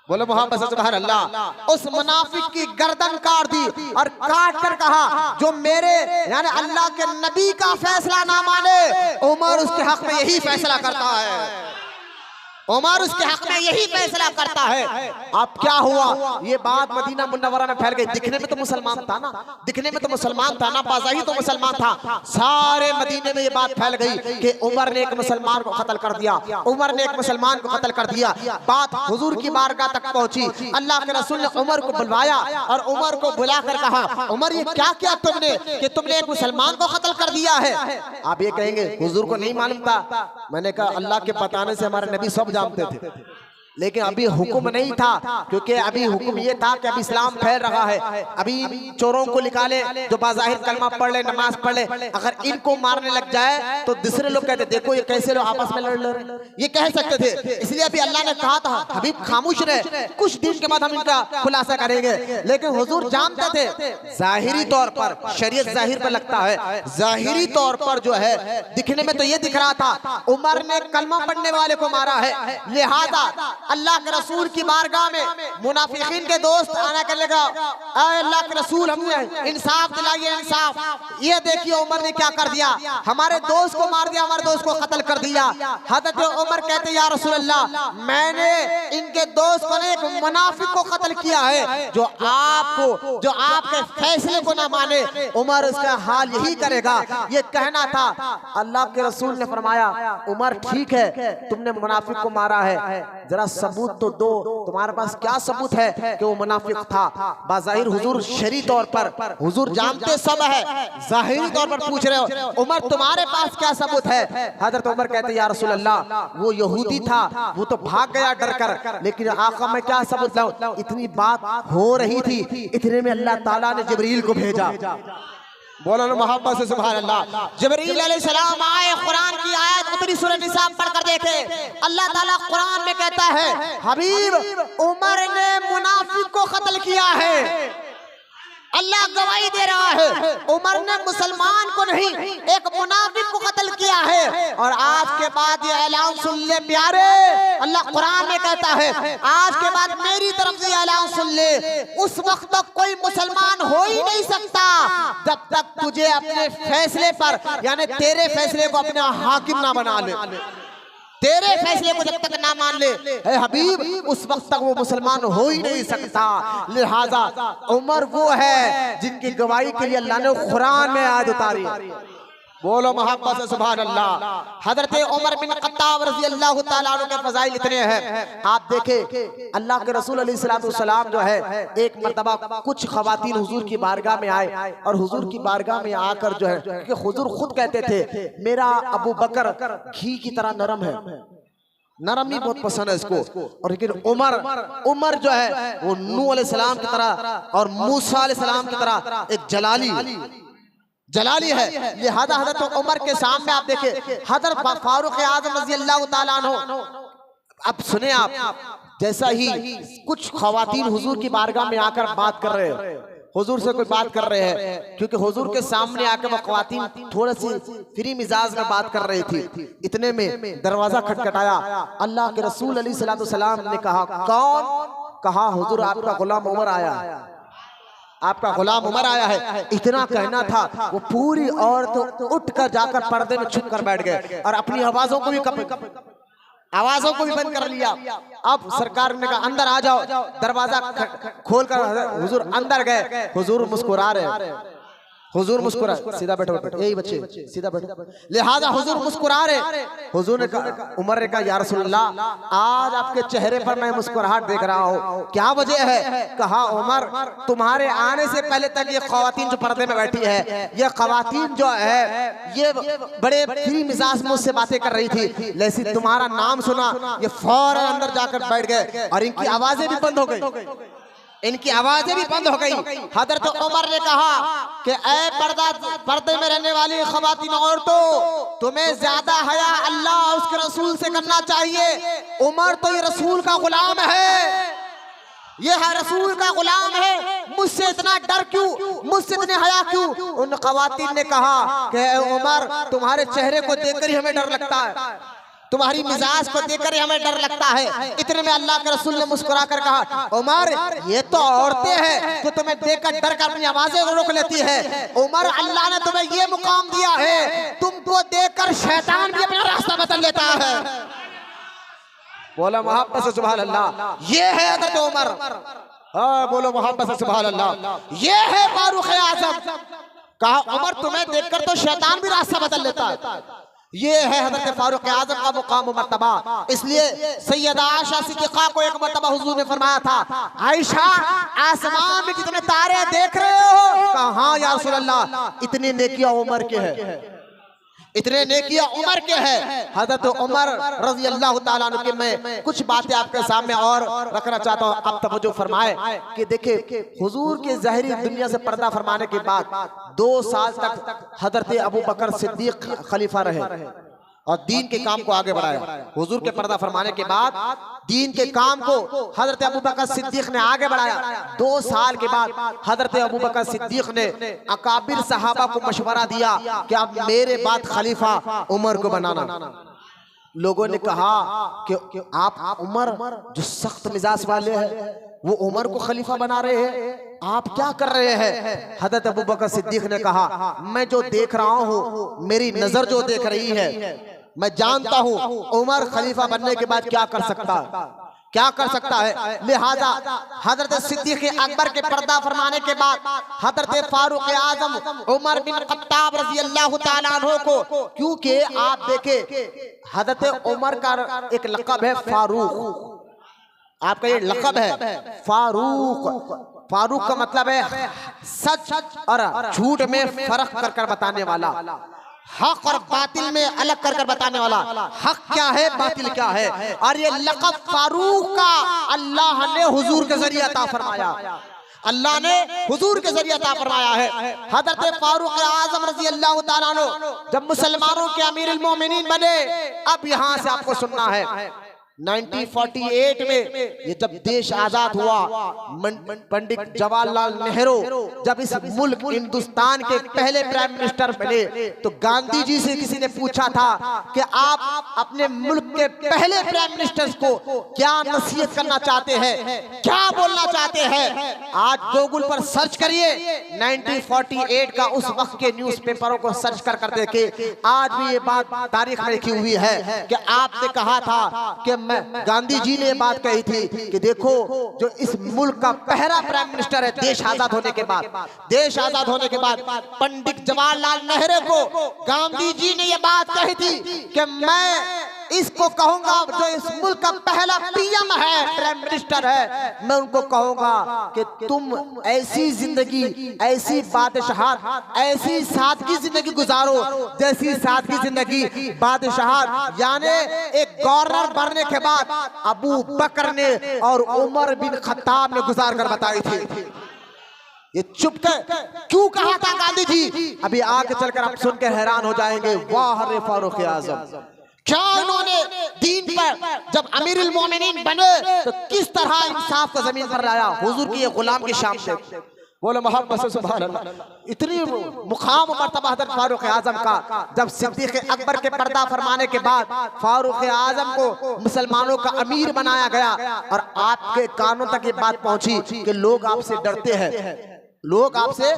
S2: बोलो मोहम्मद सुभान अल्लाह। उस मुनाफिक की गर्दन काट दी और काट कर कहा जो मेरे यानी अल्लाह के नबी का फैसला ना माने, उमर उसके हक में यही फैसला करता है। उमर उसके हक में यही फैसला करता है। अब क्या हुआ, ये बात मदीना मुनव्वरा में फैल गई। दिखने में तो मुसलमान था ना, दिखने में तो मुसलमान था ना, बाज़ाहिर तो मुसलमान था। सारे मदीने में ये बात फैल गई कि उमर ने एक मुसलमान को कत्ल कर दिया, उमर ने एक मुसलमान को कत्ल कर दिया। बात हुजूर की बारगाह तक पहुंची। अल्लाह के रसूल ने उमर को बुलवाया और उमर को बुलाकर कहा, उमर ये क्या किया तुमने कि तुमने एक मुसलमान को कत्ल कर दिया है। आप ये कहेंगे हुजूर को नहीं मालूम था। मैंने कहा अल्लाह के बताने से हमारे नबी सब जानते थे, लेकिन अभी हुक्म नहीं था, क्योंकि अभी हुक्म ये था कि अभी इस्लाम फैल रहा है। अभी चोरों को निकाले जो बाज़ाहिर कलमा पढ़ ले, नमाज पढ़ ले, अगर इनको मारने लग जाए तो दूसरे लोग कहते देखो ये कैसे लोग आपस में लड़ रहे, ये कह सकते थे। इसलिए अभी अल्लाह ने कहा था हबीब खामोश रहे, कुछ दिन के बाद हम इनका खुलासा करेंगे। लेकिन हुजूर जानते थे जाहिरी तौर पर, शरीयत जाहिर पर लगता है, जाहिरी तौर पर जो है दिखने में तो ये दिख रहा था उमर ने कलमा पढ़ने वाले को मारा है। लिहाजा अल्लाह के रसूल की बारगाह में मुनाफिकीन के दोस्त आना कर लेगा, अल्लाह के रसूल हमें इंसाफ दिलाइए, इंसाफ। ये देखिए उमर ने क्या कर दिया, हमारे दोस्त को मार दिया, हमारे दोस्त को कत्ल कर दिया। हज़रत उमर कहते या रसूल अल्लाह, मैंने इनके दोस्त को एक मुनाफिक को कत्ल किया है जो आपको, जो आपके फैसले को ना माने। उमर उसका हाल यही करेगा, ये कहना था। अल्लाह के रसूल ने फरमाया उमर ठीक है तुमने मुनाफिक को मारा है, जरा सबूत तो दो, तुम्हारे पास क्या सबूत है कि वो मुनाफिक था। बाज़ाहिर हुजूर शरी तौर पर हुजूर जानते सब है, ज़ाहिरी तौर पर पूछ रहे हो उमर तुम्हारे पास क्या सबूत है। हज़रत उमर कहते या रसूल अल्लाह वो यहूदी था, वो तो भाग गया डर कर, लेकिन आका मैं क्या सबूत लाऊं। इतनी बात हो रही थी, इतने में अल्लाह ताला ने जिब्रील को भेजा। बोलो ना मोहब्बत से सुभान अल्लाह। जिब्रील अलैहिस्सलाम आए, कुरान की आयत उतरी, सूरह निसा पढ़कर देखे। अल्लाह ताला कुरान में कहता है हबीब उमर ने मुनाफिक को कत्ल किया है। अल्लाह गवाही दे रहा है उमर ने मुसलमान को नहीं एक मुनाफिक को कत्ल किया है। और आज के बाद ये ऐलान सुन ले प्यारे, अल्लाह कुरान में कहता है आज के बाद मेरी तरफ से ऐलान सुन ले, उस वक्त तक कोई मुसलमान हो ही नहीं सकता जब तक तुझे अपने फैसले पर, यानी तेरे फैसले को अपना हाकिम ना बना ले, तेरे फैसले को जब तक ना मान ले है हबीब, उस वक्त तक वो मुसलमान हो ही नहीं सकता। लिहाजा उमर वो है जिनकी गवाही के लिए अल्लाह ने कुरान में आयत उतारी। बोलो मोहब्बत से सुभान अल्लाह। हजरत उमर बिन खत्ताब रज़ी अल्लाह ताला अन्हु के फज़ाइल इतने हैं। आप देखें अल्लाह के रसूल अलैहिस्सलाम जो है एक मर्तबा कुछ खवातीन हुजूर की बारगाह में आए और हुजूर की बारगाह में आकर जो है, क्योंकि हुजूर खुद कहते थे मेरा अबू बकर घी की तरह नरम है, नरम ही बहुत पसंद है इसको। और लेकिन उमर जो है वो नूह अलैहिस्सलाम की तरह और मूसा अलैहिस्सलाम की तरह एक जलाली है। लिहाजा हजरत उमर के सामने आप देखें हजरत फारूक आज़म रज़ी अल्लाह ताला अन्हु, अब सुने आप, जैसा ही कुछ खवातीन हुजूर की बारगाह में आकर बात कर रहे हैं, हुजूर से कोई बात कर रहे हैं, क्योंकि हुजूर के सामने आकर वो खवातीन थोड़ा सी फ्री मिजाज में बात कर रही थी। इतने में दरवाजा खटखटाया। अल्लाह के रसूल अलैहिस्सलाम ने कहा कौन? कहा हुजूर आपका गुलाम उमर आया है, आपका गुलाम उमर आया है। इतना कहना था वो पूरी औरत उठकर जाकर पर्दे में छुप कर बैठ गए और अपनी आवाजों को भी बंद कर लिया। अब सरकार ने कहा अंदर आ जाओ, दरवाजा खोलकर हुजूर अंदर गए। हुजूर मुस्कुरा रहे, हुजूर मुस्कुरा, सीधा बैठो यही बच्चे सीधा बैठो। लिहाजा हुजूर मुस्कुरा रहे। हुजूर ने कहा, उमर ने कहा या रसूल अल्लाह आज आपके चेहरे पर मैं मुस्कुराहट देख रहा हूँ, क्या वजह है? कहा उमर तुम्हारे आने से पहले तक ये खवातीन जो पर्दे में बैठी है, ये खवातीन जो है ये बड़े फ्री मिजाज मुझसे बातें कर रही थी, लेकिन तुम्हारा नाम सुना ये फौरन अंदर जाकर बैठ गए और इनकी आवाजें भी बंद हो गई, इनकी आवाजें भी बंद हो गई। हजरत उमर ने कहा कि ऐ पर्दे में रहने वाली खवातीन औरतों, तुम्हें ज्यादा हया अल्लाह और उसके रसूल से करना चाहिए। उमर तो ये रसूल का गुलाम है, ये है रसूल का गुलाम है, मुझसे इतना डर क्यों, मुझसे इतने हया क्यों? उन खवातीन ने कहा कि उमर तुम्हारे चेहरे को देखकर ही हमें डर लगता है, तुम्हारी मिजाज को देखकर ही हमें डर लगता है। इतने में अल्लाह के रसूल ने मुस्कुरा कर कहा उमर ये तो औरतें हैं जो तुम्हें देखकर डर कर अपनी आवाजें रोक लेती है। उमर अल्लाह ने तुम्हें ये मुकाम दिया है, तुमको देखकर शैतान भी अपना रास्ता बदल लेता है। बोला मोहब्बत से सुभान अल्लाह। ये है हज़रत उमर, हाँ बोलो मोहब्बत से सुभान अल्लाह। ये है फारूक आज़म। कहा उमर तुम्हें देखकर तो शैतान भी रास्ता बदल लेता है। ये है हज़रत फारूक आज़म का मुकाम मर्तबा। इसलिए सैयदा आयशा सिद्दीक़ा को एक मर्तबा हुजूर ने फरमाया था, आयशा आसमान में कितने तारे देख रहे हो? कहा हाँ या रसूल अल्लाह, इतनी नेकियां उमर के है, इतने नेकियां उमर के हैं। हज़रत उमर रज़ी अल्लाह ताला अन्हु के मैं कुछ बातें आपके सामने और रखना चाहता हूँ, आप तवज्जो फरमाए कि देखिए हुजूर के ज़ाहिरी दुनिया से पर्दा फरमाने के बाद 2 साल तक हज़रत अबू बकर सिद्दीक खलीफा रहे और दीन के काम को आगे बढ़ाया। हुजूर के पर्दा फरमाने के बाद दीन के काम को हजरत अबू बकर सिद्दीक ने आगे बढ़ाया। 2 साल के बाद हजरत अबू बकर सिद्दीक ने अकाबिर सहाबा को मशवरा दिया कि आप मेरे बाद खलीफा उमर को बनाना। लोगों ने कहा कि आप उमर जो सख्त मिजाज वाले हैं वो उमर को खलीफा बना रहे हैं, आप क्या कर रहे हैं? हजरत अबू बकर सिद्दीक ने कहा मैं जो देख रहा हूँ, मेरी नजर जो देख रही है, मैं जानता हूँ उमर खलीफा बनने के बाद क्या कर सकता है, क्या कर सकता है। लिहाजा हजरत सिद्दीक अकबर के पर्दा फरमाने के बाद हजरत फारूक आजम उमर बिन खत्ताब रज़ी अल्लाह ताला अन्हु को, क्योंकि आप देखें हजरत उमर का एक लक़ब है फारूक, आपका ये लक़ब है फारूक। फारूक का मतलब है सच और झूठ में फर्क कर कर बताने वाला, हक और बातिल में अलग कर कर बताने वाला, हक क्या है बातिल क्या है। और ये लक़ब फारूक का अल्लाह ने हुजूर के जरिए अता फरमाया, अल्लाह ने हुजूर के जरिए अता फरमाया है। हजरत फारूक आज़म रज़ी अल्लाह ताला अन्हु जब मुसलमानों के अमीरुल मोमिनीन बने, अब यहाँ से आपको सुनना है 1948 में ये जब देश आजाद हुआ, पंडित जवाहरलाल नेहरू जब इस मुल्क हिंदुस्तान के पहले प्राइम मिनिस्टर बने, तो गांधी जी से किसी ने पूछा था कि आप अपने मुल्क के पहले प्राइम मिनिस्टर को क्या नसीहत करना चाहते हैं, क्या बोलना चाहते हैं। आज गूगल पर सर्च करिए 1948 का उस वक्त के न्यूज़पेपरों को सर्च कर कर देखे, आज भी ये बात तारीख में लिखी हुई है कि आपने कहा था कि गांधी जी ने बात कही थी कि देखो जो इस मुल्क का पहला प्राइम मिनिस्टर है देश आजाद होने के बाद, देश आजाद होने के बाद पंडित जवाहरलाल नेहरू को गांधी जी ने ये बात कही थी कि मैं इसको कहूंगा जो इस मुल्क का पहला पीएम है, प्राइम मिनिस्टर है, मैं उनको कहूंगा कि तुम ऐसी जिंदगी, ऐसी बादशाहत, ऐसी सादगी जिंदगी गुजारो जैसी सादगी जिंदगी बादशाहत यानी एक गवर्नर बनने के बाद अबू बकर ने और उमर बिन खत्ताब ने गुजार कर बताई थी। ये चुप कर क्यों कहा था गांधी जी, अभी आगे चलकर आप सुनकर हैरान हो जाएंगे। वाह रे फारूक आज़म, क्या उन्होंने दीन पर जब अमीरुल मोमिनीन बने तो किस तरह इंसाफ को जमीन पर लाया। हुजूर की ये गुलाम की शान से बोलो मोहब्बत से सुभान अल्लाह। इतनी मुकाम मर्तबा हज़रत फारूक आज़म का, जब सिद्दीक अकबर के पर्दा फरमाने के बाद फारूक आज़म को मुसलमानों का अमीर बनाया गया और आपके कानों तक ये बात पहुंची कि लोग आपसे डरते हैं, लोग आपसे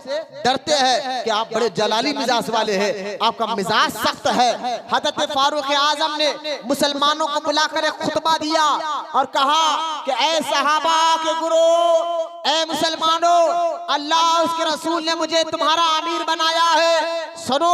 S2: डरते हैं कि आप बड़े जलाली मिजाज वाले हैं, आपका मिजाज सख्त है। हज़रत फारूक आज़म ने मुसलमानों को बुलाकर एक खुतबा दिया और कहा कि ऐ सहाबा के गुरु, ऐ मुसलमानों, अल्लाह उसके रसूल ने मुझे तुम्हारा अमीर बनाया है। सुनो,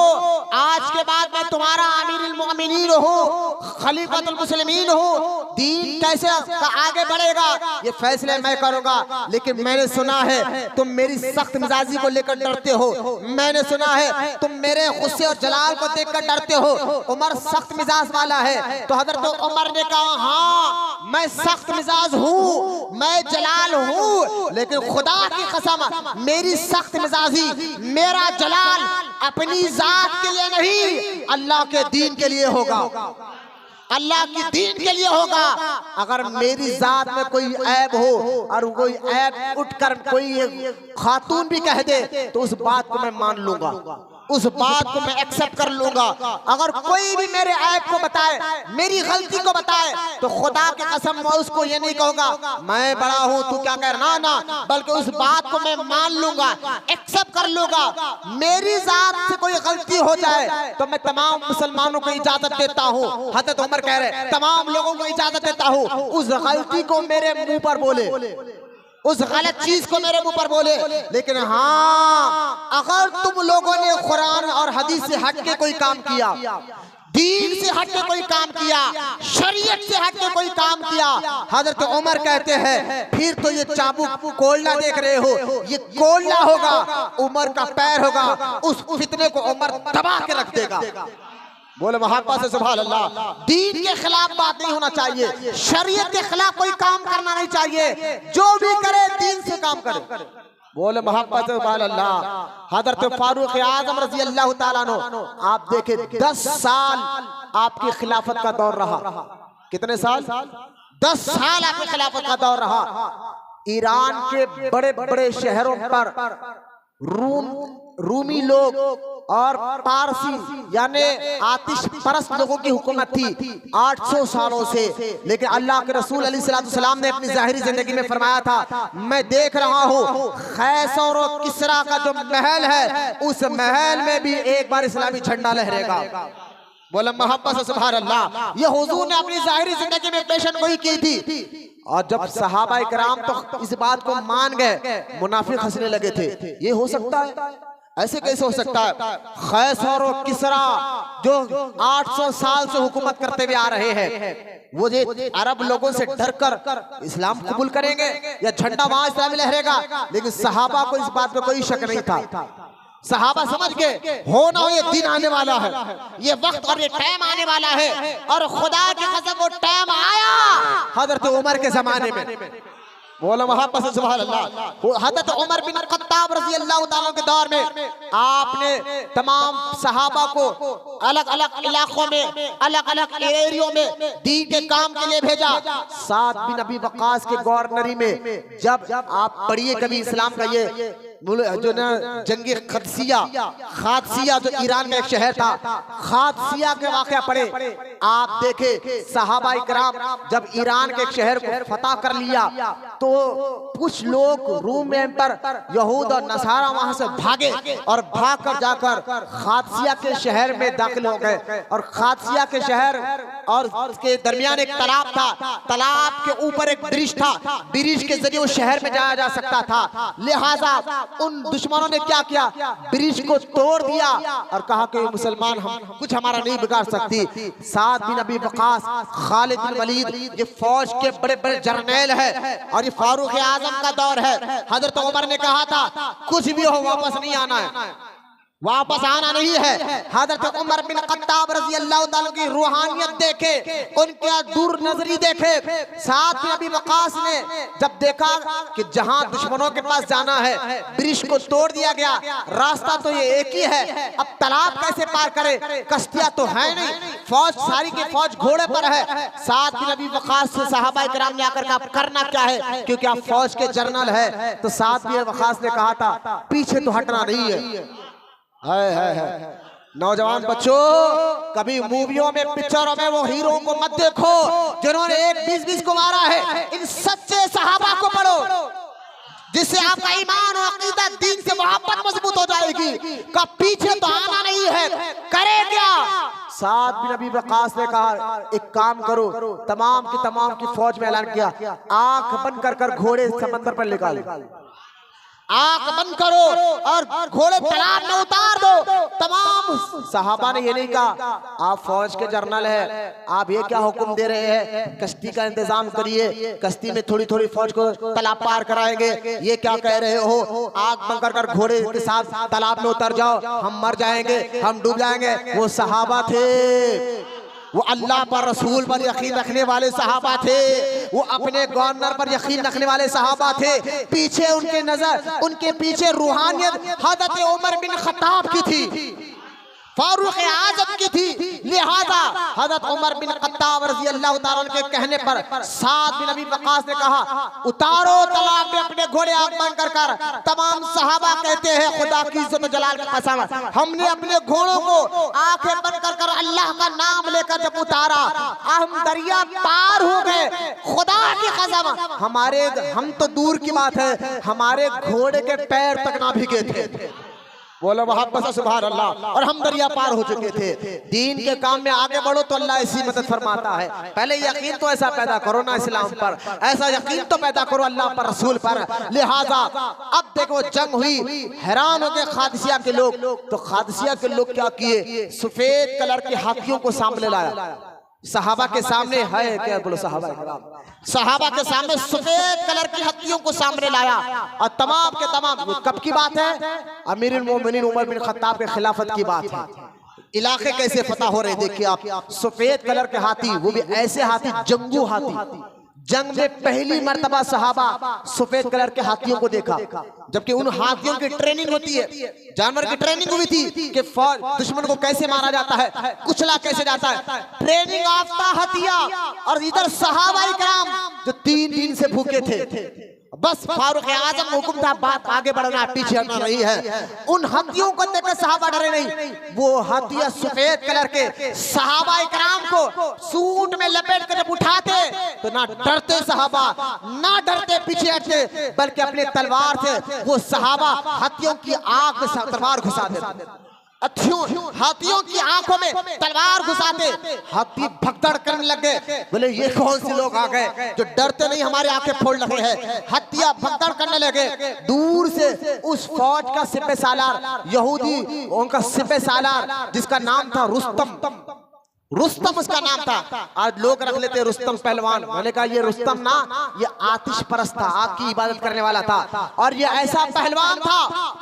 S2: आज के बाद मैं तुम्हारा अमीरुल मोमिनीन हूँ, खलीफतुल मुस्लिमीन हूँ। दीन कैसे आगे बढ़ेगा ये फैसले मैं करूँगा, लेकिन मैंने सुना है तुम मेरी सख्त मिजाजी को लेकर डरते हो, मैंने सुना है तुम मेरे गुस्से और जलाल को देखकर डरते हो। उमर सख्त मिजाज वाला है, तो हजरत उमर ने कहा हाँ मैं सख्त मिजाज हूँ, मैं जलाल हूँ, लेकिन खुदा की कसम मेरी सख्त मिजाजी, मेरा जलाल अपनी जात के लिए नहीं, अल्लाह के दीन के लिए होगा, अल्लाह की दीन के लिए होगा। अगर मेरी जात में कोई ऐब हो और कोई ऐब उठकर कोई खातून भी कह दे तो उस बात को मैं मान लूंगा, उस बात को मैं एक्सेप्ट कर लूंगा। अगर कोई भी मेरे ऐब को बताए, मेरी गलती को बताए, तो खुदा की कसम मैं उसको ये नहीं कहूंगा मैं बड़ा हूं तू क्या कह रहा, ना ना, बल्कि उस बात को मैं मान लूंगा, एक्सेप्ट कर लूंगा। मेरी जात से कोई गलती हो जाए तो मैं तमाम मुसलमानों को इजाजत देता हूं, हजरत उमर कह रहे तमाम लोगों को इजाजत देता हूं उस गलती को मेरे मुंह पर बोले, उस गलत चीज को मेरे मुंह पर बोले, लेकिन हाँ अगर तुम लोगों ने कुरान और हदीस से हट के कोई काम किया, दीन से हट के कोई काम किया, शरीयत से हट के कोई काम किया, हजरत उमर कहते हैं फिर तो ये चाबुक कोल्ला देख रहे हो, ये कोल्ला होगा, उमर का पैर होगा, उस फितने को उमर दबा के रख देगा। बोले मोहब्बत से सुभान अल्लाह। दीन के खिलाफ बात नहीं होना चाहिए, शरीयत के खिलाफ कोई काम करना नहीं चाहिए, जो भी करे दीन से काम करे। बोले मोहब्बत से सुभान अल्लाह। हजरत फारूक आजम रजी अल्लाह ताला अन्हु, आप देखे 10 साल आपकी खिलाफत का दौर रहा। कितने साल? 10 साल आपकी खिलाफत का दौर रहा। ईरान के बड़े बड़े शहरों पर रूमी लोग और पारसी यानी आतिश परस्त लोगों की हुकूमत थी 800 सालों से, लेकिन अल्लाह के रसूल अलैहिस्सलाम ने अपनी ज़ाहिरी जिंदगी में फरमाया था मैं देख रहा हूँ खैसर और किसरा का जो महल है उस महल में भी एक बार इस्लामी झंडा लहरेगा। बोला मोहब्बत से सुभान अल्लाह। ये हुजूर ने अपनी ज़ाहिरी जिंदगी में पेशन गोई की थी, और जब सहाबा इकराम तो इस बात को मान गए, मुनाफिक हंसने लगे थे, ये हो सकता है, ऐसे कैसे हो सकता है? खैसर और किसरा जो 800 साल से हुकूमत करते हुए आ रहे हैं, वो जो अरब लोगों से डरकर इस्लाम कबूल करेंगे या झंडा वहां इस्लामी लहरेगा? लेकिन सहाबा को इस बात पे कोई शक नहीं था। सहाबा समझ के हो ना हो ये दिन आने वाला है, ये वक्त और ये टाइम आने वाला है, और खुदा की कसम वो टाइम आया हजरत उमर के जमाने में। बोलो मोहब्बत से सुभान अल्लाह। हजरत उमर बिन खत्ताब रज़ी अल्लाह ताला के दौर में आपने तमाम सहाबा को अलग अलग इलाकों में, अलग अलग एरियो में दीन के काम के लिए भेजा। साद बिन अबी वक्कास के गवर्नरी में जब आप पढ़िए कभी इस्लाम का ये जो ना जंगी खादसिया जो ईरान का एक शहर था, खादसिया के वाक़या पढ़े, आप देखे सहाबा इकराम जब ईरान के एक शहर को फतह कर लिया तो कुछ लोग रूम एम्पर यहूद और नसारा वहां से भागे और भाग कर जाकर खादसिया के शहर में दाखिल हो गए। और खादसिया के शहर और उसके दरमियान एक तालाब था, तालाब के ऊपर एक ब्रिज था, ब्रिज के जरिए उस शहर में जाया जा सकता था। लिहाजा उन दुश्मनों ने क्या किया, ब्रिज को तोड़ दिया और कहा कि मुसलमान हम कुछ हमारा नहीं बिगाड़ सकती। साद बिन अबी वक्कास, खालिद बिन वलीद, ये फौज के बड़े बड़े जर्नैल है और ये फारूक आजम का दौर है। हजरत उमर ने कहा था कुछ भी हो वापस नहीं आना है, वापस आना नहीं है। हजरत उमर बिन खत्ताब रज़ी अल्लाह ताला की रूहानियत देखे, उनके दूर नजरी देखे। साथ में अबी वक्कास ने जब देखा कि जहां दुश्मनों के पास जाना है ब्रिज को तोड़ दिया गया, रास्ता तो ये एक ही है, अब तालाब कैसे पार करे, कश्तियां तो है नहीं, फौज सारी की फौज घोड़े पर है। साथ में अबी वक्कास से सहाबा इकराम ने आकर कहा करना क्या है, क्योंकि आप फौज के जनरल है। तो साथ में वक्कास ने कहा था पीछे तो हटना नहीं है। है। नौजवान बच्चों, कभी मूवियों में, पिक्चरों में वो हीरो को मत देखो जिन्होंने एक 20-20 को मारा है। इन सच्चे सहाबा को पढ़ो जिससे आपका ईमान और अकीदा दीन से मोहब्बत मजबूत हो जाएगी। का पीछे तो आना नहीं है, करे क्या? साद बिन अबी वक्कास ने कहा एक काम करो, तमाम की फौज में ऐलान किया आंख बंद कर घोड़े समंदर पर निकालो, आंख बंद करो और घोड़े तालाब में उतार दो। तमाम सहाबा ने ये नहीं कहा आप फौज के जर्नल है, आप ये क्या हुक्म दे रहे हैं, कश्ती का इंतजाम करिए, कश्ती में थोड़ी थोड़ी फौज को तालाब पार कराएंगे, ये क्या कह रहे हो, आंख बंद कर घोड़े के साथ तालाब में उतर जाओ, हम मर जाएंगे, हम डूब जाएंगे। वो सहाबा थे, वो अल्लाह पर, रसूल पर यकीन रखने वाले सहाबा थे, वो अपने गवर्नर पर यकीन रखने वाले सहाबा थे। पीछे उनके नजर, उनके पीछे रूहानियत हजरत उमर बिन खत्ताब की थी, फारूक आजम की थी। लिहाजा हजरत उमर बिन खत्ताब रज़ी अल्लाह ताला अन्हु के कहने पर साद बिन अबी वक़ास ने कहा, उतारो तालाब में अपने घोड़े आग बंद कर कर। तमाम सहाबा कहते हैं, खुदा की इज्जत जलाल की कसम, हमने अपने घोड़ों को आंखें बंद कर कर अल्लाह का नाम लेकर जब उतारा, हम दरिया पार हो गए। खुदा की कसम, हम तो दूर की बात है, हमारे घोड़े के पैर तक ना भीगे थे। बोलो मोहब्बत से सुभान अल्लाह। और हम दरिया पार हो चुके थे। दीन के काम में आगे बढ़ो तो अल्लाह ऐसी मदद फरमाता है। पहले यकीन तो ऐसा पैदा करो ना इस्लाम पर, ऐसा यकीन तो पैदा करो अल्लाह पर, रसूल पर। लिहाजा अब देखो जंग हुई, हैरान हो गए खादिसिया के लोग। तो खादिसिया के लोग क्या किए, सफेद कलर के हाथियों को सामने लाया। सहाबा के सामने है क्या, बोलो सहाबा के सामने सफेद कलर की हाथियों को सामने लाया। और तमाम के तमाम, कब की बात है, अमीरुल मोमिनीन उमर बिन खत्ताब के खिलाफत की बात है। इलाके कैसे फतह हो रहे देखिए आप, सफेद कलर के हाथी, वो भी ऐसे हाथी, जंगू हाथी। जंग में पहली मर्तबा सहाबा सफेद कलर के हाथियों को देखा, जबकि उन हाथियों की ट्रेनिंग होती है, जानवर की ट्रेनिंग हुई थी कि दुश्मन को कैसे मारा जाता है, कुचला कैसे जाता है, ट्रेनिंग याफ्ता हथिया। और इधर सहाबाए किराम जो 3 दिन से भूखे थे, बस फारूक आजम हुक्म था, बात आगे बढ़ना पीछे हटना नहीं है। उन हाथियों को देखकर सहाबा डरे नहीं। वो हाथिया सफेद कलर के सहाबाए किराम को सूट में लपेट कर जब उठाते तो ना डरते सहाबा, ना डरते पीछे हटते, बल्कि अपने तलवार से वो सहाबा हाथियों की आंख में तलवार घुसा देते। हाथियों की आंखों में तलवार घुसाते, हाथी भगदड़ करने लग गए। बोले ये कौन से लोग आ गए जो डरते नहीं, हमारे आंखें फोड़ रहे हैं। हत्या भगदड़ करने लगे। दूर से उस फौज का सिपह सालार, यहूदी उनका सिपह सालार, जिसका नाम था रुस्तम उसका नाम था। आज लोग रख लेते रुस्तम पहलवान। मैंने कहा ये रुस्तम ना, ये आतिश परस्त था, आग की इबादत करने वाला था। और ये ऐसा पहलवान था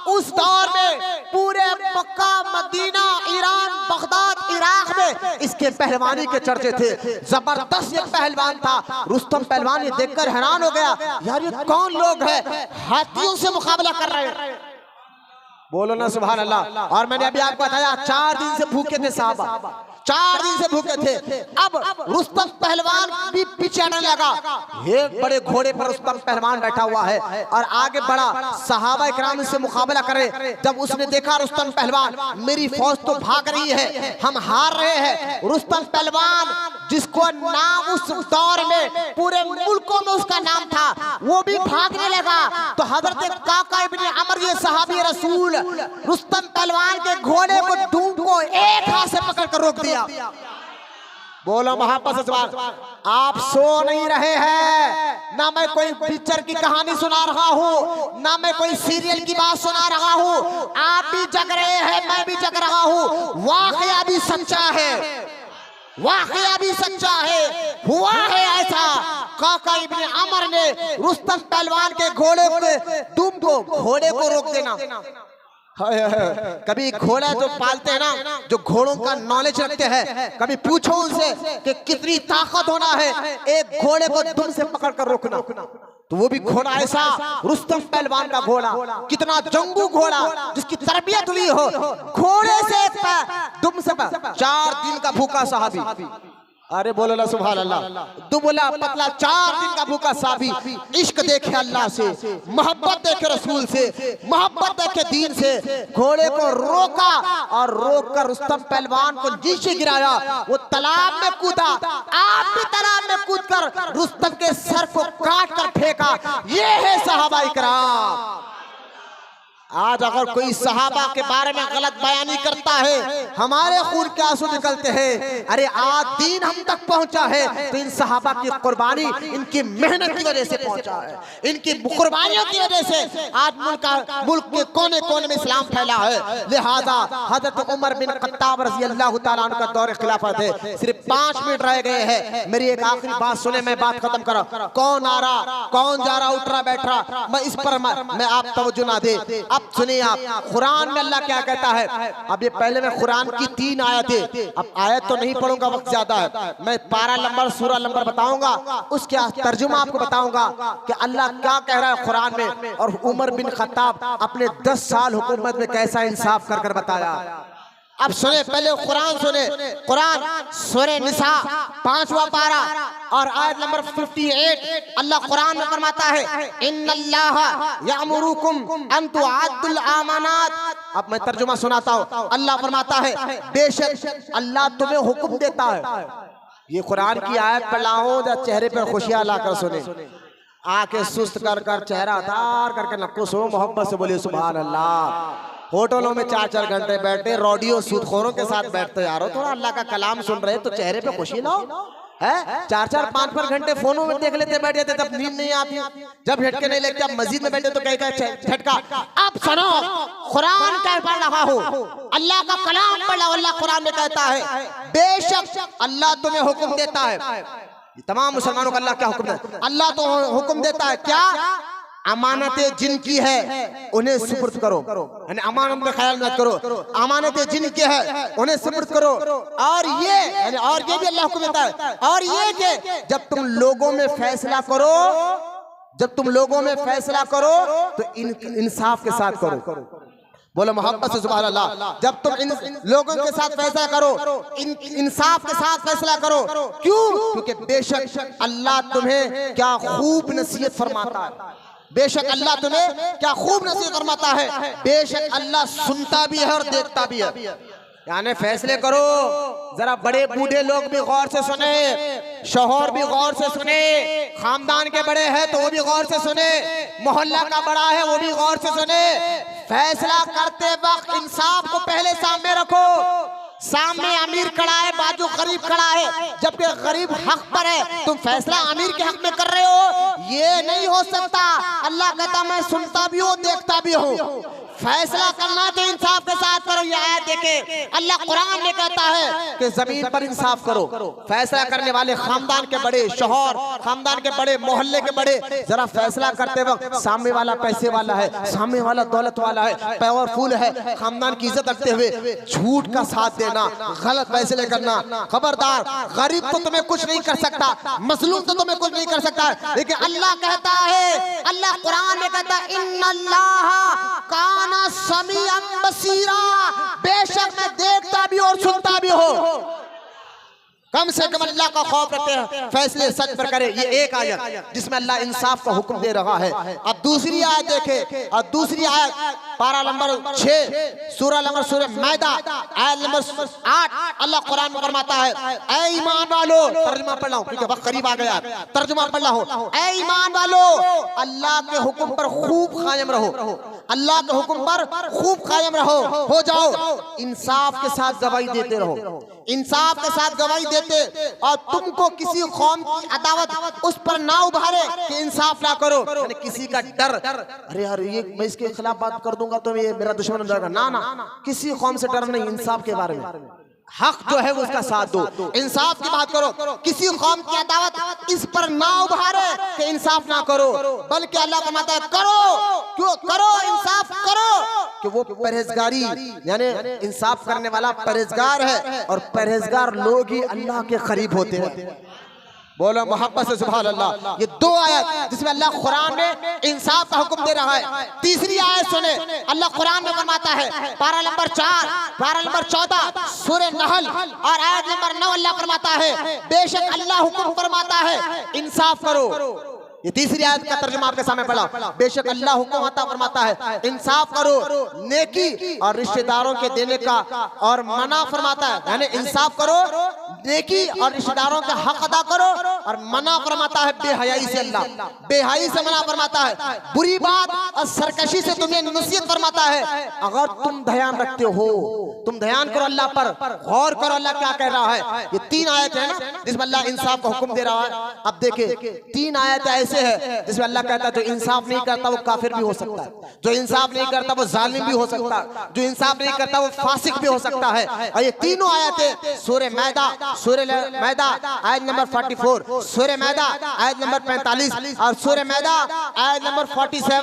S2: उस दौर में, पूरे मक्का, मदीना, ईरान, बगदाद, इराक में इसके पहलवानी के चर्चे थे। जबरदस्त ये पहलवान था। रुस्तम पहलवान ये देखकर हैरान हो गया, यार ये कौन लोग हैं, हाथियों से मुकाबला कर रहे हैं। बोलो ना सुभान अल्लाह। और मैंने अभी आपको बताया 4 दिन से भूखे थे साहबा, 4 दिन से भूखे थे। अब रुस्तम पहलवान भी पीछे आने लगा। एक बड़े घोड़े पर रुस्तम पहलवान बैठा हुआ है और आगे बढ़ा, सहाबा इकराम से मुकाबला करे। जब उसने देखा रुस्तम पहलवान, मेरी फौज तो भाग रही है, हम हार रहे हैं। रुस्तम पहलवान जिसको नाम उस दौर में पूरे मुल्कों में उसका नाम था, वो भी भागने लगा। तो हजरत काका इब्ने अमर ये सहाबी रसूल रुस्तम पहलवान के घोड़े को दूम को एक हाथ से पकड़ कर रोक दिया। बोलो मोहब्बत से सवाल, आप सो नहीं रहे हैं, ना मैं कोई पिक्चर की कहानी सुना रहा हूँ, ना मैं कोई सीरियल की बात सुना रहा हूँ। आप भी जग रहे हैं, मैं भी जग रहा हूँ। वाकया भी सच्चा है, वाकया भी सच्चा है, हुआ है ऐसा। काका इब्ने अमर ने रुस्तम पहलवान के घोड़े के दुम को, घोड़े को रोक देना। कभी घोड़ा जो पालते हैं ना, जो घोड़ों का नॉलेज रखते हैं, कभी पूछो उनसे कि कितनी ताकत होना है एक घोड़े को दुम से पकड़ कर रोकना। तो वो भी घोड़ा ऐसा, रुस्तम पहलवान का घोड़ा, कितना जंगू घोड़ा, जिसकी तरबियत हुई हो। घोड़े से दुम से 4 दिन का भूखा सहाबी, अरे बोलो ना सुभान अल्लाह। दुबला पतला 4 दिन का भूखा साहबी, इश्क देखे अल्लाह से, मोहब्बत देखे रसूल से, मोहब्बत देखे दीन से, घोड़े को रोका और रोक कर रुस्तम पहलवान को नीचे गिराया। वो तालाब में कूदा, आप भी तालाब में कूद कर रुस्तम के सर को काट कर फेंका। ये है सहाबा इकराम। आज अगर कोई सहाबा के बारे में गलत बयानी करता है, हमारे खून के आंसू निकलते हैं। अरे आज दीन हम तक पहुंचा है तो इन सहाबा की कुर्बानी, इनकी मेहनत की वजह से पहुंचा है, इनकी कुर्बानियों की वजह से आज मुल्क के कोने कोने में इस्लाम फैला है। लिहाजा हजरत उमर बिन खत्ताब रज़ी अल्लाह तआला अन्हु का दौर खिलाफत है। सिर्फ 5 मिनट रह गए हैं। मेरी एक आखिरी बात सुने, मैं बात खत्म करा। कौन आ रहा, कौन जा रहा, उठ रहा, बैठ रहा, मैं इस पर मैं आप तवज्जो ना दे। अब सुनिए आप, कुरान में अल्लाह क्या कहता है। अब ये पहले मैं कुरान की 3 आयतें, अब आयत तो नहीं पढ़ूंगा, वक्त ज्यादा है। मैं पारा नंबर, सूरा नंबर बताऊंगा, उसके तर्जुमा आपको बताऊंगा कि अल्लाह क्या कह रहा है कुरान में। और उमर बिन खत्ताब अपने 10 साल हुकूमत में कैसा इंसाफ कर बताया। अब सुने, पहले कुरान सुने। कुरान सूरह निसा 5वां पारा और आयत नंबर 58 अल्लाह कुरान में फरमाता है, इन्नल्लाहा यअमुरुकुम अन तुअद्दुल अमानात। अब मैं तर्जुमा सुनाता हूँ। अल्लाह फरमाता है, बेशक अल्लाह तुम्हें हुक्म देता है। ये कुरान की आयत पढ़ाओ, चेहरे पर खुशियां लाकर सुने, आंखें सुस्त कर कर चेहरा तार करके नक्कुस हो, मोहब्बत से बोलिए सुभान अल्लाह। होटलों में 4-4 घंटे बैठे, रोडियो सूदखोरों के साथ बैठते यारो, थोड़ा अल्लाह का कलाम सुन रहे तो चेहरे पे खुशी लाओ। है 4-4 5-5 घंटे फोनों में देख लेते बैठे थे, तब नींद नहीं आती, जब झटके नहीं लगते। अब मस्जिद में बैठे तो कहीं झटका। अब सुनो, कुरान क्या पढ़ रहा हो, अल्लाह का कलाम पढ़ रहा हो। अल्लाह कुरान में कहता है, बेशक अल्लाह तुम्हें हुक्म देता है। तमाम मुसलमानों का अल्लाह क्या हुक्म देता है? अल्लाह तो हुक्म देता है क्या? अमानतें जिनकी है उन्हें सुपुर्द करो, यानी अमानत में ख्याल मत करो, अमानतें जिनकी है उन्हें सुपुर्द करो। और ये यानी और ये भी अल्लाह हुक्म देता है, और ये कि जब तुम लोगों में फैसला करो, जब तुम लोगों में फैसला करो तो इंसाफ के साथ करो। बोलो मोहब्बत से सुभान अल्लाह। जब तुम इन लोगों के साथ फैसला करो, इंसाफ के साथ फैसला करो। क्यों? क्योंकि बेशक अल्लाह तुम्हें क्या खूब नसीहत फरमाता है, बेशक अल्लाह तुम्हें क्या खूब नसीहत फरमाता है, बेशक अल्लाह सुनता भी है और देखता भी है। यानी फैसले करो, जरा बड़े बूढ़े लोग भी गौर से सुने, शौहर भी गौर से सुने, खानदान के बड़े हैं तो वो भी गौर से सुने, मोहल्ला का बड़ा है वो भी गौर से सुने। फैसला करते वक्त इंसाफ को पहले सामने रखो। सामने अमीर खड़ा है, बाजू गरीब खड़ा है, जबकि गरीब हक पर है, तुम फैसला अमीर के हक में कर रहे हो, ये नहीं हो सकता। अल्लाह कहता मैं सुनता भी हूँ देखता भी हूँ। फैसला करना तो इंसाफ के साथ करो। ये आयत देखे, अल्लाह कुरान में कहता है कि जमीन पर इंसाफ करो। फैसला करने वाले खानदान के बड़े, शौहर खानदान के बड़े, मोहल्ले के बड़े, जरा फैसला करते वक्त सामने वाला पैसे वाला है, सामने वाला दौलत वाला है, पावरफुल है, खानदान की इज्जत रखते हुए झूठ का साथ देना, गलत फैसले करना, खबरदार। गरीब तो तुम्हें कुछ नहीं कर सकता, मजलूम तो तुम्हें कुछ नहीं कर सकता, लेकिन अल्लाह कहता है, अल्लाह कुरान में कहता है, इन्नल्लाह काना समीअन बसीरा, बेशक मैं देखता भी और सुनता भी हूँ। कम से कम अल्लाह का खौफ रखते हैं, फैसले सच पर करे। ये एक आयत जिसमें अल्लाह इंसाफ का हुक्म दे रहा है। अब दूसरी आयत देखे, और दूसरी आयत पारा नंबर 6 सूरह मैदा आयत नंबर 8 अल्लाह कुरान में फरमाता है, ऐ ईमान वालो, तर्जुमा पढ़ रहा हूं क्योंकि वक्त करीब आ गया, तर्जुमा पढ़ रहा हूं। ऐ ईमान वालो, अल्लाह के हुक्म पर खूब कायम रहो, अल्लाह के हुक्म पर खूब कायम रहो, हो जाओ। इंसाफ के साथ गवाही देते रहो, इंसाफ के साथ गवाही देते, और तुमको किसी कौम की अदावत उस पर ना उभारे कि इंसाफ ना करो, यानी किसी का डर, अरे यार ये मैं इसके खिलाफ बात कर दूंगा तो ये मेरा दुश्मन हो जाएगा, ना ना, किसी कौम से डर नहीं। इंसाफ के बारे में हक जो है उसका साथ दो, इंसाफ की बात करो। किसी कौम की अदावत इस पर ना उभारे कि इंसाफ ना करो, बल्कि अल्लाह फरमाता है करो। क्यों करो? इंसाफ करो कि वो परहेजगारी, यानी इंसाफ करने वाला परहेजगार है, और परहेजगार लोग ही अल्लाह के करीब होते हैं। बोलो मोहब्बत से सुभान अल्लाह। ये दो आयत जिसमें अल्लाह कुरान में इंसाफ का हुक्म दे रहा है। तीसरी आयत सुने, अल्लाह कुरान में फरमाता है, पारा नंबर 4 पारा नंबर 14 सूरह नहल और आयत नंबर 9 अल्लाह फरमाता है, बेशक अल्लाह हुक्म फरमाता है इंसाफ करो। ये तीसरी आयत का तर्जुमा आपके सामने पढ़ा, बेशक अल्लाह हुक्म अता फरमाता है इंसाफ करो, नेकी और रिश्तेदारों के देने का और मना फरमाता है, यानी इंसाफ करो, नेकी और रिश्तेदारों का हक अदा करो, और मना फरमाता है बेहयाई से। अल्लाह बेहयाई से मना फरमाता है, बुरी बात और सरकशी से तुम्हें नसीहत फरमाता है। अगर तुम ध्यान रखते हो, तुम ध्यान करो, अल्लाह पर गौर करो, अल्लाह क्या कह रहा है। ये 3 आयत है ना जिसमें अल्लाह इंसाफ का हुक्म दे रहा है। अब देखिए 3 आयत ऐसे है जिसमें अल्लाह कहता है जो इंसाफ नहीं करता वो काफिर भी हो सकता है, जो इंसाफ नहीं करता वो जालिम भी हो सकता है, जो इंसाफ नहीं करता वो फासिक भी हो सकता है। और ये तीनों आयतें सूरह मैदा आयत नंबर 44, सूरह मैदा आयत नंबर 45 और सूरह मैदा आयत नंबर 47,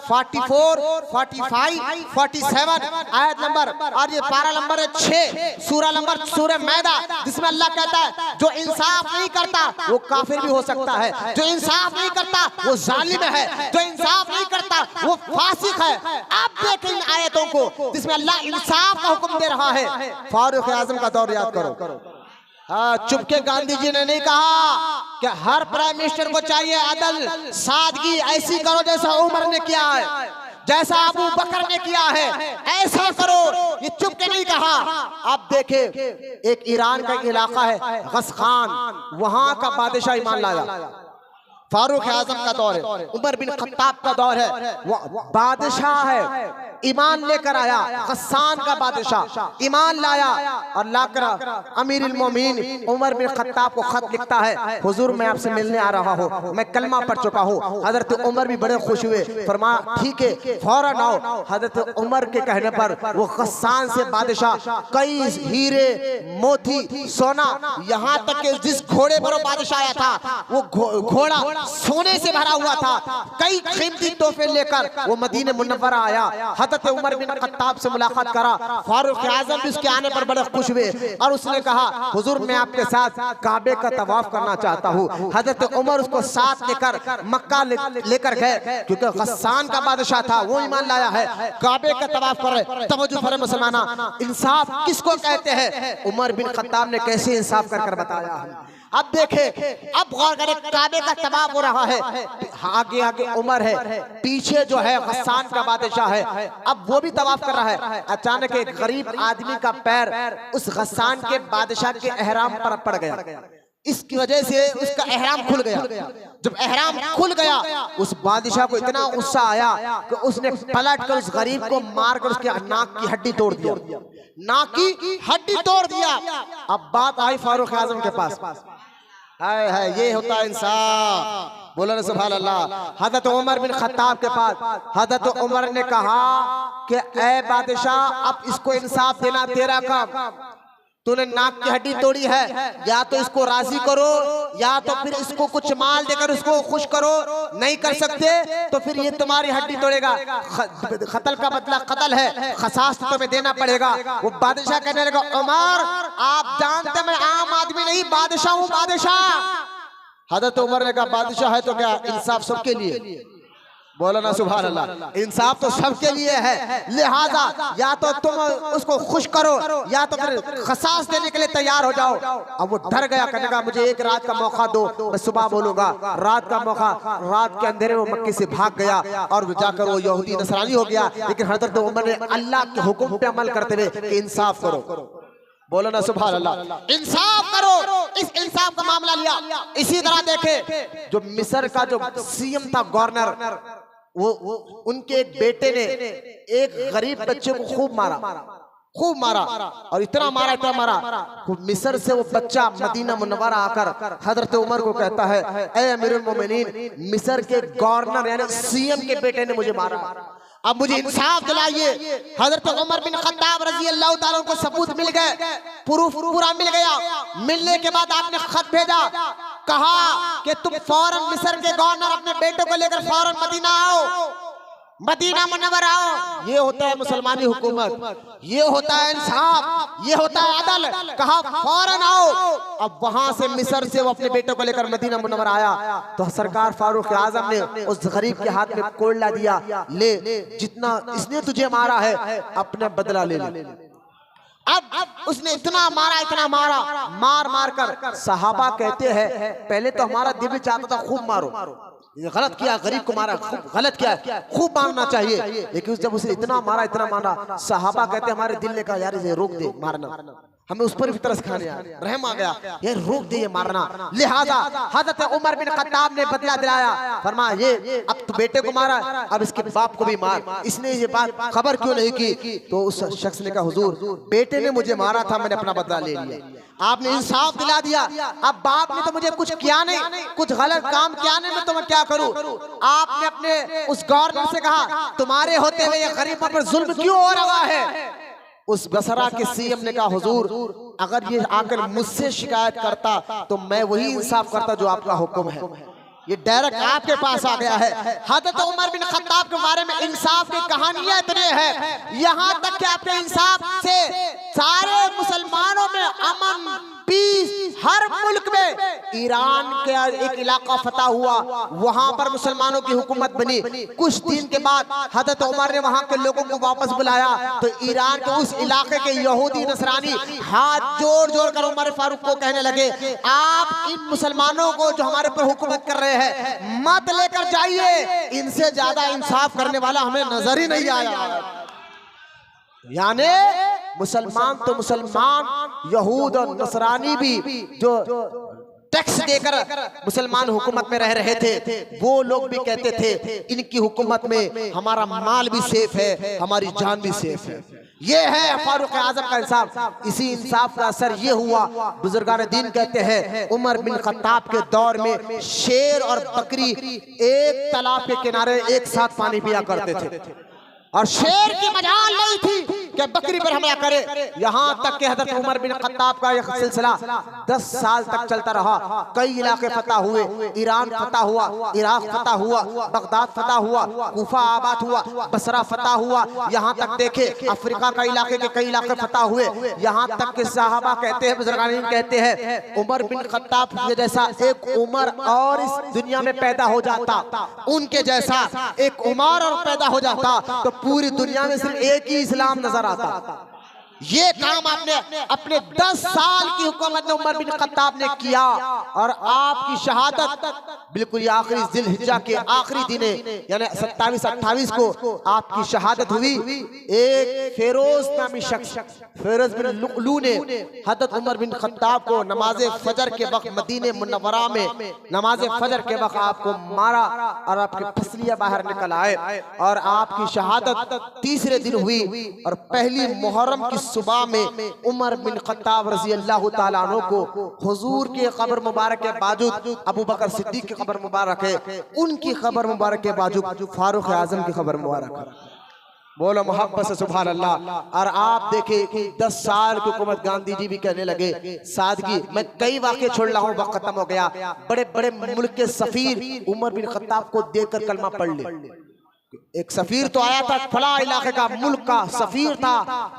S2: 44, 45, 47 आयत नंबर, और ये पारा नंबर 6 सूरह मैदा जिसमें अल्लाह कहता है जो इंसाफ नहीं करता वो काफिर भी हो सकता है, जो इंसाफ नहीं करता वो जालिम है, जो इंसाफ नहीं करता वो फासिक है। अब देखें इन आयतों को जिसमें अल्लाह इंसाफ का हुक्म दे रहा है। फारूक आजम का दौर याद करो। हाँ, चुपके गांधी जी ने नहीं कहा कि हर प्राइम मिनिस्टर को चाहिए अदल, सादगी, ऐसी करो जैसा उमर ने किया है, जैसा अबू बकर ने किया है, ऐसा करो। ये चुपके नहीं कहा। अब देखे एक ईरान का इलाका है गसखान, वहां का बादशाह ईमान लाया। फारूक आजम का दौर है, उमर बिन खत्ताब का दौर है, वो बादशाह है, ईमान लेकर आया। गस्सान का बादशाह ईमान लाया और लाकर अमीरुल मोमिनीन उमर बिन खत्ताब को खत लिखता है, हुजूर मैं आपसे मिलने आ रहा हूँ, मैं कलमा पढ़ चुका हूँ। हजरत उमर भी बड़े खुश हुए, फरमाया ठीक है फौरन आओ। हजरत उमर के कहने पर वो गस्सान से बादशाह कई हीरे मोती सोना, यहाँ तक कि जिस घोड़े पर वो बादशाह आया था वो घोड़ा सोने से भरा हुआ था, कई कीमती तोहफे लेकर वो मदीने मुनव्वरा आया। हजरत उमर बिन खत्ताब से मुलाकात करा। फारूक आजम भी उसके आने पर बड़े खुश हुए और उसने कहा हुजूर मैं आपके साथ काबे का तवाफ करना चाहता हूँ। हजरत उमर उसको साथ लेकर मक्का लेकर गए, क्योंकि गस्सान का बादशाह था, वो ईमान लाया है, काबे का तवाफ कर रहे। तवज्जो फरमाइए मुसलमाना, इंसाफ किसको कहते हैं? उमर बिन खत्ताब ने कैसे इंसाफ कर बताया। अब देखे, अब गौर करें, काबे का तवाफ हो रहा है, आगे आगे उमर है, पीछे जो है गस्सान का बादशाह है, अब वो भी तवाफ कर रहा है। अचानक एक गरीब आदमी का पैर उस गस्सान के बादशाह के एहराम पर पड़ गया, इसकी वजह से उसका एहराम खुल गया। जब एहराम खुल गया उस बादशाह को इतना गुस्सा आया कि उसने पलट कर उस गरीब को मारकर उसके नाक की हड्डी तोड़ दिया, नाक की हड्डी तोड़ दिया। अब बात आई फारूक आजम के पास, हाय हाय ये होता है इंसाफ, बोलो ना सुभान अल्लाह। हजरत उमर बिन खत्ताब के पास हजरत उमर ने कहा कि ए बादशाह अब इसको इंसाफ देना तेरा काम, तूने नाक की हड्डी तोड़ी है, या तो इसको राजी करो या तो फिर इसको कुछ माल देकर उसको खुश करो, नहीं कर सकते तो फिर ये तुम्हारी हड्डी तोड़ेगा, कत्ल का बदला कत्ल है, खसास तो तुम्हें देना पड़ेगा। वो बादशाह कहने लगा उमर आप जानते मैं आम आदमी नहीं बादशाह हूँ, बादशाह। हजरत उमर ने कहा बादशाह है तो क्या इंसाफ सबके लिए, बोलो ना सुभान अल्लाह, इंसाफ तो सबके लिए है, लिहाजा या तो तुम उसको खुश करो या तो फिर खसास देने के लिए तैयार हो जाओ। अब वो डर गया, कहने का मुझे एक रात का मौका दो, मैं सुबह बोलूंगा। रात का मौका, रात के अंधेरे वो मक्के से भाग गया और जाकर वो यहूदी नसरानी हो गया। लेकिन हजरत उमर ने अल्लाह के हुक्म पे अमल करते हुए कि इंसाफ करो, बोलो ना सुभान अल्लाह, इंसाफ करो। इस इंसाफ का मामला लिया। इसी तरह देखे जो मिस्र का जो सीएम था गवर्नर, वो उनके एक बेटे ने एक गरीब बच्चे को खूब मारा और इतना मारा मिस्र से वो बच्चा मदीना मुनव्वरा आकर हजरत उमर को कहता है ए अमीरुल मोमिनीन, मिस्र के गवर्नर यानी सीएम के बेटे ने मुझे मारा, अब मुझे इंसाफ दिलाइए। हजरत उमर बिन खत्ताब रजी अल्लाह ताला को सबूत मिल गए, प्रूफ पूरा मिल गया। मिलने के बाद आपने खत भेजा, कहा कि तुम फौरन मिस्र के गवर्नर अपने बेटे को लेकर फौरन मदीना आओ, मदीना मुनव्वरा आओ। ये होता है मुसलमानी हुकूमत, ये होता है इंसाफ, ये होता है अदल। कहा फौरन आओ। अब वहां से मिस्र से वो अपने बेटे को लेकर मदीना मुनव्वरा आया तो सरकार फारूक आजम ने उस गरीब के हाथ में कोयला दिया, ले जितना इसने तुझे मारा है अपना बदला ले ले। अब उसने इतना मारा, मार कर सहाबा कहते हैं पहले तो हमारा दिल भी चाहता था खूब मारो, ये गलत किया, गरीब को मारा, गलत किया, खूब मारना चाहिए। लेकिन जब उसे इतना मारा, सहाबा कहते हमारे दिल ने कहा यार इसे रोक दे मारना, हमें उस पर भी तरस खाने रहम आ गया, ये रोक दे ये मारना। लिहाजा हजरत उमर बिन खत्ताब ने बदला दिलाया, फरमाया ये अब तो बेटे को मारा, अब इसके बाप को भी मार। इसने ये बात खबर क्यों नहीं की? तो उस शख्स ने कहा हुजूर बेटे ने मुझे मारा था, मैंने अपना बदला ले लिया, आपने इंसाफ दिला दिया। अब बाप ने तो मुझे कुछ किया नहीं, कुछ गलत काम किया नहीं, मैं तुम्हें क्या करूं? आपने अपने उस गवर्नर से कहा तुम्हारे होते हुए ये गरीबों पर जुल्म क्यों हो रहा है? उस बसरा के सीएम ने कहा हुजूर अगर ये आकर मुझसे शिकायत करता तो मैं वही इंसाफ करता जो आपका हुक्म है, ये डायरेक्ट आपके पास आ गया है। हजरत उमर बिन खत्ताब के बारे में इंसाफ की कहानियां इतने हैं, यहाँ तक कि आपके इंसाफ से सारे मुसलमानों में अमन पीस, हर मुल्क में ईरान के एक इलाका फतह हुआ, वहां पर मुसलमानों की हुकूमत बनी। कुछ दिन के बाद हजरत उमर ने वहां के लोगों को वापस बुलाया, तो ईरान के उस इलाके के यहूदी नसरानी हाथ जोड़ जोड़ कर उमर फारूक को कहने लगे, आप इन मुसलमानों को जो हमारे पर हुकूमत कर रहे हैं मत लेकर जाइए, इनसे ज्यादा इंसाफ करने वाला हमें नजर ही नहीं आया। यानी मुसलमान तो मुसलमान, यहूद और नसरानी भी जो टैक्स देकर मुसलमान हुकूमत में रह रहे थे, वो लोग भी कहते थे इनकी हुकूमत में हमारा माल भी सेफ है, हमारी जान भी सेफ है। ये है फारूक आजम का इंसाफ। इसी इंसाफ का असर ये हुआ, बुजुर्गान दीन कहते हैं उमर बिन खत्ताब के दौर में शेर और बकरी एक तालाब के किनारे एक साथ पानी पिया करते थे, और शेर की मजाल नहीं थी कि बकरी पर हमला करे। यहाँ तक कि हजरत उमर बिन खत्ताब का यह सिलसिला 10 साल तक चलता रहा। कई इलाके फतह हुए, ईरान फतह हुआ, इराक फतह हुआ, बगदाद फतह हुआ, कूफा आबाद हुआ, बसरा फतह हुआ। यहाँ तक देखे अफ्रीका का इलाके के कई इलाके फतह हुए। यहाँ तक कि साहबा कहते हैं, बुजुर्गान कहते हैं उमर बिन खत्ताब के जैसा एक उमर और इस दुनिया में पैदा हो जाता, उनके जैसा एक उमर और पैदा हो जाता तो पूरी दुनिया में सिर्फ एक ही इस्लाम नजर आता। ये काम आपने अपने 10 साल की हुकूमत में उमर बिन खत्ताब ने किया, और आपकी शहादत बिल्कुल ये आखिरी जिलहिज्जा के आखिरी दिने यानी 27-28 को आपकी शहादत हुई। एक फेरोज नामी शख्स, फेरोज बिन लुकलू ने हजरत उमर बिन खत्ताब को नमाज फजर के वक्त मदीने मुनव्वरा में नमाज फजर के वक्त आपको मारा, और आपकी फसलियां बाहर निकल आए, और आपकी शहादत तीसरे दिन हुई। और पहली मुहर्रम की सुबह में उमर बिन खत्ताब रजी अल्लाह ताला अन्हु को हुजूर के कब्र मुबारक के बाजूद अबू बकर सिद्दीक की कब्र मुबारक है, उनकी कब्र मुबारक के बाजूद फारूक आजम की कब्र मुबारक है। बोलो मोहब्बत से सुभान अल्लाह। और आप देखे कि 10 साल की हुकूमत गांधी जी भी कहने लगे सादगी। मैं कई वाक़े छोड़ रहा हूँ, वक्त खत्म हो गया। बड़े बड़े मुल्क के सफीर उमर बिन खत्ताब को देखकर कलमा पढ़ ले। एक सफीर तो आया था, फला इलाके का मुल्क का सफीर था,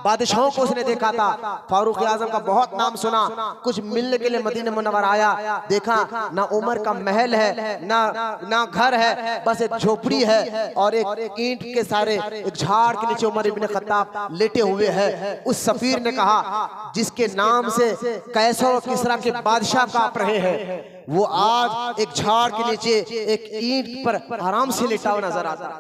S2: बादशाहों को उसने देखा था। फारूक आजम का बहुत नाम सुना, कुछ मिलने के लिए मदीने मुनव्वरा आया, देखा ना उमर का महल है, ना घर है, बस एक झोपड़ी है और एक ईंट के सारे एक झाड़ के नीचे उमर इब्न खत्ताब लेटे हुए हैं। उस सफीर ने कहा जिसके नाम से कैसर और किसरा के बादशाह कांप रहे हैं, वो आज एक झाड़ के नीचे एक ईंट पर आराम से लेटा हुआ नजर आता।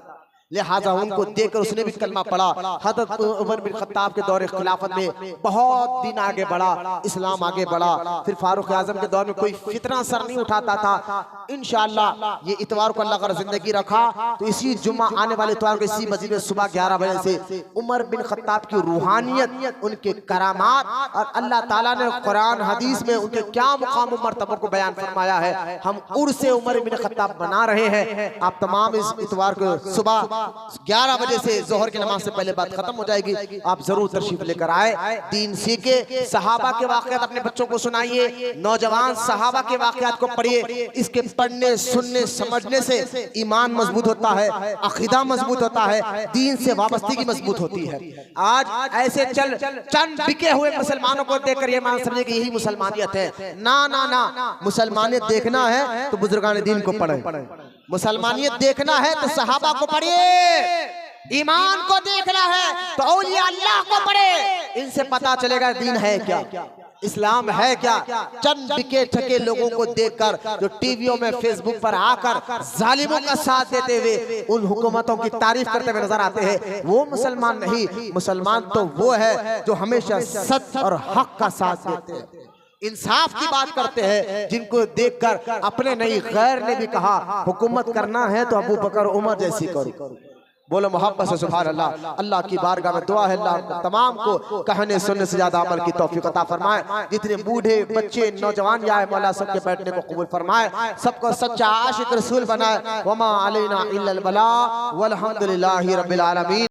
S2: लिहाजा उनको देखकर उसने भी कलमा पढ़ा। हज़रत उमर बिन खत्ताब के दौर खिलाफत में बहुत दिन आगे बढ़ा, इस्लाम आगे बढ़ा। फिर फारूक आजम के दौर में कोई फितना सर नहीं उठाता था। इंशाअल्लाह ये इतवार को अल्लाह का जिंदगी रखा तो इसी जुम्मा आने वाले इतवार को इसी मस्जिद में सुबह 11 बजे से उमर बिन खत्ताब की रूहानियत, उनके करामात और अल्लाह ताला ने कुरान हदीस में उनके क्या मुकाम मर्तबा को बयान फरमाया है, हम उर्से उमर बिन खत्ताब बना रहे हैं। आप तमाम इस इतवार को सुबह 11 बजे से जोहर की नमाज से पहले बात खत्म हो जाएगी, आप जरूर तशरीफ लेकर आए, दीन सीखे, सहाबा के वाक़यात अपने बच्चों को सुनाइए, नौजवान सहाबा के वाक़यात को पढ़िए। इसके पढ़ने सुनने समझने से ईमान मजबूत होता है, अकीदा मजबूत होता है, दीन से वाबस्तगी मजबूत होती है। आज ऐसे चंद बिके हुए मुसलमानों को देखकर ये मान समझे कि यही मुसलमानियत है। ना ना ना, मुसलमानियत देखना है तो बुजुर्गान दीन को पढ़े, मुसलमानियत देखना है तो सहाबा को पढ़िए, ईमान को देखना है तो औलिया अल्लाह को पढ़े, इनसे पता चलेगा दीन है क्या, इस्लाम है क्या। चंद बिके ठके लोगों को देखकर जो टीवियों में फेसबुक पर आकर जालिमों का साथ देते हुए उन हुकूमतों की तारीफ करते हुए नजर आते हैं, वो मुसलमान नहीं। मुसलमान तो वो है जो हमेशा सच और हक का साथ देते हैं, इंसाफ की बात करते हैं, जिनको देखकर अपने नहीं गैर ने भी कहा हुकूमत करना है तो अबू बकर उमर जैसी करो। बोलो मोहब्बत से सुभान अल्लाह। अल्लाह की बारगाह में दुआ है अल्लाह तमाम को कहने सुनने से ज्यादा अमल की तौफीक अता फरमाए। जितने बूढ़े बच्चे नौजवान आए मौला सबके बैठने को कबूल फरमाए, सबको सच्चा आशिक रसूल बनाए। वमा अलैना इल्लल बलाग वल्हम्दुलिल्लाहि रब्बिल आलमीन।